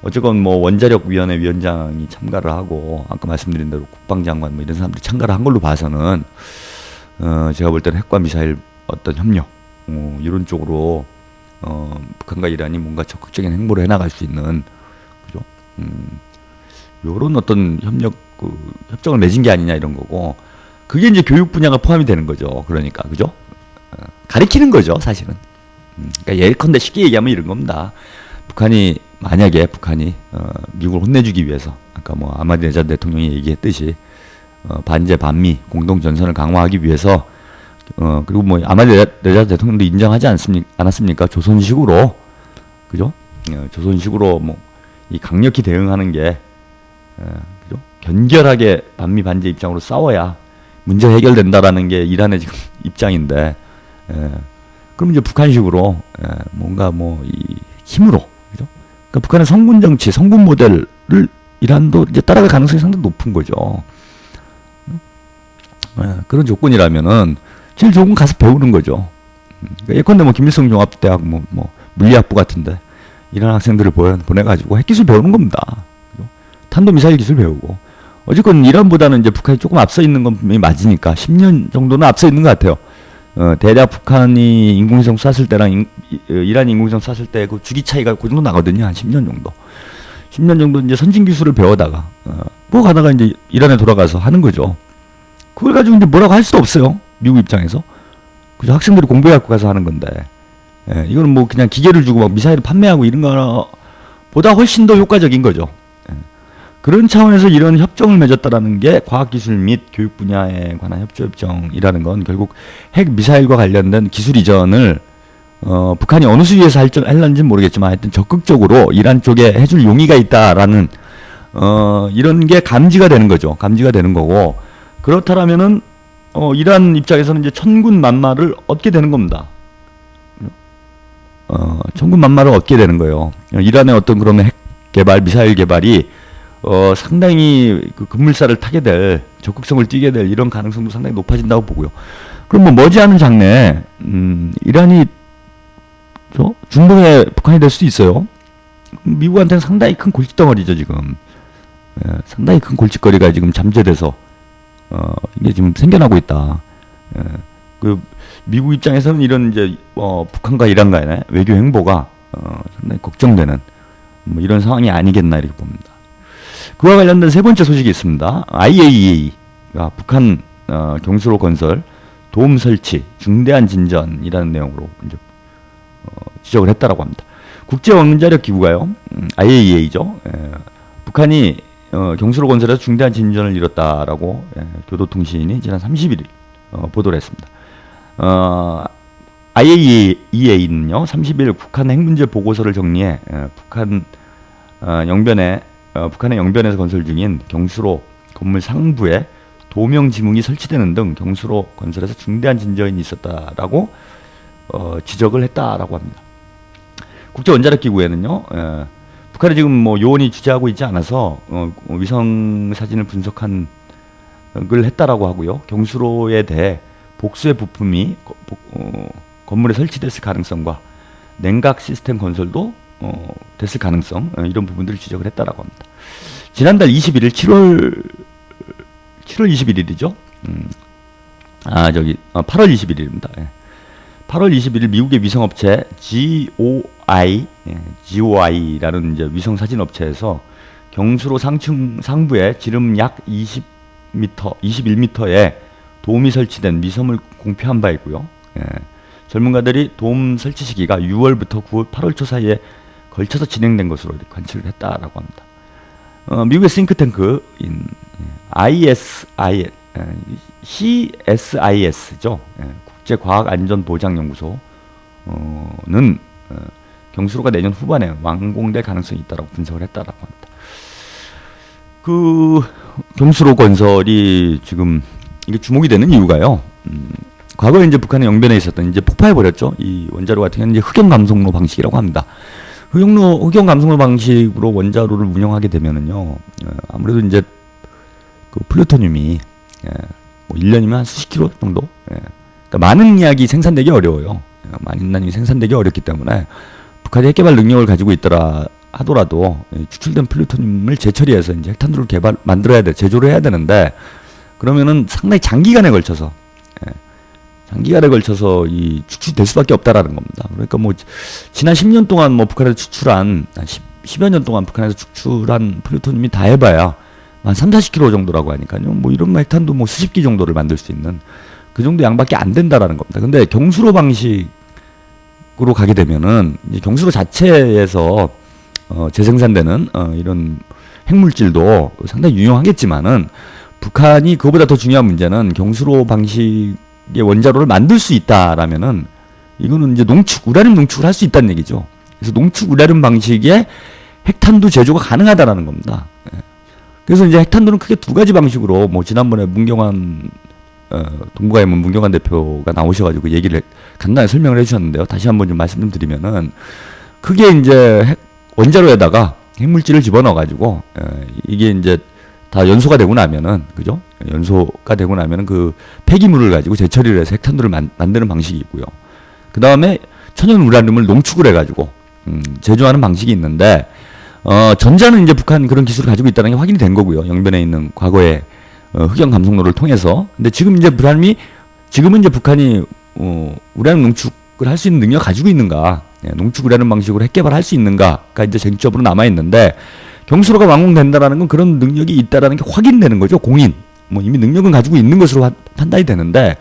어쨌건 뭐 원자력 위원회 위원장이 참가를 하고 아까 말씀드린 대로 국방장관 뭐 이런 사람들이 참가를 한 걸로 봐서는 제가 볼 때는 핵과 미사일 어떤 협력 이런 쪽으로 북한과 이란이 뭔가 적극적인 행보를 해나갈 수 있는 그죠? 요런 어떤 협정을 맺은 게 아니냐 이런 거고, 그게 이제 교육 분야가 포함이 되는 거죠. 그러니까 그죠? 가리키는 거죠, 사실은. 그러니까 예컨대 쉽게 얘기하면 이런 겁니다. 만약에 북한이 미국을 혼내주기 위해서 아까 뭐 아마디네자드 대통령이 얘기했듯이 반제 반미 공동 전선을 강화하기 위해서 그리고 뭐 아마디네자드 대통령도 인정하지 않았습니까? 조선식으로 그죠? 조선식으로 뭐 이 강력히 대응하는 게 그죠? 견결하게 반미 반제 입장으로 싸워야 문제 해결된다라는 게 이란의 지금 입장인데 예. 그럼 이제 북한식으로 뭔가 뭐 이 힘으로, 그죠? 그러니까 북한의 성군 정치, 성군 모델을 이란도 이제 따라갈 가능성이 상당히 높은 거죠. 그런 조건이라면은 제일 좋은 건 가서 배우는 거죠. 그러니까 예컨대 뭐 김일성 종합대학 뭐 물리학부 같은데 이런 학생들을 보내가지고 핵기술 배우는 겁니다. 그죠? 탄도미사일 기술 배우고. 어쨌건 이란보다는 이제 북한이 조금 앞서 있는 건 분명히 맞으니까 10년 정도는 앞서 있는 것 같아요. 대략 북한이 인공위성 쐈을 때랑 이란이 인공위성 쐈을 때 그 주기 차이가 그 정도 나거든요. 한 10년 정도. 10년 정도 이제 선진 기술을 배워다가 뭐 가다가 이제 이란에 돌아가서 하는 거죠. 그걸 가지고 이제 뭐라고 할 수도 없어요. 미국 입장에서. 그죠? 학생들이 공부해갖고 가서 하는 건데. 이거는 뭐 그냥 기계를 주고 막 미사일을 판매하고 이런 거보다 훨씬 더 효과적인 거죠. 그런 차원에서 이런 협정을 맺었다라는 게 과학기술 및 교육 분야에 관한 협조협정이라는 건 결국 핵 미사일과 관련된 기술 이전을 북한이 어느 수위에서 할는지는 모르겠지만 하여튼 적극적으로 이란 쪽에 해줄 용의가 있다라는 이런 게 감지가 되는 거죠. 감지가 되는 거고 그렇다라면은 이란 입장에서는 이제 천군만마를 얻게 되는 겁니다. 천군만마를 얻게 되는 거예요. 이란의 어떤 그런 핵 개발, 미사일 개발이 상당히 그 급물살을 타게 될, 적극성을 띠게 될 이런 가능성도 상당히 높아진다고 보고요. 그럼 뭐 머지않은 장래에 이란이 중동의 북한이 될 수도 있어요. 미국한테는 상당히 큰 골칫덩어리죠 지금. 상당히 큰 골칫거리가 지금 잠재돼서 이게 지금 생겨나고 있다. 그 미국 입장에서는 이런 이제 북한과 이란 간의 외교 행보가 상당히 걱정되는 뭐 이런 상황이 아니겠나 이렇게 봅니다. 그와 관련된 세 번째 소식이 있습니다. IAEA가 북한 경수로 건설 도움 설치 중대한 진전이라는 내용으로 이제 지적을 했다라고 합니다. 국제 원자력 기구가요, IAEA죠. 북한이 경수로 건설에서 중대한 진전을 이뤘다라고 교도통신이 지난 31일 보도를 했습니다. IAEA는요 30일 북한 핵 문제 보고서를 정리해 북한의 영변에서 건설 중인 경수로 건물 상부에 도명 지붕이 설치되는 등 경수로 건설에서 중대한 진전이 있었다라고 지적을 했다라고 합니다. 국제 원자력 기구에는요 북한이 지금 뭐 요원이 주재하고 있지 않아서 위성 사진을 분석한 걸 했다라고 하고요. 경수로에 대해 복수의 부품이 건물에 설치됐을 가능성과 냉각 시스템 건설도 됐을 가능성 이런 부분들을 지적을 했다라고 합니다. 지난달 21일 7월 21일이죠. 8월 21일입니다. 8월 21일 미국의 위성업체 GOI라는 이제 위성 사진 업체에서 경수로 상부에 지름 약 21m에 도움이 설치된 위성을 공표한 바 있고요. 전문가들이 도움 설치 시기가 6월부터 8월 초 사이에 걸쳐서 진행된 것으로 관측을 했다라고 합니다. 미국의 싱크탱크인 CSIS죠. 국제과학안전보장연구소는 경수로가 내년 후반에 완공될 가능성이 있다고 분석을 했다라고 합니다. 그 경수로 건설이 지금 이게 주목이 되는 이유가요. 과거에 이제 북한의 영변에 있었던 이제 폭파해 버렸죠. 이 원자로 같은 경우는 이제 흑연 감속로 방식이라고 합니다. 흑연 감속로 방식으로 원자로를 운영하게 되면은요, 아무래도 이제 그 플루토늄이 뭐 1년이면 한 수십 킬로 정도, 그러니까 많은 약이 생산되기 어려워요. 많은 약이 생산되기 어렵기 때문에 북한이 핵개발 능력을 가지고 있더라 하더라도 추출된 플루토늄을 재처리해서 이제 핵탄두를 만들어야 돼, 제조를 해야 되는데 그러면은 상당히 장기간에 걸쳐서 이 추출될 수밖에 없다라는 겁니다. 그러니까 뭐 지난 10년 동안 뭐 북한에서 추출한 10여 년 동안 북한에서 추출한 플루토늄이 다 해봐야 한 3-40kg 정도라고 하니까요. 뭐 이런 핵탄두 뭐 수십 기 정도를 만들 수 있는 그 정도 양밖에 안 된다라는 겁니다. 근데 경수로 방식으로 가게 되면은 이제 경수로 자체에서 재생산되는 이런 핵물질도 상당히 유용하겠지만은 북한이 그거보다 더 중요한 문제는 경수로 방식의 원자로를 만들 수 있다라면은 이거는 이제 우라늄 농축을 할 수 있다는 얘기죠. 그래서 농축 우라늄 방식의 핵탄두 제조가 가능하다라는 겁니다. 그래서 이제 핵탄두는 크게 두 가지 방식으로 뭐 지난번에 문경환 동부가이문 문경환 대표가 나오셔가지고 얘기를 간단히 설명을 해주셨는데요. 다시 한번 좀 말씀 좀 드리면은 그게 이제 원자로에다가 핵물질을 집어넣어가지고 이게 이제 다 연소가 되고 나면은 그죠? 연소가 되고 나면은 그 폐기물을 가지고 재처리를 해서 핵탄두를 만드는 방식이 있고요. 그 다음에 천연 우라늄을 농축을 해가지고 제조하는 방식이 있는데 전자는 이제 북한 그런 기술을 가지고 있다는 게 확인이 된 거고요. 영변에 있는 과거의 흑연 감속로를 통해서. 근데 지금 이제 지금은 이제 북한이 우라늄 농축을 할 수 있는 능력 가지고 있는가? 농축 우라늄 방식으로 핵 개발할 수 있는가가 이제 쟁점으로 남아 있는데 경수로가 완공된다라는 건 그런 능력이 있다라는 게 확인되는 거죠. 공인. 뭐 이미 능력은 가지고 있는 것으로 판단이 되는데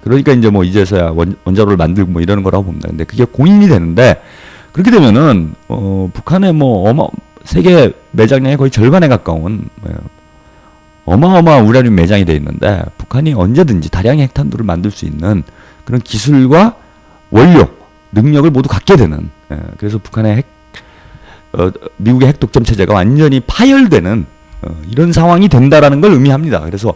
그러니까 이제 뭐 이제서야 원자로를 만들고 뭐 이러는 거라고 봅니다. 근데 그게 공인이 되는데 그렇게 되면은 북한의 뭐 세계 매장량의 거의 절반에 가까운 어마어마한 우라늄 매장이 돼 있는데 북한이 언제든지 다량의 핵탄두를 만들 수 있는 그런 기술과 원료, 능력을 모두 갖게 되는 그래서 북한의 미국의 핵 독점 체제가 완전히 파열되는 이런 상황이 된다라는 걸 의미합니다. 그래서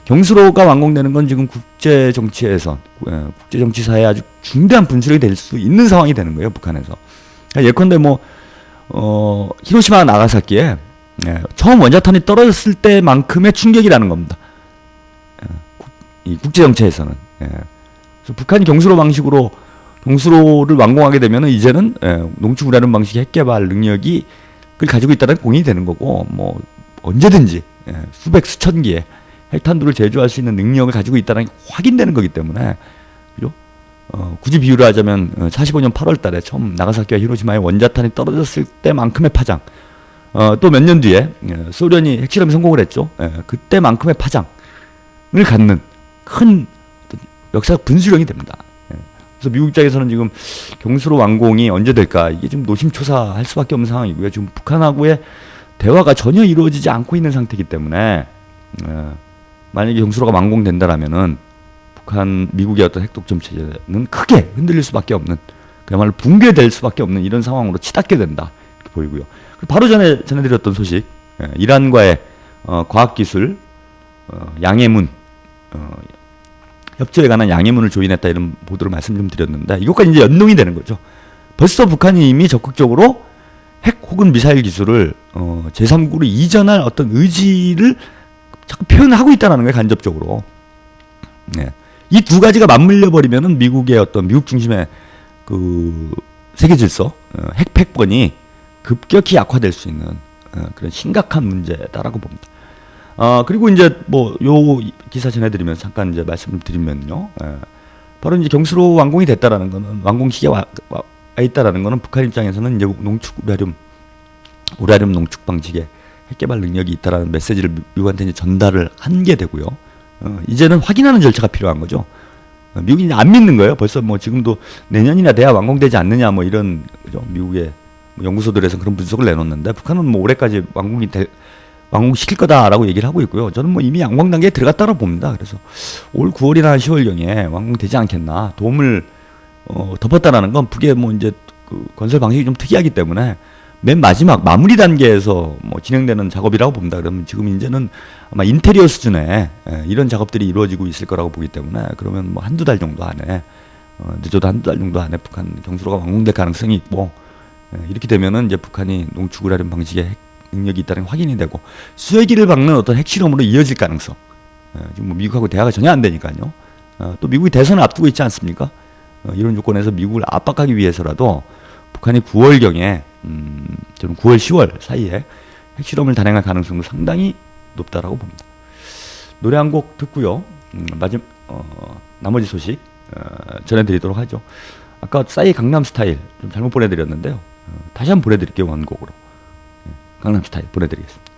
경수로가 완공되는 건 지금 국제 정치에서 국제 정치사에 아주 중대한 분수령이 될 수 있는 상황이 되는 거예요, 북한에서. 예컨대 히로시마 나가사키에 처음 원자탄이 떨어졌을 때만큼의 충격이라는 겁니다. 이 국제 정치에서는. 그래서 북한이 경수로 방식으로 경수로를 완공하게 되면은 이제는 농축 우라늄 방식의 핵 개발 능력이 그걸 가지고 있다는 공인이 되는 거고 뭐 언제든지 수백 수천 개의 핵탄두를 제조할 수 있는 능력을 가지고 있다는 게 확인되는 거기 때문에 그죠? 굳이 비유를 하자면 45년 8월 달에 처음 나가사키와 히로시마에 원자탄이 떨어졌을 때만큼의 파장 또 몇 년 뒤에 소련이 핵실험에 성공을 했죠. 그때만큼의 파장을 갖는 큰 역사적 분수령이 됩니다. 그래서 미국 입장에서는 지금 경수로 완공이 언제 될까 이게 지금 노심초사할 수밖에 없는 상황이고요. 지금 북한하고의 대화가 전혀 이루어지지 않고 있는 상태이기 때문에 만약에 경수로가 완공된다라면은 미국의 어떤 핵독점 체제는 크게 흔들릴 수밖에 없는 그야말로 붕괴될 수밖에 없는 이런 상황으로 치닫게 된다 이렇게 보이고요. 바로 전에 전해드렸던 소식 이란과의 과학기술 양해문 협조에 관한 양해문을 조인했다 이런 보도를 말씀 좀 드렸는데 이것까지 이제 연동이 되는 거죠. 벌써 북한이 이미 적극적으로 핵 혹은 미사일 기술을 제3국으로 이전할 어떤 의지를 자꾸 표현하고 있다는 거예요. 간접적으로. 이 두 가지가 맞물려 버리면은 미국의 어떤 미국 중심의 그 세계 질서, 핵 패권이 급격히 약화될 수 있는 그런 심각한 문제다라고 봅니다. 그리고 이제 요 기사 전해드리면서 잠깐 이제 말씀을 드리면요. 바로 이제 경수로 완공이 됐다라는 거는 완공 시기에 와 있다라는 거는 북한 입장에서는 이제 우라늄 농축 방식의 핵 개발 능력이 있다라는 메시지를 미국한테 이제 전달을 한 게 되고요. 이제는 확인하는 절차가 필요한 거죠. 미국이 이제 안 믿는 거예요. 벌써 지금도 내년이나 돼야 완공되지 않느냐 이런 그죠? 미국의 연구소들에서 그런 분석을 내놓는데 북한은 올해까지 완공시킬 거다라고 얘기를 하고 있고요. 저는 이미 완공 단계에 들어갔다고 봅니다. 그래서 올 9월이나 10월경에 완공되지 않겠나. 도움을 덮었다라는 건 북의 이제 그 건설 방식이 좀 특이하기 때문에 맨 마지막 마무리 단계에서 진행되는 작업이라고 봅니다. 그러면 지금 이제는 아마 인테리어 수준의 이런 작업들이 이루어지고 있을 거라고 보기 때문에 그러면 한두 달 정도 안에 늦어도 한두 달 정도 안에 북한 경수로가 완공될 가능성이 있고 이렇게 되면은 이제 북한이 농축 우라늄 방식의 핵 능력이 있다는 게 확인이 되고 수혜기를 박는 어떤 핵실험으로 이어질 가능성. 지금 미국하고 대화가 전혀 안 되니까요. 또 미국이 대선을 앞두고 있지 않습니까? 이런 조건에서 미국을 압박하기 위해서라도 북한이 9월경에 저는 9월, 10월 사이에 핵실험을 단행할 가능성도 상당히 높다라고 봅니다. 노래 한 곡 듣고요. 나머지 소식 전해드리도록 하죠. 아까 싸이 강남 스타일 좀 잘못 보내드렸는데요. 다시 한번 보내드릴게요. 원곡으로. 강남 스타일 보내드리겠습니다.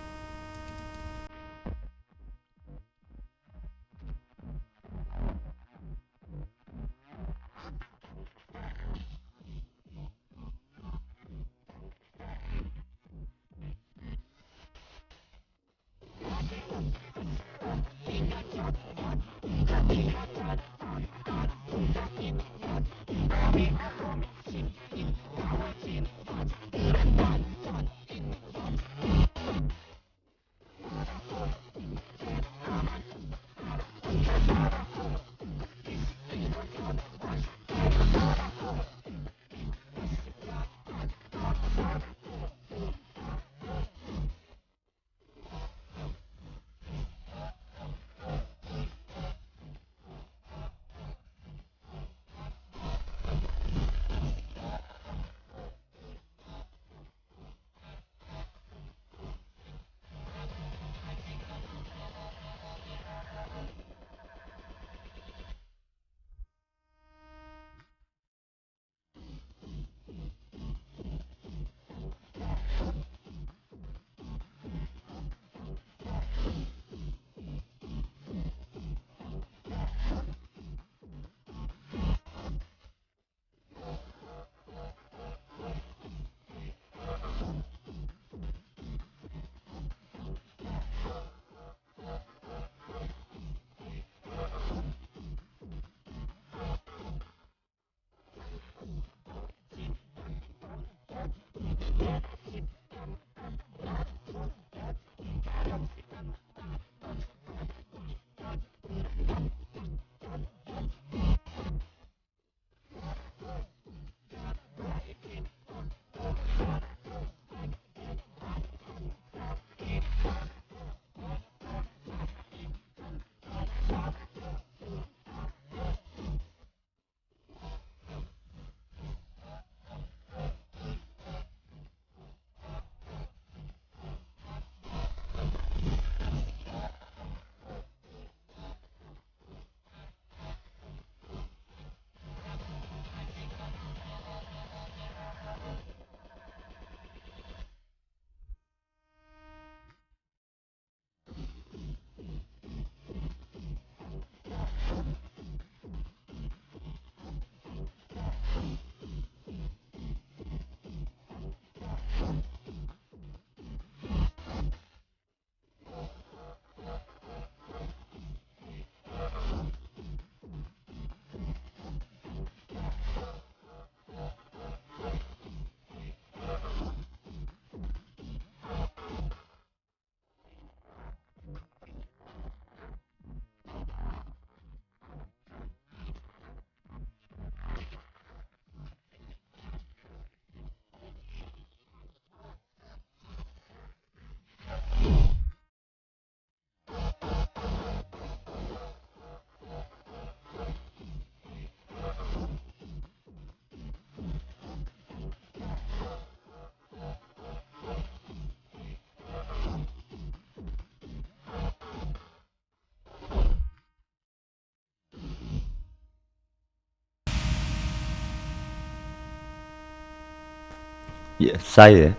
예, 싸이의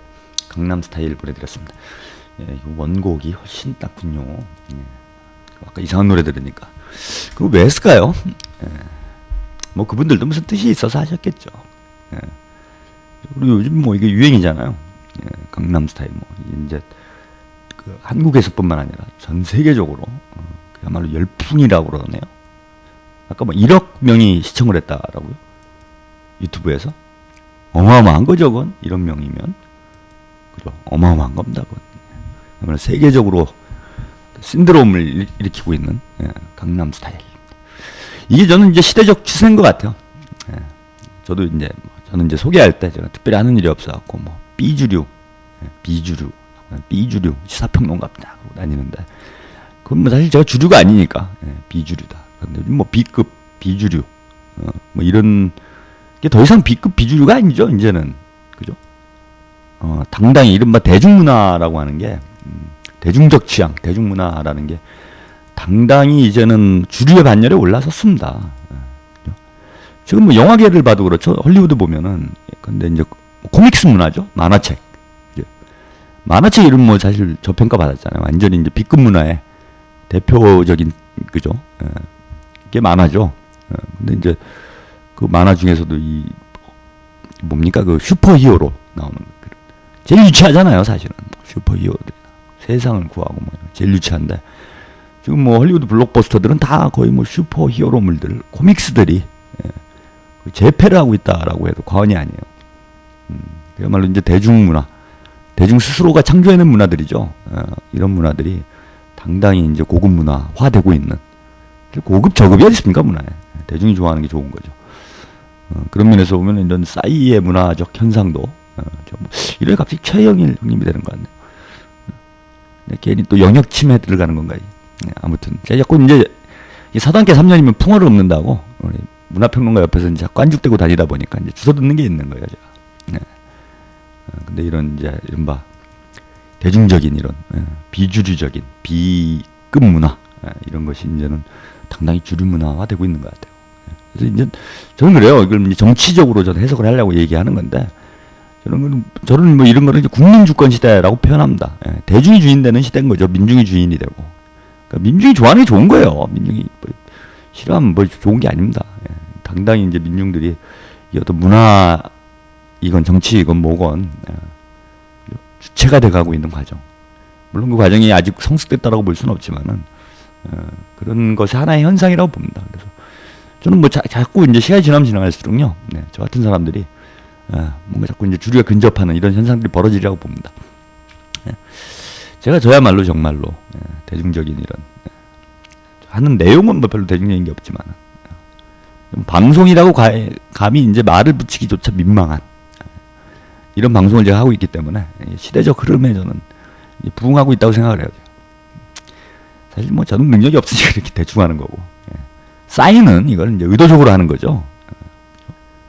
강남 스타일 보내드렸습니다. 예, 이 원곡이 훨씬 낫군요. 예. 아까 이상한 노래 들으니까. 그거 왜 했을까요? 예. 뭐 그분들도 무슨 뜻이 있어서 하셨겠죠. 예. 그리고 요즘 뭐 이게 유행이잖아요. 예, 강남 스타일 뭐 이제 그 한국에서뿐만 아니라 전 세계적으로 그야말로 열풍이라고 그러네요. 아까 뭐 1억 명이 시청을 했다라고요? 유튜브에서? 어마어마한 거죠, 그건? 1억 명이면. 그죠? 어마어마한 겁니다, 그건. 그러면 세계적으로 신드롬을 일으키고 있는 강남 스타일. 이게 저는 이제 시대적 추세인 것 같아요. 저도 이제, 저는 이제 소개할 때 제가 특별히 하는 일이 없어갖고, 뭐, B주류, B주류, B주류, 시사평론가입니다. 그러고 다니는데, 그건 뭐 사실 제가 주류가 아니니까, B주류다. 근데 뭐 B급, B주류, 뭐 이런, 게 더 이상 B급 비주류가 아니죠, 이제는. 그죠? 당당히 이른바 대중문화라고 하는 게, 대중적 취향, 대중문화라는 게 당당히 이제는 주류의 반열에 올라섰습니다. 지금 뭐 영화계를 봐도 그렇죠. 헐리우드 보면은, 근데 이제 코믹스 문화죠. 만화책. 만화책 이름 뭐 사실 저평가 받았잖아요. 완전히 이제 B급 문화의 대표적인, 그죠? 이게 만화죠. 근데 이제 그 만화 중에서도 이 뭡니까 그 슈퍼히어로 나오는 거 제일 유치하잖아요 사실은. 슈퍼히어로들 세상을 구하고 뭐 제일 유치한데 지금 뭐 헐리우드 블록버스터들은 다 거의 뭐 슈퍼히어로물들 코믹스들이 재패를 하고 있다라고 해도 과언이 아니에요. 그야말로 이제 대중문화 대중 스스로가 창조해낸 문화들이죠. 이런 문화들이 당당히 이제 고급 문화화되고 있는 고급 저급이 어디 있습니까 문화에 대중이 좋아하는 게 좋은 거죠. 그런 면에서 보면 이런 싸이의 문화적 현상도 이래 갑자기 최영일 형님이 되는 것 같네요. 괜히 또 영역 침해 들어가는 건가요? 아무튼 제가 자꾸 이제 사단계 3년이면 풍어를 읊는다고 우리 문화평론가 옆에서 이제 깐죽대고 다니다 보니까 이제 주워 듣는 게 있는 거예요, 제가. 근데 이런 이제 이른바 대중적인 이런 비주류적인 B급 문화 이런 것이 이제는 당당히 주류 문화화되고 있는 것 같아요. 그래서 이제 저는 그래요. 이걸 이제 정치적으로 저는 해석을 하려고 얘기하는 건데 저는 뭐 이런 거를 이제 국민 주권 시대라고 표현합니다. 대중이 주인되는 시대인 거죠. 민중이 주인이 되고. 그러니까 민중이 좋아하는 게 좋은 거예요. 민중이 뭐 싫어하면 뭐 좋은 게 아닙니다. 당당히 이제 민중들이 이 어떤 문화 이건 정치 이건 뭐건 주체가 돼가고 있는 과정. 물론 그 과정이 아직 성숙됐다라고 볼 수는 없지만은 그런 것이 하나의 현상이라고 봅니다. 그래서 저는 뭐 자꾸 이제 시간이 지나면 지나갈수록요, 저 같은 사람들이 뭔가 자꾸 이제 주류에 근접하는 이런 현상들이 벌어지리라고 봅니다. 제가 저야말로 정말로 대중적인 이런 하는 내용은 뭐 별로 대중적인 게 없지만 방송이라고 감히 이제 말을 붙이기조차 민망한 이런 방송을 제가 하고 있기 때문에 시대적 흐름에 저는 부응하고 있다고 생각을 해요. 사실 뭐 저는 능력이 없으니까 이렇게 대충 하는 거고 싸이는 이걸 이제 의도적으로 하는 거죠.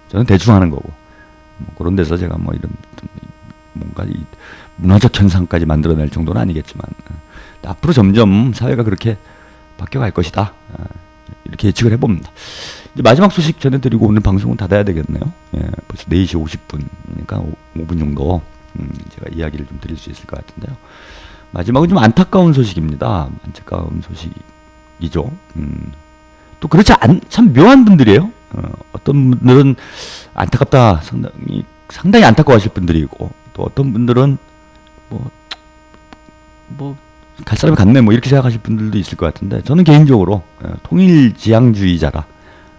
저는 대충 하는 거고 뭐 그런 데서 제가 뭐 이런 뭔가 이 문화적 현상까지 만들어낼 정도는 아니겠지만 앞으로 점점 사회가 그렇게 바뀌어갈 것이다 이렇게 예측을 해봅니다. 이제 마지막 소식 전해드리고 오늘 방송은 닫아야 되겠네요. 벌써 4시 50분이니까 5분 정도 제가 이야기를 좀 드릴 수 있을 것 같은데요. 마지막은 좀 안타까운 소식입니다. 안타까운 소식이죠. 또 그렇지 참 묘한 분들이에요. 어떤 분들은 안타깝다 상당히 안타까워하실 분들이 있고 또 어떤 분들은 뭐 갈 사람이 갔네 뭐 이렇게 생각하실 분들도 있을 것 같은데 저는 개인적으로 통일지향주의자라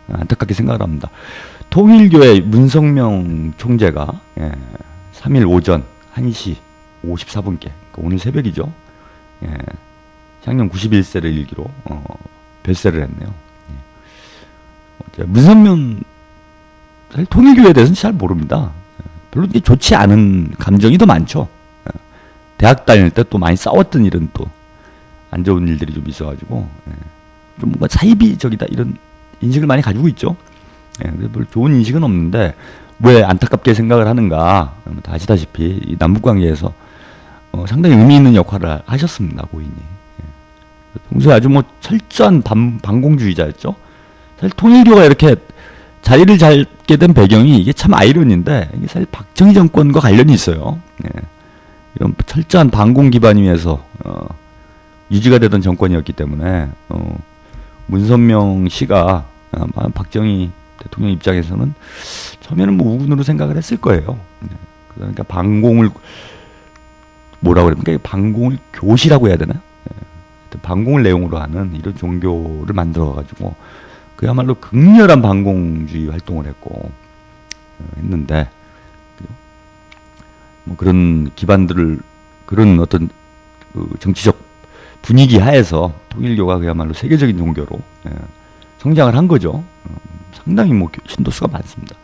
안타깝게 생각을 합니다. 통일교회 문성명 총재가 3일 오전 1시 54분께 그러니까 오늘 새벽이죠. 향년 91세를 일기로 별세를 했네요. 문성명 사실 통일교회에 대해서는 잘 모릅니다. 별로 좋지 않은 감정이 더 많죠. 대학 다닐 때 또 많이 싸웠던 일은 또 안 좋은 일들이 좀 있어가지고 좀 뭔가 사이비적이다 이런 인식을 많이 가지고 있죠. 그래서 별 좋은 인식은 없는데 왜 안타깝게 생각을 하는가? 다 아시다시피 이 남북관계에서 상당히 의미 있는 역할을 하셨습니다, 고인이. 평소에 아주 뭐 철저한 반공주의자였죠. 사실 통일교가 이렇게 자리를 잡게 된 배경이 이게 참 아이러니인데 이게 사실 박정희 정권과 관련이 있어요. 예. 이런 철저한 반공 기반 위에서 유지가 되던 정권이었기 때문에 문선명 씨가 아마 박정희 대통령 입장에서는 처음에는 뭐 우군으로 생각을 했을 거예요. 예. 그러니까 반공을 뭐라고 그럽니까? 반공을 교시라고 해야 되나? 예. 반공을 내용으로 하는 이런 종교를 만들어가지고 그야말로 극렬한 반공주의 활동을 했고 했는데 뭐 그런 기반들을 그런 어떤 그 정치적 분위기 하에서 통일교가 그야말로 세계적인 종교로 성장을 한 거죠. 상당히 뭐 신도수가 많습니다.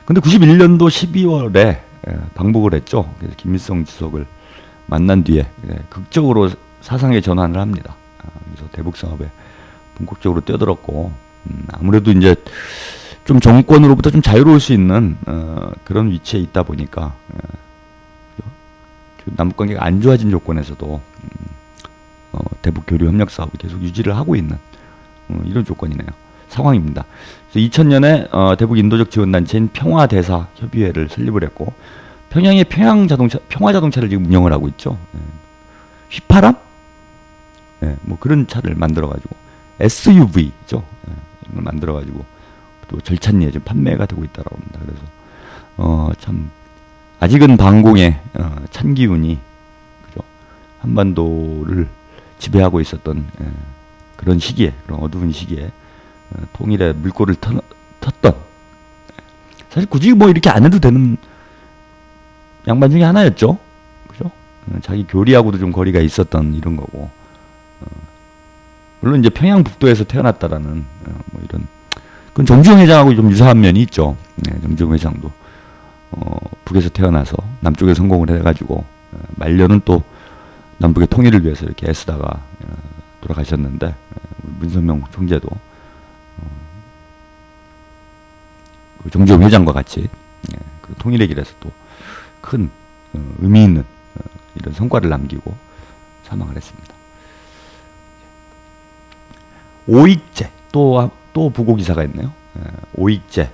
근데 91년도 12월에 방북을 했죠. 그래서 김일성 주석을 만난 뒤에 극적으로 사상의 전환을 합니다. 그래서 대북 사업에 본격적으로 뛰어들었고 아무래도 이제 좀 정권으로부터 좀 자유로울 수 있는 그런 위치에 있다 보니까 남북 관계가 안 좋아진 조건에서도 대북 교류 협력 사업을 계속 유지를 하고 있는 이런 조건이네요. 상황입니다. 그래서 2000년에 대북 인도적 지원 단체인 평화대사 협의회를 설립을 했고 평양에 평화자동차를 지금 운영을 하고 있죠. 휘파람? 뭐 그런 차를 만들어 가지고 SUV죠. 이걸 만들어 가지고 또 절찬리에 지금 판매가 되고 있다라고 합니다. 그래서 참 아직은 반공의 찬 기운이 그죠? 한반도를 지배하고 있었던 그런 시기에 그런 어두운 시기에 통일의 물꼬를 텄던 사실 굳이 뭐 이렇게 안 해도 되는 양반 중에 하나였죠. 그죠? 자기 교리하고도 좀 거리가 있었던 이런 거고 물론 이제 평양 북도에서 태어났다라는 뭐 이런 그건 정주영 회장하고 좀 유사한 면이 있죠. 정주영 회장도 북에서 태어나서 남쪽에 성공을 해가지고 말년은 또 남북의 통일을 위해서 이렇게 애쓰다가 돌아가셨는데 문선명 총재도 그 정주영 회장과 같이 그 통일의 길에서 또 큰 의미 있는 이런 성과를 남기고 사망을 했습니다. 오익재 또 부고 기사가 있네요. 오익재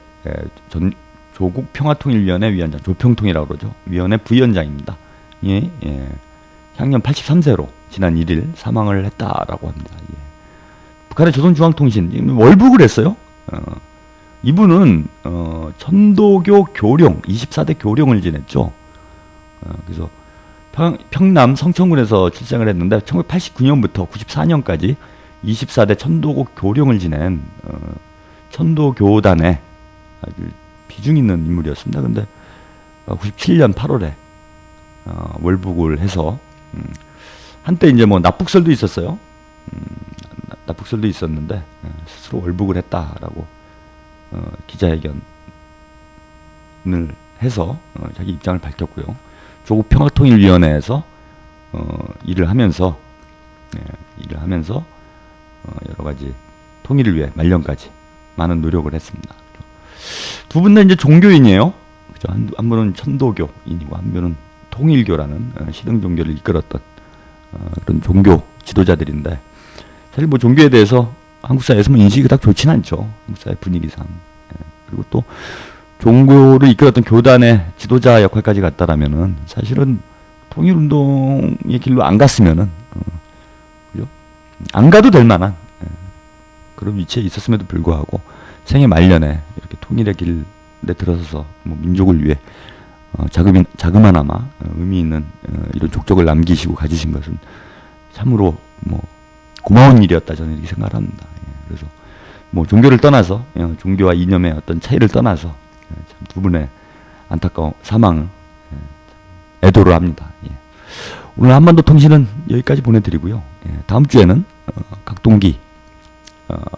조국 평화통일위원회 위원장 조평통이라고 그러죠. 위원회 부위원장입니다. 예, 향년 83세로 지난 1일 사망을 했다라고 합니다. 예. 북한의 조선중앙통신 월북을 했어요. 이분은 천도교 교령 24대 교령을 지냈죠. 그래서 평남 성천군에서 출생을 했는데 1989년부터 94년까지 24대 천도교 교령을 지낸 천도교단의 아주 비중 있는 인물이었습니다. 근데 97년 8월에 월북을 해서 한때 이제 뭐 납북설도 있었어요. 납북설도 있었는데 스스로 월북을 했다라고 기자회견을 해서 자기 입장을 밝혔고요. 조국 평화통일위원회에서 일을 하면서 여러 가지 통일을 위해 말년까지 많은 노력을 했습니다. 두 분 다 이제 종교인이에요. 그죠? 한 분은 천도교인이고 한 분은 통일교라는 신흥 종교를 이끌었던 그런 종교 지도자들인데 사실 뭐 종교에 대해서 한국 사회에서 뭐 인식이 그닥 좋지는 않죠. 한국 사회 분위기상. 그리고 또 종교를 이끌었던 교단의 지도자 역할까지 갔다라면은 사실은 통일운동의 길로 안 갔으면은 그죠? 안 가도 될 만한 그런 위치에 있었음에도 불구하고 생애 말년에 이렇게 통일의 길에 들어서서 뭐 민족을 위해 자그마나마 의미 있는 이런 족적을 남기시고 가주신 것은 참으로 뭐 고마운 일이었다 저는 이렇게 생각을 합니다. 그래서 뭐 종교를 떠나서 종교와 이념의 어떤 차이를 떠나서 참 두 분의 안타까운 사망을 애도를 합니다. 오늘 한반도 통신은 여기까지 보내드리고요. 다음 주에는 각동기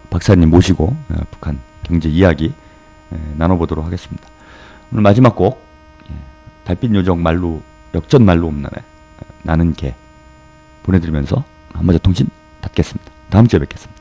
박사님 모시고 북한 경제 이야기 나눠보도록 하겠습니다. 오늘 마지막 곡 달빛 요정 말로 역전 말로 옴날에 나는 개 보내드리면서 한반도 통신 닫겠습니다. 다음 주에 뵙겠습니다.